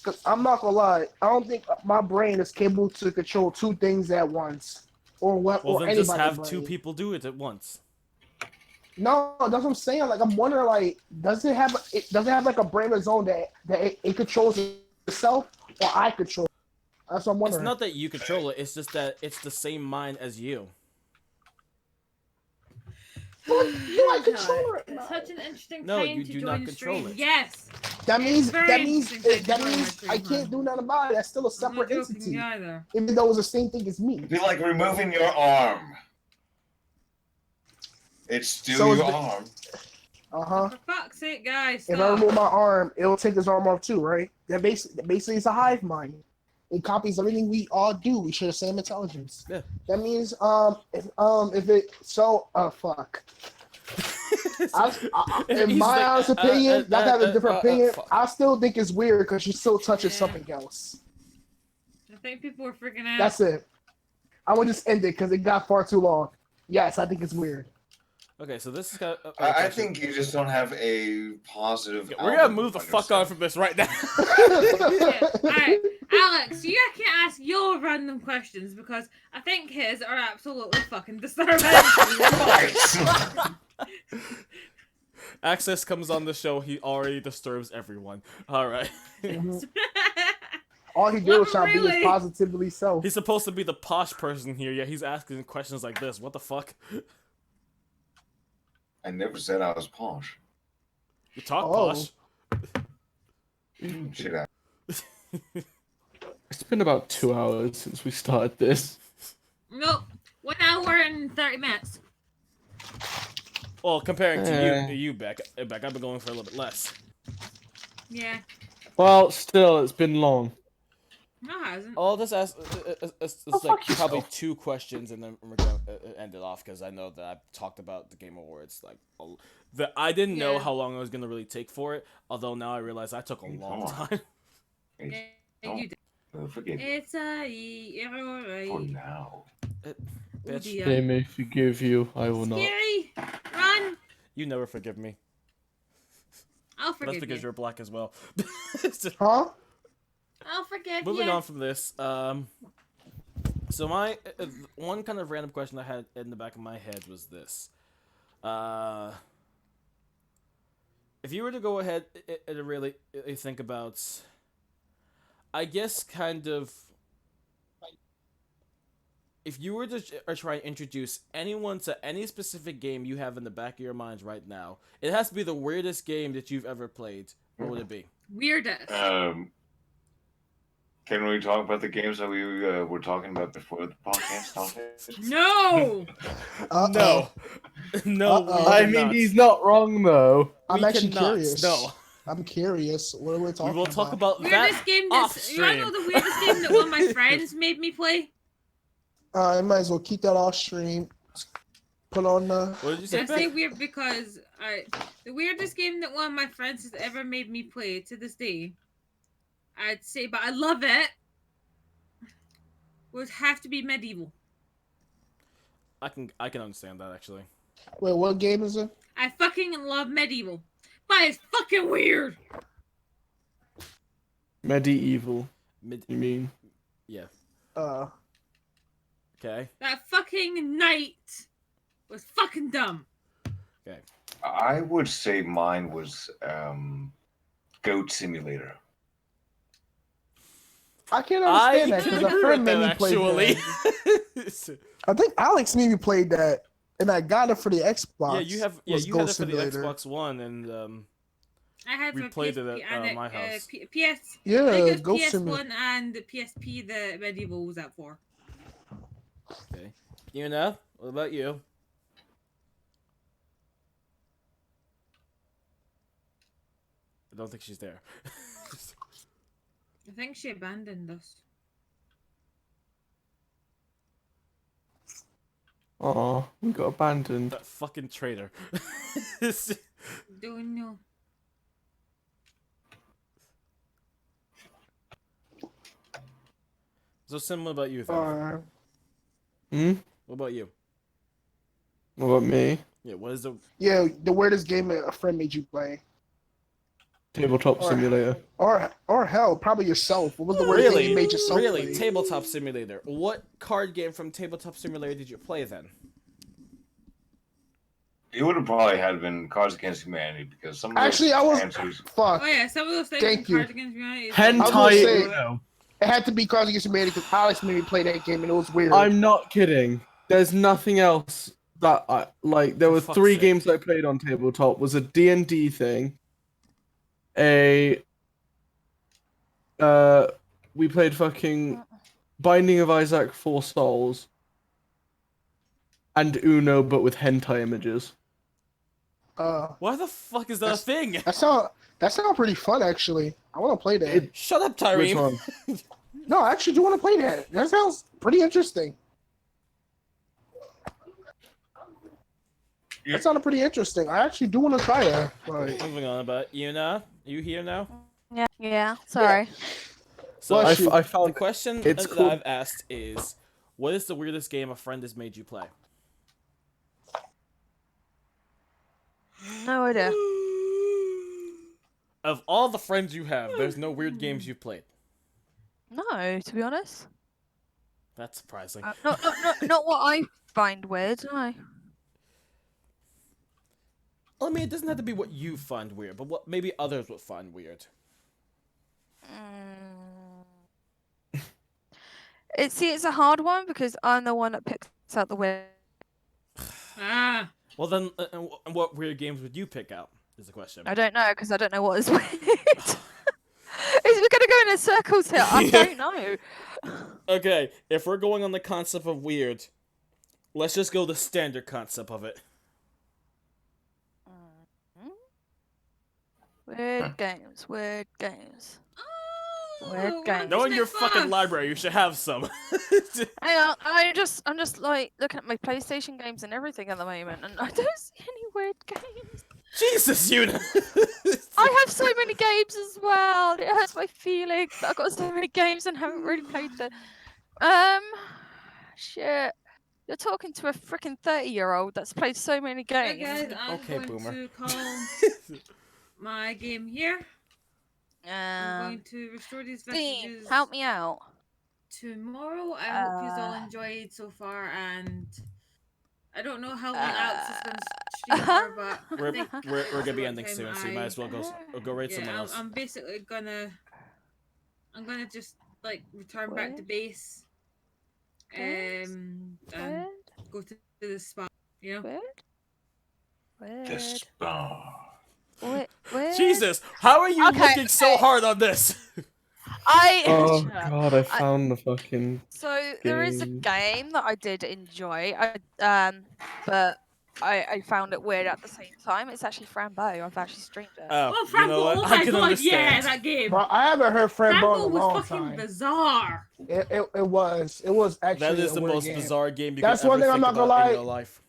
Speaker 4: Cause I'm not gonna lie, I don't think my brain is capable to control two things at once, or what,
Speaker 1: Well,
Speaker 4: or
Speaker 1: then
Speaker 4: anybody's
Speaker 1: just have
Speaker 4: brain.
Speaker 1: two people do it at once.
Speaker 4: No, that's what I'm saying. Like I'm wondering, like, does it have like a brain of its own that it controls itself, or I control? That's what I'm
Speaker 1: It's
Speaker 4: wondering.
Speaker 1: not that you control it. It's just that it's the same mind as you.
Speaker 4: I control it.
Speaker 3: It's such an interesting
Speaker 1: No,
Speaker 3: time
Speaker 1: you
Speaker 3: to
Speaker 1: do
Speaker 3: join
Speaker 1: not
Speaker 3: the
Speaker 1: control
Speaker 3: stream.
Speaker 1: it.
Speaker 3: Yes.
Speaker 4: That means
Speaker 3: very interesting thing to join my stream,
Speaker 4: I can't
Speaker 3: man.
Speaker 4: do nothing about it. That's still a
Speaker 3: I'm not
Speaker 4: separate
Speaker 3: joking
Speaker 4: entity,
Speaker 3: either.
Speaker 4: even though it's the same thing as me.
Speaker 5: It'd be like removing your arm. It's still
Speaker 4: So is
Speaker 5: your
Speaker 4: the-
Speaker 5: arm.
Speaker 4: For
Speaker 3: fuck's sake, guys,
Speaker 4: If I remove my arm, it'll take his arm off too, right? That basically it's a hive mind. It copies everything we all do. We share the same intelligence.
Speaker 1: Yeah.
Speaker 4: That means fuck. In
Speaker 1: He's
Speaker 4: my
Speaker 1: like,
Speaker 4: honest opinion, y'all have a different opinion.
Speaker 1: fuck.
Speaker 4: I still think it's weird because she still touches something else.
Speaker 3: I think people are freaking out.
Speaker 4: That's it. I would just end it because it got far too long. Yes, I think it's weird.
Speaker 1: Okay, so this is kind of,
Speaker 5: I think you just don't have a positive.
Speaker 1: we're gonna
Speaker 5: outlook
Speaker 1: move the
Speaker 5: on
Speaker 1: fuck on
Speaker 5: yourself.
Speaker 1: from this right now.
Speaker 3: Alright, Alex, you can't ask your random questions because I think his are absolutely fucking disturbing.
Speaker 1: Access comes on the show. He already disturbs everyone. All right.
Speaker 4: All he did
Speaker 3: Not
Speaker 4: was try to be
Speaker 3: really.
Speaker 4: his positively self.
Speaker 1: He's supposed to be the posh person here, yet he's asking questions like this. What the fuck?
Speaker 5: I never said I was posh.
Speaker 1: You talk
Speaker 4: Oh.
Speaker 1: posh.
Speaker 5: Shit out.
Speaker 6: It's been about 2 hours since we started this.
Speaker 3: Nope. 1 hour and 30 minutes.
Speaker 1: Well, comparing to you, Beck, I've been going for a little bit less.
Speaker 3: Yeah.
Speaker 6: Well, still, it's been long.
Speaker 3: No, it hasn't.
Speaker 1: I'll just ask. It's like
Speaker 6: fuck
Speaker 1: probably
Speaker 6: yourself.
Speaker 1: 2 questions, and then we're gonna end it off because I know that I've talked about the Game Awards. Like, I didn't know
Speaker 3: Yeah.
Speaker 1: how long I was gonna really take for it. Although now I realize I took a long time.
Speaker 3: Yeah,
Speaker 5: Don't
Speaker 3: you did.
Speaker 5: forget
Speaker 3: It's a
Speaker 5: for
Speaker 3: alright.
Speaker 5: now.
Speaker 3: Oh
Speaker 1: Bitch,
Speaker 3: dear.
Speaker 6: They may forgive you, I will not.
Speaker 3: Scary! Run!
Speaker 1: you never forgive me.
Speaker 3: I'll
Speaker 1: That's
Speaker 3: forgive
Speaker 1: because
Speaker 3: you.
Speaker 1: you're black as well.
Speaker 4: Huh?
Speaker 3: I'll forgive
Speaker 1: Moving
Speaker 3: you.
Speaker 1: on from this, so my one kind of random question I had in the back of my head was this: if you were to go ahead and really think about, I guess, kind of, if you were to try and introduce anyone to any specific game you have in the back of your minds right now, it has to be the weirdest game that you've ever played. What would it be?
Speaker 3: Weirdest.
Speaker 5: Can we talk about the games that we were talking about before the podcast started?
Speaker 3: No.
Speaker 1: No. No, we
Speaker 4: Uh-oh.
Speaker 6: I
Speaker 1: cannot.
Speaker 6: mean, he's not wrong though.
Speaker 4: I'm
Speaker 1: We
Speaker 4: actually
Speaker 1: cannot.
Speaker 4: curious.
Speaker 1: No.
Speaker 4: I'm curious. What are we
Speaker 1: We
Speaker 4: talking
Speaker 1: will talk about
Speaker 3: Weirdest
Speaker 1: that
Speaker 3: game
Speaker 1: off
Speaker 3: that's. You wanna
Speaker 1: stream.
Speaker 3: know the weirdest game that one of my friends made me play?
Speaker 4: I might as well keep that off stream. Put on the.
Speaker 1: What did you say,
Speaker 3: I say
Speaker 1: Beck?
Speaker 3: weird because the weirdest game that one of my friends has ever made me play to this day, I'd say, but I love it, would have to be Medieval.
Speaker 1: I can understand that actually.
Speaker 4: Wait, what game is it?
Speaker 3: I fucking love Medieval, but it's fucking weird.
Speaker 6: Medieval.
Speaker 1: Mid
Speaker 6: You mean?
Speaker 1: Yeah.
Speaker 4: Uh,
Speaker 1: Okay.
Speaker 3: That fucking knight was fucking dumb.
Speaker 1: Okay.
Speaker 5: I would say mine was Goat Simulator.
Speaker 4: I can't understand that
Speaker 1: can
Speaker 4: because a
Speaker 1: agree
Speaker 4: friend
Speaker 1: with
Speaker 4: made
Speaker 1: that,
Speaker 4: me play that. I think Alex made me play that, and I got it for the Xbox.
Speaker 1: Yeah, you have. Yeah,
Speaker 4: was
Speaker 1: you
Speaker 4: Goat
Speaker 1: had it for
Speaker 4: Simulator.
Speaker 1: the Xbox One, and
Speaker 3: I had
Speaker 1: We
Speaker 3: for
Speaker 1: played it
Speaker 3: PSP
Speaker 1: at,
Speaker 3: and
Speaker 1: my house.
Speaker 3: PS. I
Speaker 4: Yeah,
Speaker 3: think it
Speaker 4: Goat
Speaker 3: was PS1
Speaker 4: Simulator.
Speaker 3: and the PSP. The Medieval was that for.
Speaker 1: okay. You know, what about you? I don't think she's there.
Speaker 3: I think she abandoned us.
Speaker 6: Oh, we got abandoned.
Speaker 1: That fucking traitor.
Speaker 3: Don't know.
Speaker 1: So similar about you, then.
Speaker 6: Hmm?
Speaker 1: What about you?
Speaker 6: What about me?
Speaker 1: Yeah. What is the?
Speaker 4: Yeah, the weirdest game a friend made you play,
Speaker 6: Tabletop
Speaker 4: Or-
Speaker 6: Simulator.
Speaker 4: or hell, probably yourself. What was the weirdest thing
Speaker 1: Really?
Speaker 4: you made yourself
Speaker 1: Really?
Speaker 4: play?
Speaker 1: Tabletop Simulator. What card game from Tabletop Simulator did you play then?
Speaker 5: It would have probably had been Cards Against Humanity because some of those
Speaker 4: Actually, I was-
Speaker 5: answers.
Speaker 4: Fuck.
Speaker 3: Oh yeah, some of those things.
Speaker 4: Thank
Speaker 3: in
Speaker 4: you.
Speaker 3: Cards Against Humanity.
Speaker 4: I was gonna
Speaker 6: Hentai
Speaker 4: say-
Speaker 6: Uno.
Speaker 4: It had to be Cards Against Humanity because Alex made me play that game, and it was weird.
Speaker 6: I'm not kidding. There's nothing else that I like. There
Speaker 1: For
Speaker 6: were
Speaker 1: fuck's
Speaker 6: 3
Speaker 1: sake.
Speaker 6: games I played on tabletop. Was a D&D thing. We played fucking Binding of Isaac 4 Souls. And Uno, but with hentai images.
Speaker 1: Why the fuck is that a thing?
Speaker 4: That sound pretty fun, actually. I want to play that.
Speaker 6: It-
Speaker 1: Shut up,
Speaker 6: Which
Speaker 1: Tyree.
Speaker 6: one?
Speaker 4: No, I actually do want to play that. That sounds pretty interesting.
Speaker 5: Yeah.
Speaker 4: That sounded pretty interesting. I actually do want to try that. Like,
Speaker 1: Moving on, but you know, you here now?
Speaker 2: Yeah. Sorry.
Speaker 1: So
Speaker 4: Bless you.
Speaker 6: I
Speaker 1: the
Speaker 6: found
Speaker 1: question
Speaker 6: It's
Speaker 1: that
Speaker 6: cool.
Speaker 1: I've asked is, what is the weirdest game a friend has made you play?
Speaker 2: No idea.
Speaker 1: Of all the friends you have, there's no weird games you've played.
Speaker 2: No, to be honest.
Speaker 1: That's surprising.
Speaker 2: Not what I find weird. No.
Speaker 1: I mean, it doesn't have to be what you find weird, but what maybe others would find weird.
Speaker 2: It's a hard one because I'm the one that picks out the weird.
Speaker 3: Ah.
Speaker 1: Well, then, and what weird games would you pick out? Is the question.
Speaker 2: I don't know because I don't know what is weird. We're gonna go in circles here. I don't know.
Speaker 1: Okay, if we're going on the concept of weird, let's just go the standard concept of it.
Speaker 2: Weird games. Weird games.
Speaker 3: Oh,
Speaker 2: Weird
Speaker 3: what
Speaker 2: game.
Speaker 3: is
Speaker 1: Knowing your
Speaker 3: this
Speaker 1: fucking
Speaker 3: box?
Speaker 1: library, you should have some.
Speaker 2: Hang on, I'm just like looking at my PlayStation games and everything at the moment, and I don't see any weird games.
Speaker 1: Jesus, Una!
Speaker 2: I have so many games as well. It hurts my feelings that I've got so many games and haven't really played them. Shit. You're talking to a freaking 30-year-old that's played so many
Speaker 3: Right,
Speaker 2: games.
Speaker 3: guys, I'm
Speaker 1: Okay,
Speaker 3: going
Speaker 1: boomer.
Speaker 3: to call my game here. I'm going to restore these
Speaker 2: Dean,
Speaker 3: messages
Speaker 2: help me out.
Speaker 3: tomorrow. I hope you all enjoyed so far, and I don't know how long Alex is going to stream for, but I
Speaker 1: we're,
Speaker 3: think
Speaker 1: we're
Speaker 3: that's
Speaker 1: gonna be
Speaker 3: about
Speaker 1: ending
Speaker 3: time
Speaker 1: soon, so you might as well go rate someone
Speaker 3: yeah,
Speaker 1: else.
Speaker 3: I'm basically gonna just like return back to base, and
Speaker 2: Weird.
Speaker 3: go to the spot. You know.
Speaker 2: Weird. Weird.
Speaker 5: The spa.
Speaker 2: Weird.
Speaker 1: Jesus, how are you
Speaker 2: Okay,
Speaker 1: looking so
Speaker 2: okay.
Speaker 1: hard on this?
Speaker 6: Oh god, I found the fucking
Speaker 2: So there is a
Speaker 6: game.
Speaker 2: game that I did enjoy. But I found it weird at the same time. It's actually Frambo. I've actually streamed it.
Speaker 1: Oh,
Speaker 3: Oh,
Speaker 1: you know
Speaker 3: Franco!
Speaker 1: what?
Speaker 3: Oh
Speaker 1: I
Speaker 3: my
Speaker 1: can
Speaker 3: god! Yeah,
Speaker 1: understand.
Speaker 3: that game.
Speaker 4: Bro, I haven't heard Frambo in a
Speaker 3: Franco was
Speaker 4: long
Speaker 3: fucking
Speaker 4: time.
Speaker 3: bizarre.
Speaker 4: It was actually
Speaker 1: That is
Speaker 4: a
Speaker 1: the
Speaker 4: weird
Speaker 1: most
Speaker 4: game.
Speaker 1: bizarre game you
Speaker 4: That's
Speaker 1: could
Speaker 4: one
Speaker 1: ever
Speaker 4: thing I'm
Speaker 1: think
Speaker 4: not gonna
Speaker 1: about in
Speaker 4: lie.
Speaker 1: your life.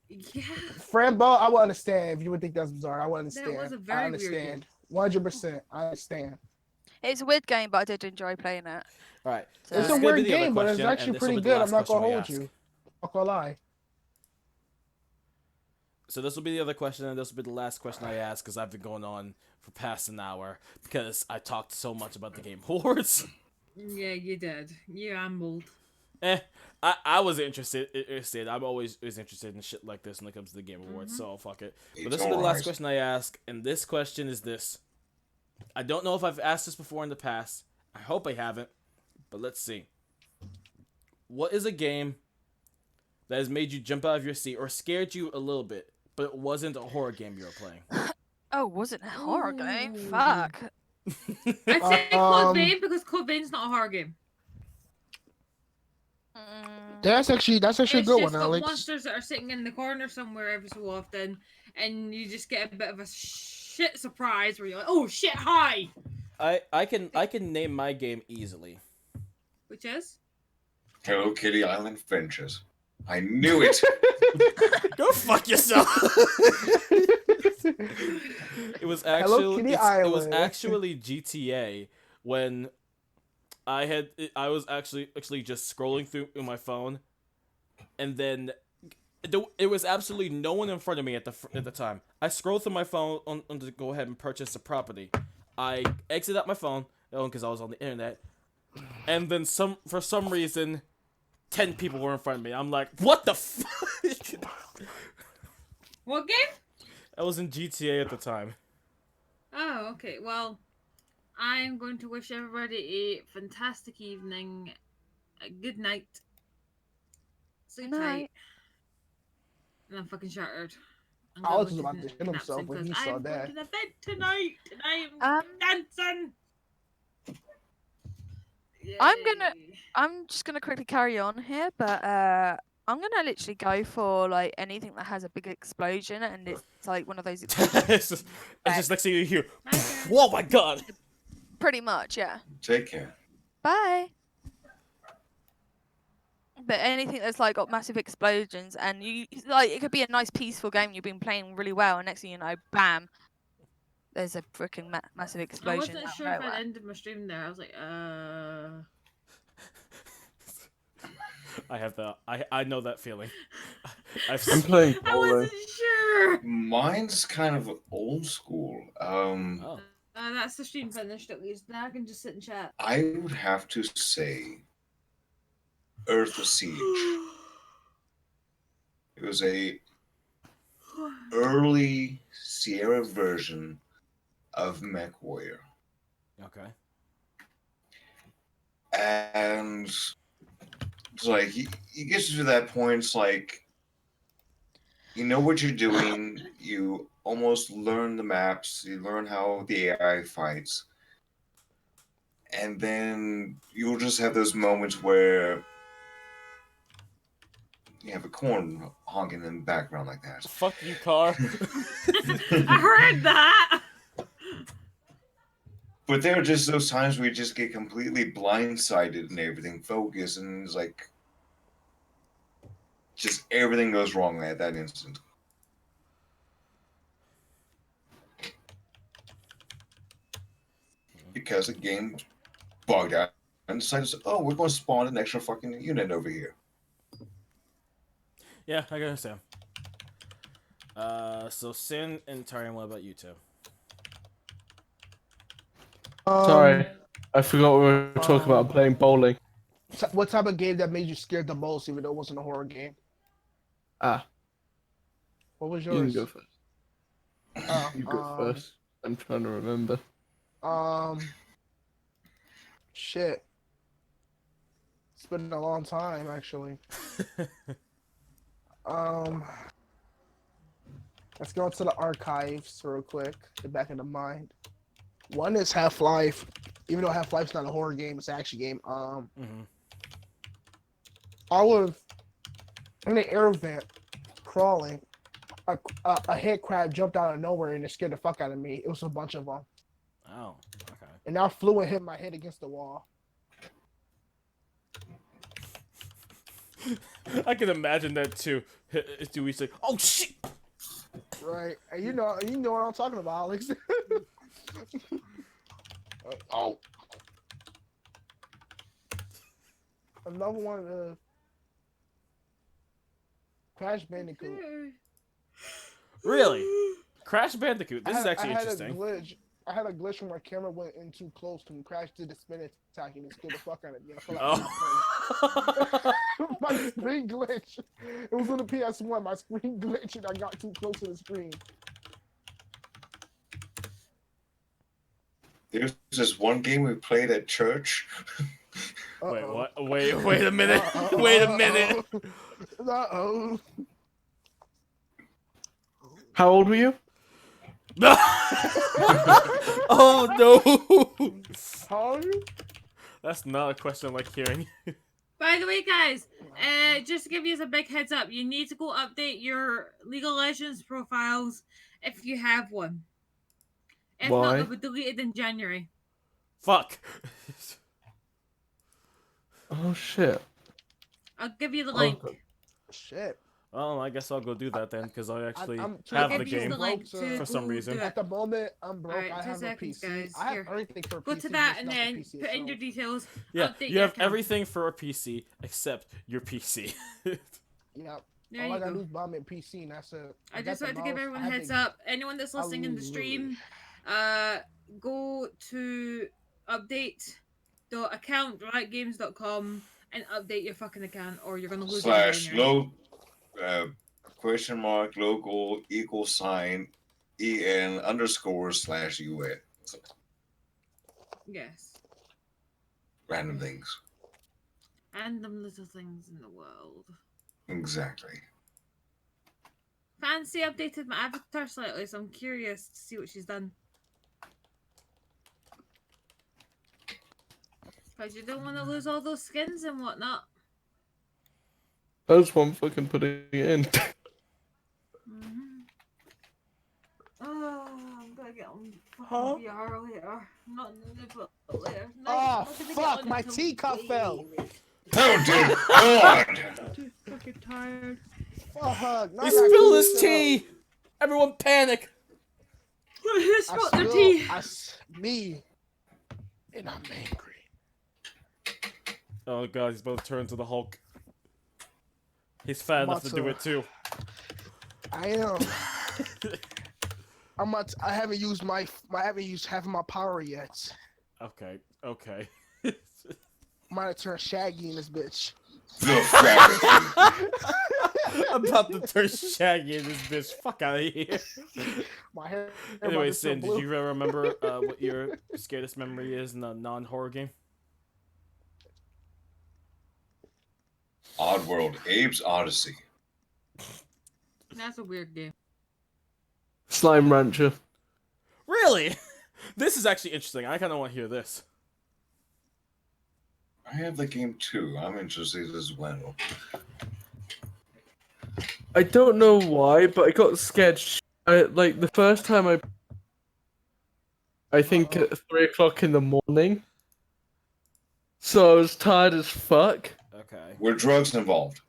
Speaker 3: Yeah,
Speaker 4: Frambo, I would understand if you would think that's bizarre. I would understand.
Speaker 3: that was a
Speaker 4: I
Speaker 3: very weird
Speaker 4: understand.
Speaker 3: game.
Speaker 4: 100%. I understand.
Speaker 2: It's a weird game, but I did enjoy playing it.
Speaker 1: All right.
Speaker 2: So,
Speaker 4: It's
Speaker 1: This
Speaker 4: a
Speaker 1: is gonna be
Speaker 4: weird
Speaker 1: the other
Speaker 4: game, but it's
Speaker 1: question,
Speaker 4: actually
Speaker 1: and this will
Speaker 4: pretty
Speaker 1: be the
Speaker 4: good. I'm
Speaker 1: last
Speaker 4: not
Speaker 1: question
Speaker 4: gonna
Speaker 1: we
Speaker 4: hold
Speaker 1: ask.
Speaker 4: you. I'm not gonna lie.
Speaker 1: So this will be the other question, and this will be the last question I ask because I've been going on for past an hour because I talked so much about the Game Awards.
Speaker 3: Yeah, you did. You ambled.
Speaker 1: I was interested. I'm always interested in shit like this when it comes to the Game Awards, so fuck it. But this will be the last question I ask, and this question is this. I don't know if I've asked this before in the past. I hope I haven't, but let's see. What is a game that has made you jump out of your seat or scared you a little bit, but it wasn't a horror game you were playing?
Speaker 2: oh, was it a horror game?
Speaker 3: Ooh.
Speaker 2: Fuck.
Speaker 3: I'd say Code Vein because Code Vein's not a horror game.
Speaker 4: That's actually a
Speaker 3: It's
Speaker 4: good
Speaker 3: just
Speaker 4: one,
Speaker 3: got
Speaker 4: Alex.
Speaker 3: monsters that are sitting in the corner somewhere every so often, and you just get a bit of a shit surprise where you're like, "Oh shit, hi!"
Speaker 1: I can name my game easily.
Speaker 3: Which is
Speaker 5: Hello Kitty Island Adventures. I knew it.
Speaker 1: Go fuck yourself. It was
Speaker 4: Hello Kitty
Speaker 1: actually it was
Speaker 4: Island.
Speaker 1: actually GTA when I was actually just scrolling through my phone, and then it was absolutely no one in front of me at the time. I scrolled through my phone on to go ahead and purchase a property. I exited out my phone because I was on the internet, and then for some reason, 10 people were in front of me. I'm like, what the fuck?
Speaker 3: what game?
Speaker 1: I was in GTA at the time.
Speaker 3: Oh, okay. Well, I'm going to wish everybody a fantastic evening. A good night. Sleep tight.
Speaker 2: Night.
Speaker 3: And I'm fucking shattered. I'm
Speaker 4: Alex
Speaker 3: going
Speaker 4: was about
Speaker 3: to
Speaker 4: to shit himself
Speaker 3: nap
Speaker 4: when
Speaker 3: soon
Speaker 4: he
Speaker 3: 'cause
Speaker 4: saw
Speaker 3: I'm
Speaker 4: that.
Speaker 3: going to the bed tonight, and I'm dancing.
Speaker 2: I'm just gonna quickly carry on here, but I'm gonna literally go for like anything that has a big explosion, and it's like one of those.
Speaker 1: It's just next thing you hear, oh my god!
Speaker 2: Pretty much, yeah.
Speaker 5: Take care.
Speaker 2: Bye. But anything that's like got massive explosions, and you like, it could be a nice peaceful game you've been playing really well, and next thing you know, bam, there's a freaking massive
Speaker 3: I
Speaker 2: explosion.
Speaker 3: wasn't
Speaker 2: out of
Speaker 3: sure if
Speaker 2: nowhere.
Speaker 3: I'd ended my stream there. I was like,
Speaker 1: I have that. I know that feeling.
Speaker 6: I'm playing
Speaker 3: I
Speaker 6: Polo.
Speaker 3: wasn't sure.
Speaker 5: Mine's kind of old school.
Speaker 1: Oh.
Speaker 3: That's the stream finished at least. Now I can just sit and chat.
Speaker 5: I would have to say Earth Siege. It was a early Sierra version of Mech Warrior.
Speaker 1: Okay.
Speaker 5: And it's like you get to that point, it's like you know what you're doing, you almost learn the maps, you learn how the AI fights, and then you'll just have those moments where you have a corn honking in the background like that.
Speaker 1: Fuck you, car.
Speaker 3: I heard that.
Speaker 5: But there are just those times where you just get completely blindsided and everything focused, and it's like just everything goes wrong at that instant. Because the game bugged out and decided, oh, we're going to spawn an extra fucking unit over here.
Speaker 1: Yeah, I can understand. So Sin and Tarian, what about you two?
Speaker 6: Sorry, I forgot we were talking about playing bowling.
Speaker 4: What type of game that made you scared the most, even though it wasn't a horror game?
Speaker 6: Ah,
Speaker 4: What was
Speaker 6: you can
Speaker 4: yours?
Speaker 6: go first. You go first. I'm trying to remember.
Speaker 4: Shit. It's been a long time, actually. Let's go into the archives real quick. Get back in the mind. One is Half-Life. Even though Half-Life's not a horror game, it's an action game.
Speaker 1: Mm-hmm.
Speaker 4: I was in an air vent crawling. A head crab jumped out of nowhere and it scared the fuck out of me. It was a bunch of them.
Speaker 1: Oh, okay.
Speaker 4: And I flew and hit my head against the wall.
Speaker 1: I can imagine that too. Do we say, "Oh shit"?
Speaker 4: Right. And you know what I'm talking about, Alex. Oh. Another one, Crash Bandicoot.
Speaker 1: Really? Crash Bandicoot. This is actually
Speaker 4: I had
Speaker 1: interesting.
Speaker 4: a glitch. I had a glitch when my camera went in too close and Crash did the spin attack and it scared the fuck out of me. I felt like
Speaker 1: Oh.
Speaker 4: my screen glitch. It was on the PS1. My screen glitched and I got too close to the screen.
Speaker 5: There's this one game we played at church.
Speaker 1: Wait, what? Wait a minute. Wait a minute.
Speaker 4: Uh-oh.
Speaker 6: How old were you?
Speaker 1: Oh no.
Speaker 4: How old are you?
Speaker 1: That's not a question I like hearing.
Speaker 3: By the way, guys, just to give you a big heads up, you need to go update your League of Legends profiles if you have one. If not,
Speaker 6: Why?
Speaker 3: they'll be deleted in January.
Speaker 1: Fuck.
Speaker 6: Oh shit.
Speaker 3: I'll give you the link.
Speaker 6: Okay.
Speaker 4: Shit.
Speaker 1: Well, I guess I'll go do that then, because I actually
Speaker 4: I'm
Speaker 1: have
Speaker 3: I'll
Speaker 1: the
Speaker 3: give you
Speaker 1: game
Speaker 3: the link
Speaker 4: for
Speaker 3: to
Speaker 1: some
Speaker 3: go
Speaker 1: reason.
Speaker 3: do it.
Speaker 4: At the moment, I'm broke.
Speaker 3: Alright,
Speaker 4: I
Speaker 3: 2
Speaker 4: have no
Speaker 3: seconds,
Speaker 4: PC.
Speaker 3: guys.
Speaker 4: I have
Speaker 3: Here.
Speaker 4: everything for a
Speaker 3: Go
Speaker 4: PC.
Speaker 3: to that
Speaker 4: just
Speaker 3: and
Speaker 4: not
Speaker 3: then
Speaker 4: the PC
Speaker 3: put in
Speaker 4: itself.
Speaker 3: your details.
Speaker 1: Yeah,
Speaker 3: Update
Speaker 1: you
Speaker 3: your
Speaker 1: have
Speaker 3: account.
Speaker 1: everything for a PC except your PC.
Speaker 4: Yep.
Speaker 3: There
Speaker 4: All
Speaker 3: you
Speaker 4: I gotta
Speaker 3: go.
Speaker 4: do is buy me a PC and that's it.
Speaker 3: I
Speaker 4: got
Speaker 3: just
Speaker 4: the
Speaker 3: wanted to give
Speaker 4: mouse,
Speaker 3: everyone
Speaker 4: I
Speaker 3: a
Speaker 4: have
Speaker 3: heads
Speaker 4: the-
Speaker 3: up. Anyone that's listening in the stream, go to update.account.riotgames.com and update your fucking account, or you're gonna lose it in
Speaker 5: /
Speaker 3: January.
Speaker 5: question mark local equal sign en _ /un.
Speaker 3: Yes.
Speaker 5: Random things.
Speaker 3: Random little things in the world.
Speaker 5: Exactly.
Speaker 3: Fancy updated my avatar slightly, so I'm curious to see what she's done. Because you don't want to lose all those skins and whatnot.
Speaker 6: That's one fucking putting it in.
Speaker 3: Oh, I'm gonna get on
Speaker 4: Huh?
Speaker 3: VR later. Not later.
Speaker 4: Oh, fuck, my teacup fell.
Speaker 5: Oh dear God!
Speaker 3: Too fucking tired.
Speaker 4: Fuck.
Speaker 1: He spilled his tea! Everyone panic!
Speaker 3: Who spilled their tea?
Speaker 4: Me. And I'm angry.
Speaker 1: Oh god, he's about to turn into the Hulk. He's fat enough to do it too.
Speaker 4: I am. I haven't used I haven't used half of my power yet.
Speaker 1: Okay.
Speaker 4: I'm gonna turn Shaggy in this bitch.
Speaker 5: The fact.
Speaker 1: I'm about to turn Shaggy in this bitch. Fuck out of here.
Speaker 4: My hair.
Speaker 1: Anyway,
Speaker 4: about to
Speaker 1: Sin,
Speaker 4: turn
Speaker 1: did
Speaker 4: blue.
Speaker 1: you remember what your scariest memory is in a non-horror game?
Speaker 5: Oddworld, Abe's Odyssey.
Speaker 3: That's a weird game.
Speaker 6: Slime Rancher.
Speaker 1: Really? This is actually interesting. I kind of want to hear this.
Speaker 5: I have the game too. I'm interested as well.
Speaker 6: I don't know why, but I got scared. Like the first time I think at 3 o'clock in the morning. So I was tired as fuck.
Speaker 1: Okay.
Speaker 5: Were drugs involved?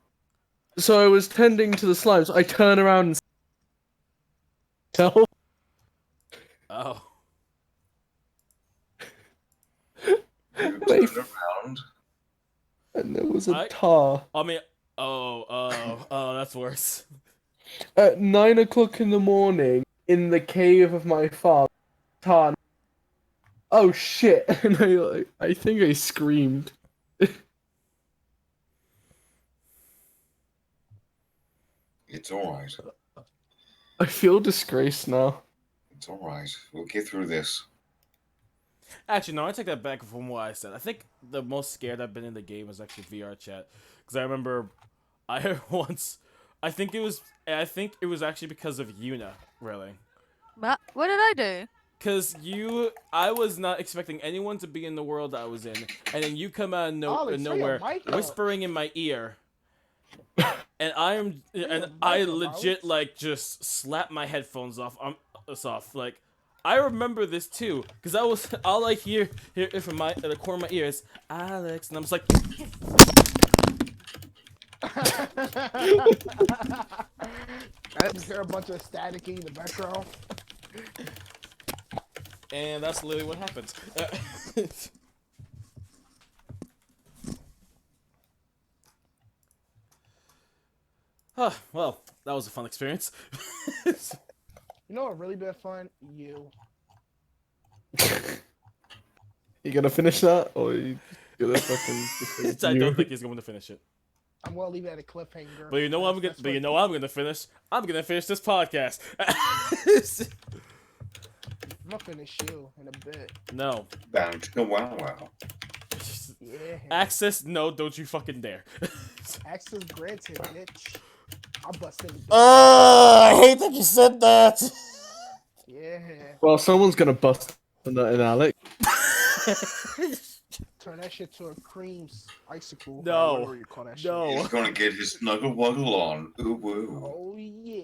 Speaker 6: So I was tending to the slimes. I turn around and tell.
Speaker 1: Oh.
Speaker 5: You
Speaker 6: Wait.
Speaker 5: turned around.
Speaker 6: And there was a
Speaker 1: I-
Speaker 6: tar.
Speaker 1: I mean, that's worse.
Speaker 6: At 9 o'clock in the morning, in the cave of my father, tar. Oh shit! And I think I screamed.
Speaker 5: It's alright.
Speaker 6: I feel disgraced now.
Speaker 5: It's alright. We'll get through this.
Speaker 1: Actually, no, I take that back from what I said. I think the most scared I've been in the game was actually VR chat, because I remember I once. I think it was actually because of Yuna. Really.
Speaker 2: What did I do?
Speaker 1: Cause I was not expecting anyone to be in the world I was in, and then you come out of
Speaker 4: Alex, turn your
Speaker 1: nowhere,
Speaker 4: mic up.
Speaker 1: whispering in my ear, and I
Speaker 4: mic up,
Speaker 1: legit
Speaker 4: Alex.
Speaker 1: like just slapped my headphones off. Like, I remember this too, cause all I hear from the corner of my ear is Alex, and I'm just like,
Speaker 4: You hear a bunch of static in the background.
Speaker 1: and that's literally what happens. Well, that was a fun experience.
Speaker 4: You know what really been fun? You.
Speaker 6: You gonna finish that, or you gonna fucking?
Speaker 1: I don't think he's going to finish it.
Speaker 4: I'm gonna leave it at a cliffhanger.
Speaker 1: But you know what I'm gonna.
Speaker 4: That's
Speaker 1: But you
Speaker 4: what-
Speaker 1: know what I'm gonna finish. I'm gonna finish this podcast.
Speaker 4: I'm gonna finish you in a bit.
Speaker 1: No.
Speaker 5: Bound to wow wow.
Speaker 4: Yeah.
Speaker 1: Access? No, don't you fucking dare.
Speaker 4: Access granted, bitch. I'll bust in.
Speaker 1: I hate that you said that.
Speaker 4: Yeah.
Speaker 6: Well, someone's gonna bust a nut in Alex.
Speaker 4: Turn that shit to a cream icicle.
Speaker 1: No.
Speaker 4: Whatever you call that shit.
Speaker 1: No.
Speaker 5: He's gonna get his snuggle wuggle on. Ooh woo.
Speaker 4: Oh yeah.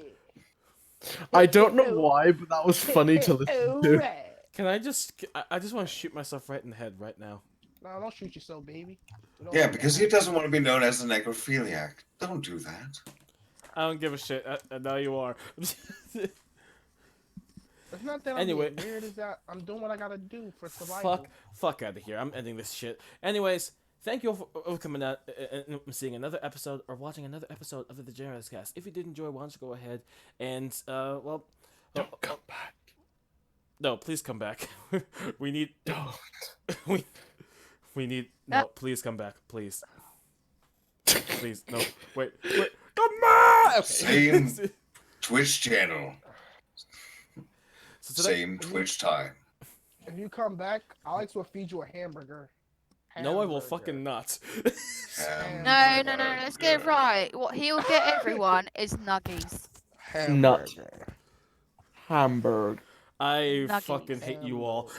Speaker 6: I don't know why, but that was funny to listen to.
Speaker 4: Alright.
Speaker 1: Can I just? I just want to shoot myself right in the head right now.
Speaker 4: No, don't shoot yourself, baby. You don't
Speaker 5: Yeah,
Speaker 4: want
Speaker 5: because
Speaker 4: that.
Speaker 5: he doesn't want to be known as a necrophiliac. Don't do that.
Speaker 1: I don't give a shit. Now you are.
Speaker 4: It's not that
Speaker 1: Anyway.
Speaker 4: I'm being weird. Is that I'm doing what I gotta do for survival.
Speaker 1: Fuck out of here. I'm ending this shit. Anyways, thank you all for coming out and seeing another episode or watching another episode of the DegenerateCast. If you did enjoy, why don't you go ahead and well,
Speaker 6: Don't come back.
Speaker 1: no, please come back. we need
Speaker 6: Don't.
Speaker 1: we need no. Please come back, please. Please no. Wait. Come on. Okay.
Speaker 5: Same Twitch channel.
Speaker 1: So today,
Speaker 5: Same Twitch time.
Speaker 4: If you come back, Alex will feed you a hamburger.
Speaker 1: no, I will
Speaker 4: Hamburger.
Speaker 1: fucking not.
Speaker 2: No, let's get it right. What he'll get everyone is nuggies.
Speaker 6: Nut. Hamburg.
Speaker 1: I
Speaker 2: Nuggets.
Speaker 1: fucking hate you all.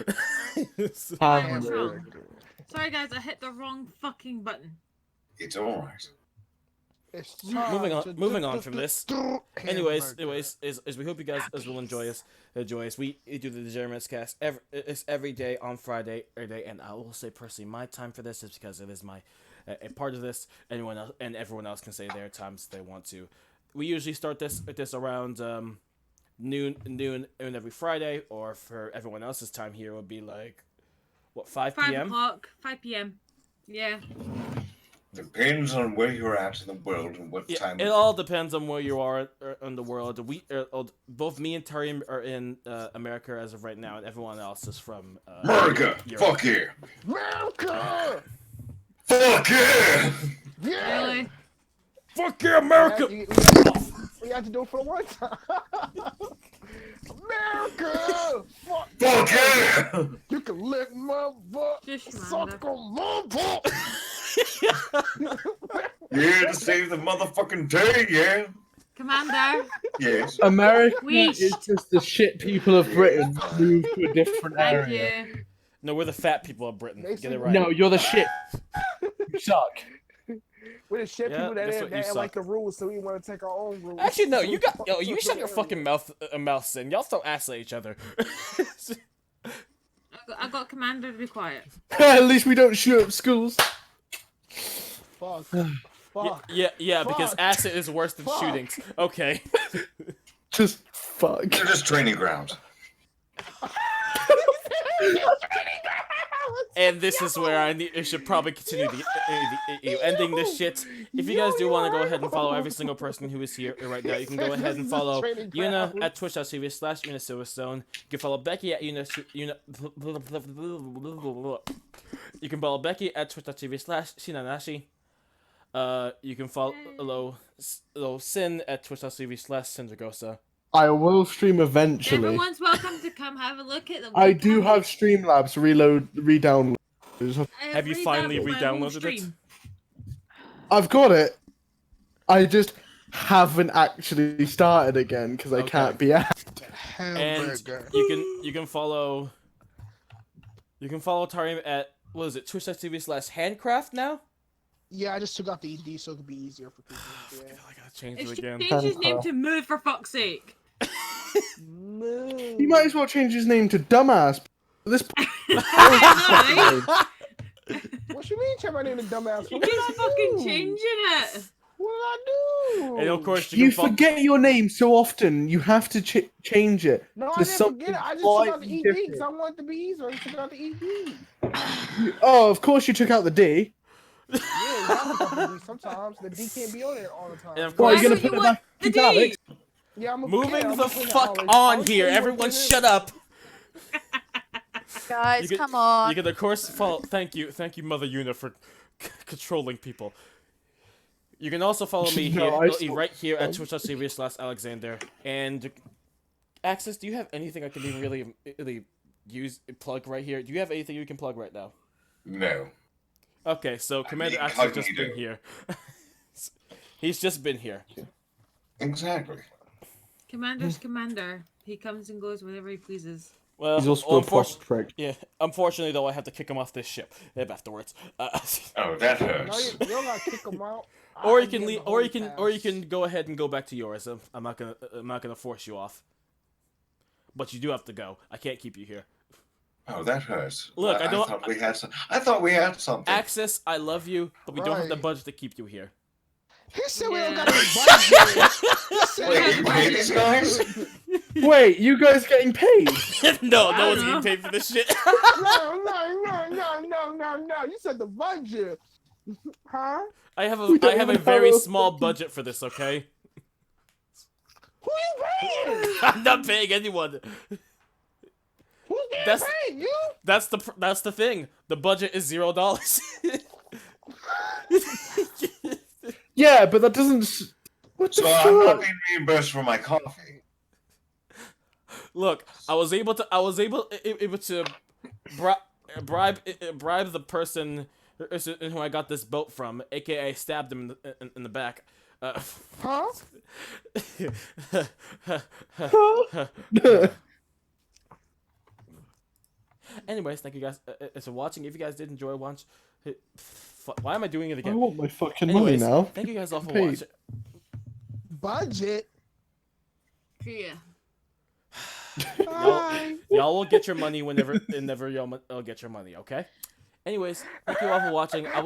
Speaker 6: Hamburg.
Speaker 3: Sorry guys, I hit the wrong fucking button.
Speaker 5: It's alright.
Speaker 4: It's
Speaker 1: Moving on from this. Anyways,
Speaker 4: Hamburger.
Speaker 1: is we hope you guys will enjoy us. We do the DegenerateCast every day on Friday, and I will say personally, my time for this is because it is my a part of this. Anyone else and everyone else can say their times they want to. We usually start this around noon every Friday, or for everyone else's time here would be like what 5
Speaker 3: 5
Speaker 1: p.m.
Speaker 3: o'clock, 5 p.m. Yeah.
Speaker 5: Depends on where you're at in the world and what
Speaker 1: Yeah,
Speaker 5: time.
Speaker 1: it all depends on where you are in the world. Both me and Terry are in America as of right now, and everyone else is from
Speaker 5: America!
Speaker 1: Europe.
Speaker 5: Fuck yeah!
Speaker 4: America!
Speaker 5: Fuck yeah!
Speaker 4: Yeah!
Speaker 3: Really?
Speaker 1: Fuck yeah, America!
Speaker 4: We had to do it for one time. America! Fuck
Speaker 5: Fuck yeah!
Speaker 4: You can lick my butt,
Speaker 3: Just
Speaker 4: suck on my butt.
Speaker 5: You're here to save the motherfucking day, yeah?
Speaker 3: Commander,
Speaker 5: Yes.
Speaker 6: America
Speaker 3: Weesh.
Speaker 6: is just the shit people of Britain moved to a different
Speaker 3: thank
Speaker 6: area.
Speaker 3: you.
Speaker 1: No, we're the fat people of Britain. Get it right.
Speaker 6: No, you're the shit. You suck.
Speaker 4: We're the shit
Speaker 1: Yeah,
Speaker 4: people that
Speaker 1: that's
Speaker 4: ain't
Speaker 1: what you
Speaker 4: like
Speaker 1: suck.
Speaker 4: the rules, so we want to take our own rules.
Speaker 1: Actually, no. You shut your fucking mouths in. Y'all throw ass at each other.
Speaker 3: I got Commander to be quiet.
Speaker 6: At least we don't shoot up schools.
Speaker 4: Fuck. Fuck.
Speaker 1: Yeah, because
Speaker 4: Fuck.
Speaker 1: acid is worse than
Speaker 4: Fuck.
Speaker 1: shootings. Okay.
Speaker 6: Just fuck.
Speaker 5: They're just training grounds.
Speaker 1: And this is where I should probably continue ending this shit. If you guys do want to go ahead and follow every single person who is here right now, you can go ahead and follow Una at twitch.tv/UnaSilverstone. You can follow Becky at You can follow Becky at twitch.tv/Shinanashi. You can follow Sin at twitch.tv/Syndragosa.
Speaker 6: I will stream eventually.
Speaker 3: Everyone's welcome to come have a look at them.
Speaker 6: I do have Streamlabs re-download.
Speaker 1: Have you finally re-downloaded it?
Speaker 6: I've got it. I just haven't actually started again because I
Speaker 1: Okay.
Speaker 6: can't be out.
Speaker 4: Hamburger.
Speaker 1: you can follow Tarim at what is it, twitch.tv/handcraft now?
Speaker 4: Yeah, I just took out the ED so it could be easier for people. Yeah.
Speaker 1: I gotta change
Speaker 3: It
Speaker 1: it
Speaker 3: should
Speaker 1: again.
Speaker 3: change his name to Move for fuck's sake.
Speaker 6: He might as well change his name to Dumbass. At this point,
Speaker 4: What you mean, change my name to dumbass?
Speaker 3: You're
Speaker 4: What did
Speaker 3: just
Speaker 4: I
Speaker 3: fucking
Speaker 4: do?
Speaker 3: changing it.
Speaker 4: What did I do?
Speaker 1: And of course,
Speaker 6: you
Speaker 1: can
Speaker 6: forget your name so often. You have to change it.
Speaker 4: No,
Speaker 6: to
Speaker 4: I didn't
Speaker 6: something
Speaker 4: forget it. I just took out the
Speaker 6: slightly
Speaker 4: ED because
Speaker 6: different.
Speaker 4: I wanted it to be easier. I just took out the ED.
Speaker 6: Oh, of course you took out the D.
Speaker 4: Yeah, you gotta take out the D sometimes. The D can't be on there all the time.
Speaker 1: And of
Speaker 6: Well,
Speaker 1: course,
Speaker 6: you're
Speaker 3: Why
Speaker 6: gonna
Speaker 3: don't
Speaker 6: put
Speaker 3: you
Speaker 6: it
Speaker 3: want
Speaker 6: back
Speaker 3: the
Speaker 6: to Alex.
Speaker 3: D?
Speaker 4: Yeah, I'm
Speaker 1: moving
Speaker 4: I'm
Speaker 1: the
Speaker 4: putting it
Speaker 1: fuck
Speaker 4: Alex.
Speaker 1: on
Speaker 4: I'll
Speaker 1: here.
Speaker 4: tell you
Speaker 1: Everyone,
Speaker 4: what
Speaker 1: shut
Speaker 4: it is.
Speaker 1: up.
Speaker 2: Guys,
Speaker 1: You
Speaker 2: come on.
Speaker 1: You can of course follow. Thank you, Mother Una, for controlling people. You can also follow me
Speaker 6: No,
Speaker 1: here, right here at twitch.tv/Alexander. And Axis, do you have anything I can even really plug right here? Do you have anything you can plug right now?
Speaker 5: No.
Speaker 1: Okay, so Commander Axis has just been here. He's just been here.
Speaker 5: Exactly.
Speaker 3: Commander's commander. He comes and goes whenever he pleases.
Speaker 1: Well,
Speaker 6: He's also a posh prick.
Speaker 1: yeah. Unfortunately, though, I have to kick him off this ship afterwards.
Speaker 5: Oh, that
Speaker 4: No,
Speaker 5: hurts.
Speaker 4: you don't gotta kick them out.
Speaker 1: Or
Speaker 4: I'll
Speaker 1: you can
Speaker 4: give
Speaker 1: leave,
Speaker 4: the
Speaker 1: or you
Speaker 4: whole
Speaker 1: can
Speaker 4: pass.
Speaker 1: go ahead and go back to yours. I'm not gonna force you off. But you do have to go. I can't keep you here.
Speaker 5: Oh, that hurts.
Speaker 1: Look, I don't-
Speaker 5: thought we had some. I thought we had something.
Speaker 1: Access, I love you, but we don't have the
Speaker 4: Right.
Speaker 1: budget to keep you here.
Speaker 4: He said we don't
Speaker 3: Yeah.
Speaker 4: got the budget. He said
Speaker 5: Wait,
Speaker 4: we
Speaker 5: you
Speaker 4: don't
Speaker 5: pay
Speaker 4: got
Speaker 5: these
Speaker 4: the
Speaker 5: guys?
Speaker 4: budget.
Speaker 6: Wait, you guys getting paid?
Speaker 1: No,
Speaker 3: I
Speaker 1: no one's
Speaker 3: don't
Speaker 1: getting
Speaker 3: know.
Speaker 1: paid for this shit.
Speaker 4: No. You said the budget. Huh?
Speaker 1: I have
Speaker 6: We
Speaker 1: a
Speaker 6: don't even
Speaker 1: very
Speaker 6: have a
Speaker 1: small
Speaker 6: budget.
Speaker 1: budget for this. Okay,
Speaker 4: Who you paying?
Speaker 1: I'm not paying anyone.
Speaker 4: Who's getting
Speaker 1: That's-
Speaker 4: paid? You?
Speaker 1: That's the thing. The budget is $0.
Speaker 6: Yeah, but that doesn't. What the
Speaker 5: So I'm not
Speaker 6: fuck?
Speaker 5: being reimbursed for my coffee.
Speaker 1: Look, I was able to bribe the person who I got this boat from, aka I stabbed him in the back.
Speaker 4: Huh?
Speaker 1: Anyways, thank you guys for watching. If you guys did enjoy watch, why am I doing it
Speaker 6: I
Speaker 1: again?
Speaker 6: want my fucking
Speaker 1: Anyways,
Speaker 6: money now.
Speaker 1: thank you guys all for
Speaker 6: Paid.
Speaker 1: watching.
Speaker 4: Budget?
Speaker 3: Yeah.
Speaker 4: Bye.
Speaker 1: Y'all will get your money whenever y'all get your money, okay? Anyways, thank you all for watching. We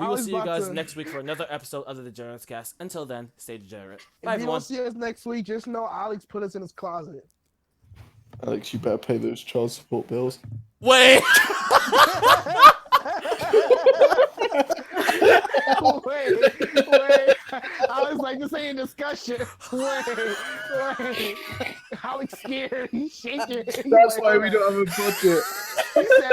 Speaker 1: will see you guys next week for another episode of the DegenerateCast. Until then, stay degenerate. Bye,
Speaker 4: If you
Speaker 1: everyone.
Speaker 4: don't see us next week, just know Alex put us in his closet.
Speaker 6: Alex, you better pay those child support bills.
Speaker 1: Wait!
Speaker 4: wait. Alex, like, this ain't a discussion. Wait. Alex scared. He's shaking.
Speaker 6: That's why we don't have a budget.
Speaker 4: He said